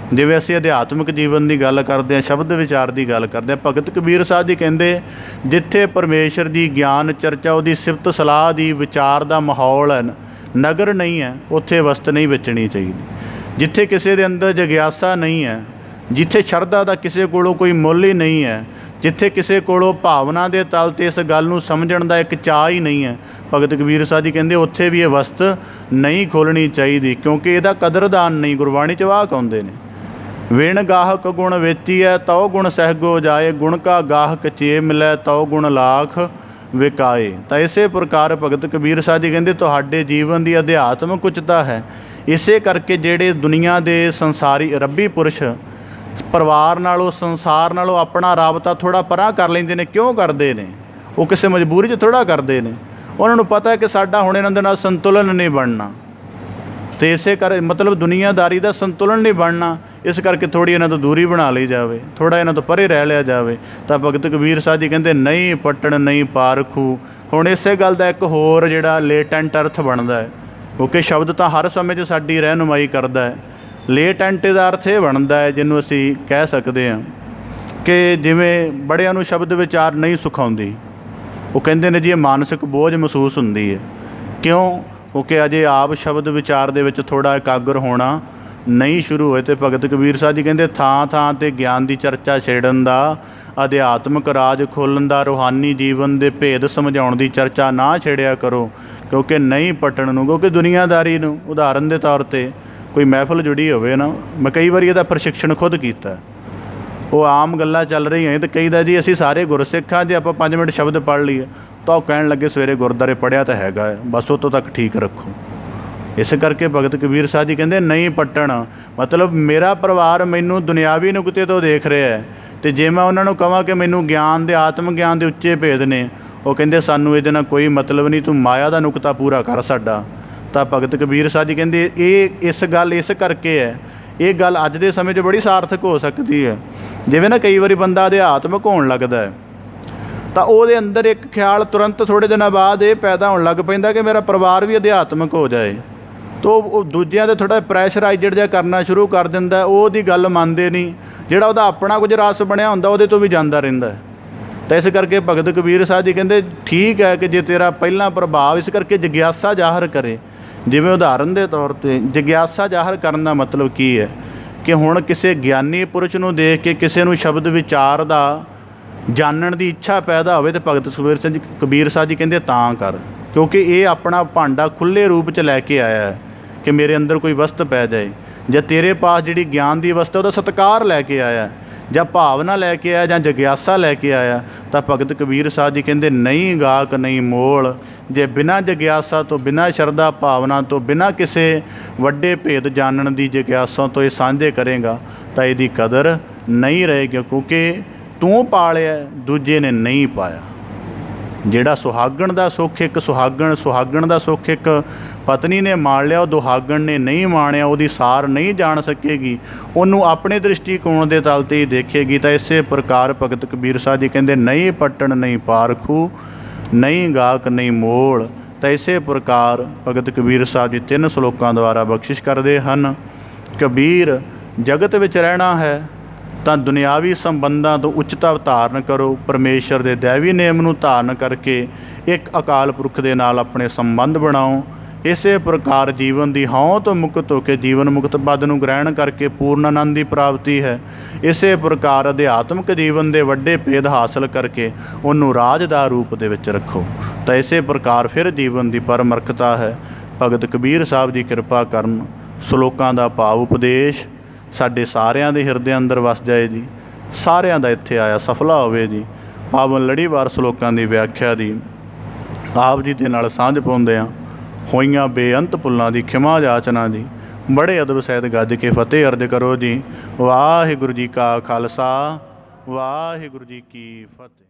S1: ਜਿਵੇਂ ਅਸੀਂ ਅਧਿਆਤਮਿਕ ਜੀਵਨ ਦੀ ਗੱਲ ਕਰਦੇ ਹਾਂ, ਸ਼ਬਦ ਵਿਚਾਰ ਦੀ ਗੱਲ ਕਰਦੇ ਹਾਂ, ਭਗਤ ਕਬੀਰ ਸਾਹਿਬ ਜੀ ਕਹਿੰਦੇ ਜਿੱਥੇ ਪਰਮੇਸ਼ਰ ਦੀ ਗਿਆਨ ਚਰਚਾ, ਉਹਦੀ ਸਿਫਤ ਸਲਾਹ ਦੀ ਵਿਚਾਰ ਦਾ ਮਾਹੌਲ ਹੈ, ਨਗਰ ਨਹੀਂ ਹੈ, ਉੱਥੇ ਵਸਤ ਨਹੀਂ ਵੇਚਣੀ ਚਾਹੀਦੀ। ਜਿੱਥੇ ਕਿਸੇ ਦੇ ਅੰਦਰ ਜਗਿਆਸਾ ਨਹੀਂ ਹੈ, ਜਿੱਥੇ ਸ਼ਰਧਾ ਦਾ ਕਿਸੇ ਕੋਲੋਂ ਕੋਈ ਮੁੱਲ ਹੀ ਨਹੀਂ ਹੈ, ਜਿੱਥੇ ਕਿਸੇ ਕੋਲੋਂ ਭਾਵਨਾ ਦੇ ਤਲ 'ਤੇ ਇਸ ਗੱਲ ਨੂੰ ਸਮਝਣ ਦਾ ਇੱਕ ਚਾਅ ਹੀ ਨਹੀਂ ਹੈ, ਭਗਤ ਕਬੀਰ ਸਾਹਿਬ ਜੀ ਕਹਿੰਦੇ ਉੱਥੇ ਵੀ ਇਹ ਵਸਤ ਨਹੀਂ ਖੋਲ੍ਹਣੀ ਚਾਹੀਦੀ, ਕਿਉਂਕਿ ਇਹਦਾ ਕਦਰਦਾਨ ਨਹੀਂ। ਗੁਰਬਾਣੀ 'ਚ ਵਾਕ ਆਉਂਦੇ ਨੇ, ਵਿਣ ਗਾਹਕ ਗੁਣ ਵੇਚੀਐ ਤਉ ਗੁਣ ਸਹਿਗੋ ਜਾਏ, ਗੁਣ ਕਾ ਗਾਹਕ ਚੇ ਮਿਲੈ ਤਉ ਗੁਣ ਲਾਖ ਵਿਕਾਏ। ਤਾਂ ਇਸੇ ਪ੍ਰਕਾਰ ਭਗਤ ਕਬੀਰ ਸਾਹਿਬ ਜੀ ਕਹਿੰਦੇ ਤੁਹਾਡੇ ਜੀਵਨ ਦੀ ਅਧਿਆਤਮਿਕ ਉਚਤਾ ਹੈ। ਇਸੇ ਕਰਕੇ ਜਿਹੜੇ ਦੁਨੀਆ ਦੇ ਸੰਸਾਰੀ ਰੱਬੀ ਪੁਰਸ਼ ਪਰਿਵਾਰ ਨਾਲੋਂ, ਸੰਸਾਰ ਨਾਲੋਂ ਆਪਣਾ ਰਾਬਤਾ ਥੋੜ੍ਹਾ ਪਰਾਂ ਕਰ ਲੈਂਦੇ ਨੇ। ਕਿਉਂ ਕਰਦੇ ਨੇ? ਉਹ ਕਿਸੇ ਮਜਬੂਰੀ 'ਚ ਥੋੜ੍ਹਾ ਕਰਦੇ ਨੇ। ਉਹਨਾਂ ਨੂੰ ਪਤਾ ਹੈ ਕਿ ਸਾਡਾ ਹੁਣ ਇਹਨਾਂ ਦੇ ਨਾਲ ਸੰਤੁਲਨ ਨਹੀਂ ਬਣਨਾ, ਅਤੇ ਇਸੇ ਕਰ ਮਤਲਬ ਦੁਨੀਆਦਾਰੀ ਦਾ ਸੰਤੁਲਨ ਨਹੀਂ ਬਣਨਾ, ਇਸ ਕਰਕੇ ਥੋੜ੍ਹੀ ਇਹਨਾਂ ਤੋਂ ਦੂਰੀ ਬਣਾ ਲਈ ਜਾਵੇ, ਥੋੜ੍ਹਾ ਇਹਨਾਂ ਤੋਂ ਪਰੇ ਰਹਿ ਲਿਆ ਜਾਵੇ। ਤਾਂ ਭਗਤ ਕਬੀਰ ਸਾਹਿਬ ਜੀ ਕਹਿੰਦੇ ਨਹੀਂ ਪੱਟਣ ਨਹੀਂ ਪਾਰਖੂ। ਹੁਣ ਇਸੇ ਗੱਲ ਦਾ ਇੱਕ ਹੋਰ ਜਿਹੜਾ ਲੇਟੈਂਟ ਅਰਥ ਬਣਦਾ ਹੈ, ਕਿਉਂਕਿ ਸ਼ਬਦ ਤਾਂ ਹਰ ਸਮੇਂ 'ਚ ਸਾਡੀ ਰਹਿਨੁਮਾਈ ਕਰਦਾ ਹੈ। ਲੇਟੈਂਟ ਦਾ ਅਰਥ ਇਹ ਬਣਦਾ ਹੈ, ਜਿਹਨੂੰ ਅਸੀਂ ਕਹਿ ਸਕਦੇ ਹਾਂ ਕਿ ਜਿਵੇਂ ਬੜਿਆਂ ਨੂੰ ਸ਼ਬਦ ਵਿਚਾਰ ਨਹੀਂ ਸੁਖਾਉਂਦੀ, ਉਹ ਕਹਿੰਦੇ ਨੇ ਜੀ ਇਹ ਮਾਨਸਿਕ ਬੋਝ ਮਹਿਸੂਸ ਹੁੰਦੀ ਹੈ। ਕਿਉਂ? ਕਿਉਂਕਿ ਅਜੇ ਆਪ ਸ਼ਬਦ ਵਿਚਾਰ ਦੇ ਵਿੱਚ ਥੋੜ੍ਹਾ ਇਕਾਗਰ ਹੋਣਾ ਨਹੀਂ ਸ਼ੁਰੂ ਹੋਏ। ਅਤੇ ਭਗਤ ਕਬੀਰ ਸਾਹਿਬ ਜੀ ਕਹਿੰਦੇ ਥਾਂ ਥਾਂ 'ਤੇ ਗਿਆਨ ਦੀ ਚਰਚਾ ਛੇੜਨ ਦਾ, ਅਧਿਆਤਮਿਕ ਰਾਜ ਖੋਲ੍ਹਣ ਦਾ, ਰੂਹਾਨੀ ਜੀਵਨ ਦੇ ਭੇਦ ਸਮਝਾਉਣ ਦੀ ਚਰਚਾ ਨਾ ਛੇੜਿਆ ਕਰੋ, ਕਿਉਂਕਿ ਨਹੀਂ ਪੱਟਣ ਨੂੰ। ਕਿਉਂਕਿ ਦੁਨੀਆਦਾਰੀ ਨੂੰ, ਉਦਾਹਰਨ ਦੇ ਤੌਰ 'ਤੇ ਕੋਈ ਮਹਿਫਲ ਜੁੜੀ ਹੋਵੇ ਨਾ, ਮੈਂ ਕਈ ਵਾਰੀ ਇਹਦਾ ਪ੍ਰਸ਼ਿਕਸ਼ਣ ਖੁਦ ਕੀਤਾ। ਉਹ ਆਮ ਗੱਲਾਂ ਚੱਲ ਰਹੀਆਂ ਅਤੇ ਕਹੀਦਾ ਜੀ ਅਸੀਂ ਸਾਰੇ ਗੁਰਸਿੱਖ ਹਾਂ, ਜੇ ਆਪਾਂ 5 ਮਿੰਟ ਸ਼ਬਦ ਪੜ੍ਹ ਲਈਏ ਤਾਂ ਉਹ ਕਹਿਣ ਲੱਗੇ ਸਵੇਰੇ ਗੁਰਦੁਆਰੇ ਪੜ੍ਹਿਆ ਤਾਂ ਹੈਗਾ ਹੈ, ਬਸ ਉੱਥੋਂ ਤੱਕ ਠੀਕ ਰੱਖੋ। ਇਸ ਕਰਕੇ ਭਗਤ ਕਬੀਰ ਸਾਹਿਬ ਜੀ ਕਹਿੰਦੇ ਨਹੀਂ ਪੱਟਣ, ਮਤਲਬ ਮੇਰਾ ਪਰਿਵਾਰ ਮੈਨੂੰ ਦੁਨਿਆਵੀ ਨੁਕਤੇ ਤੋਂ ਦੇਖ ਰਿਹਾ ਹੈ, ਅਤੇ ਜੇ ਮੈਂ ਉਹਨਾਂ ਨੂੰ ਕਹਾਂ ਕਿ ਮੈਨੂੰ ਗਿਆਨ ਦੇ, ਆਤਮ ਗਿਆਨ ਦੇ ਉੱਚੇ ਭੇਦ ਨੇ, ਉਹ ਕਹਿੰਦੇ ਸਾਨੂੰ ਇਹਦੇ ਨਾਲ ਕੋਈ ਮਤਲਬ ਨਹੀਂ, ਤੂੰ ਮਾਇਆ ਦਾ ਨੁਕਤਾ ਪੂਰਾ ਕਰ ਸਾਡਾ। ਤਾਂ ਭਗਤ ਕਬੀਰ ਸਾਹਿਬ ਜੀ ਕਹਿੰਦੇ ਇਸ ਗੱਲ ਇਸ ਕਰਕੇ ਹੈ, ਇਹ ਗੱਲ ਅੱਜ ਦੇ ਸਮੇਂ 'ਚ ਬੜੀ ਸਾਰਥਕ ਹੋ ਸਕਦੀ ਹੈ। ਜਿਵੇਂ ਨਾ ਕਈ ਵਾਰੀ ਬੰਦਾ ਅਧਿਆਤਮਿਕ ਹੋਣ ਲੱਗਦਾ ਹੈ, ਤਾਂ ਉਹਦੇ ਅੰਦਰ ਇੱਕ ਖਿਆਲ ਤੁਰੰਤ ਥੋੜ੍ਹੇ ਦਿਨਾਂ ਬਾਅਦ ਇਹ ਪੈਦਾ ਹੋਣ ਲੱਗ ਪੈਂਦਾ ਕਿ ਮੇਰਾ ਪਰਿਵਾਰ ਵੀ ਅਧਿਆਤਮਿਕ ਹੋ ਜਾਏ। ਤਾਂ ਉਹ ਦੂਜਿਆਂ 'ਤੇ ਥੋੜ੍ਹਾ ਪ੍ਰੈਸ਼ਰਾਈਜ਼ਡ ਜਿਹਾ ਕਰਨਾ ਸ਼ੁਰੂ ਕਰ ਦਿੰਦਾ, ਉਹਦੀ ਗੱਲ ਮੰਨਦੇ ਨਹੀਂ। ਜਿਹੜਾ ਉਹਦਾ ਆਪਣਾ ਕੁਝ ਰਸ ਬਣਿਆ ਹੁੰਦਾ ਉਹਦੇ ਤੋਂ ਵੀ ਜਾਂਦਾ ਰਹਿੰਦਾ। ਤਾਂ ਇਸ ਕਰਕੇ ਭਗਤ ਕਬੀਰ ਸਾਹਿਬ ਜੀ ਕਹਿੰਦੇ ਠੀਕ ਹੈ ਕਿ ਜੇ ਤੇਰਾ ਪਹਿਲਾਂ ਪ੍ਰਭਾਵ, ਇਸ ਕਰਕੇ ਜਗਿਆਸਾ ਜ਼ਾਹਰ ਕਰੇ। ਜਿਵੇਂ ਉਦਾਹਰਨ ਦੇ ਤੌਰ 'ਤੇ ਜਗਿਆਸਾ ਜ਼ਾਹਰ ਕਰਨ ਦਾ ਮਤਲਬ ਕੀ ਹੈ ਕਿ ਹੁਣ ਕਿਸੇ ਗਿਆਨੀ ਪੁਰਸ਼ ਨੂੰ ਦੇਖ ਕੇ ਕਿਸੇ ਨੂੰ ਸ਼ਬਦ ਵਿਚਾਰ ਦਾ ਜਾਣਨ ਦੀ ਇੱਛਾ ਪੈਦਾ ਹੋਵੇ, ਤਾਂ ਭਗਤ ਕਬੀਰ ਸਾਹਿਬ ਜੀ ਕਹਿੰਦੇ ਤਾਂ ਕਰ, ਕਿਉਂਕਿ ਇਹ ਆਪਣਾ ਭਾਂਡਾ ਖੁੱਲ੍ਹੇ ਰੂਪ 'ਚ ਲੈ ਕੇ ਆਇਆ ਹੈ ਕਿ ਮੇਰੇ ਅੰਦਰ ਕੋਈ ਵਸਤ ਪੈ ਜਾਏ, ਜਾਂ ਤੇਰੇ ਪਾਸ ਜਿਹੜੀ ਗਿਆਨ ਦੀ ਵਸਤ ਉਹਦਾ ਸਤਿਕਾਰ ਲੈ ਕੇ ਆਇਆ, ਜਾਂ ਭਾਵਨਾ ਲੈ ਕੇ ਆਇਆ, ਜਾਂ ਜਗਿਆਸਾ ਲੈ ਕੇ ਆਇਆ। ਤਾਂ ਭਗਤ ਕਬੀਰ ਸਾਹਿਬ ਜੀ ਕਹਿੰਦੇ ਨਹੀਂ ਗਾਹਕ ਨਹੀਂ ਮੋਲ। ਜੇ ਬਿਨਾਂ ਜਗਿਆਸਾ ਤੋਂ, ਬਿਨਾਂ ਸ਼ਰਧਾ ਭਾਵਨਾ ਤੋਂ, ਬਿਨਾਂ ਕਿਸੇ ਵੱਡੇ ਭੇਦ ਜਾਣਨ ਦੀ ਜਗਿਆਸਾ ਤੋਂ ਇਹ ਸਾਂਝੇ ਕਰੇਗਾ ਤਾਂ ਇਹਦੀ ਕਦਰ ਨਹੀਂ ਰਹੇਗੀ, ਕਿਉਂਕਿ ਤੂੰ ਪਾਲਿਆ ਦੂਜੇ ਨੇ ਨਹੀਂ ਪਾਇਆ। ਜਿਹੜਾ ਸੁਹਾਗਣ ਦਾ ਸੁੱਖ ਇੱਕ ਸੁਹਾਗਣ ਦਾ ਸੁੱਖ ਇੱਕ ਪਤਨੀ ਨੇ ਮਾਣ ਲਿਆ, ਉਹ ਦੁਹਾਗਣ ਨੇ ਨਹੀਂ ਮਾਣਿਆ, ਉਹਦੀ ਸਾਰ ਨਹੀਂ ਜਾਣ ਸਕੇਗੀ, ਉਹਨੂੰ ਆਪਣੇ ਦ੍ਰਿਸ਼ਟੀਕੋਣ ਦੇ ਤਲ 'ਤੇ ਹੀ ਦੇਖੇਗੀ। ਤਾਂ ਇਸੇ ਪ੍ਰਕਾਰ ਭਗਤ ਕਬੀਰ ਸਾਹਿਬ ਜੀ ਕਹਿੰਦੇ ਨਹੀਂ ਪੱਟਣ ਨਹੀਂ ਪਾਰਖੂ, ਨਹੀਂ ਗਾਹਕ ਨਹੀਂ ਮੋਲ। ਤਾਂ ਇਸੇ ਪ੍ਰਕਾਰ ਭਗਤ ਕਬੀਰ ਸਾਹਿਬ ਜੀ 3 ਸ਼ਲੋਕਾਂ ਦੁਆਰਾ ਬਖਸ਼ਿਸ਼ ਕਰਦੇ ਹਨ। ਕਬੀਰ ਜਗਤ ਵਿੱਚ ਰਹਿਣਾ ਹੈ ਤਾਂ ਦੁਨਿਆਵੀ ਸੰਬੰਧਾਂ ਤੋਂ ਉੱਚਤਾ ਧਾਰਨ ਕਰੋ, ਪਰਮੇਸ਼ਰ ਦੇ ਦੈਵੀ ਨੇਮ ਨੂੰ ਧਾਰਨ ਕਰਕੇ ਇੱਕ ਅਕਾਲ ਪੁਰਖ ਦੇ ਨਾਲ ਆਪਣੇ ਸੰਬੰਧ ਬਣਾਓ। ਇਸੇ ਪ੍ਰਕਾਰ ਜੀਵਨ ਦੀ ਹਉਂ ਤੋਂ ਮੁਕਤ ਹੋ ਕੇ ਜੀਵਨ ਮੁਕਤ ਪਦ ਨੂੰ ਗ੍ਰਹਿਣ ਕਰਕੇ ਪੂਰਨ ਆਨੰਦ ਦੀ ਪ੍ਰਾਪਤੀ ਹੈ। ਇਸੇ ਪ੍ਰਕਾਰ ਅਧਿਆਤਮਿਕ ਜੀਵਨ ਦੇ ਵੱਡੇ ਭੇਦ ਹਾਸਲ ਕਰਕੇ ਉਹਨੂੰ ਰਾਜ ਦਾ ਰੂਪ ਦੇ ਵਿੱਚ ਰੱਖੋ। ਤਾਂ ਇਸੇ ਪ੍ਰਕਾਰ ਫਿਰ ਜੀਵਨ ਦੀ ਪਰਮਰਖਤਾ ਹੈ। ਭਗਤ ਕਬੀਰ ਸਾਹਿਬ ਜੀ ਕਿਰਪਾ ਕਰਨ। ਸ਼ਲੋਕਾਂ ਦਾ ਭਾਵ ਉਪਦੇਸ਼। ਸਾਡੇ ਸਾਰਿਆਂ ਦੇ ਹਿਰਦੇ ਅੰਦਰ ਵਸ ਜਾਏ ਜੀ। ਸਾਰਿਆਂ ਦਾ ਇੱਥੇ ਆਇਆ ਸਫਲਾ ਹੋਵੇ ਜੀ। ਪਾਵਨ ਲੜੀਵਾਰ ਸ਼ਲੋਕਾਂ ਦੀ ਵਿਆਖਿਆ ਦੀ ਆਪ ਜੀ ਦੇ ਨਾਲ ਸਾਂਝ ਪਾਉਂਦੇ ਹਾਂ। ਹੋਈਆਂ ਬੇਅੰਤ ਭੁੱਲਾਂ ਦੀ ਖਿਮਾ ਜਾਚਨਾ ਜੀ। ਬੜੇ ਅਦਬ ਸਹਿਤ ਗੱਜ ਕੇ ਫਤਿਹ ਅਰਜ ਕਰੋ ਜੀ। ਵਾਹਿਗੁਰੂ ਜੀ ਕਾ ਖਾਲਸਾ, ਵਾਹਿਗੁਰੂ ਜੀ ਕੀ ਫਤਿਹ।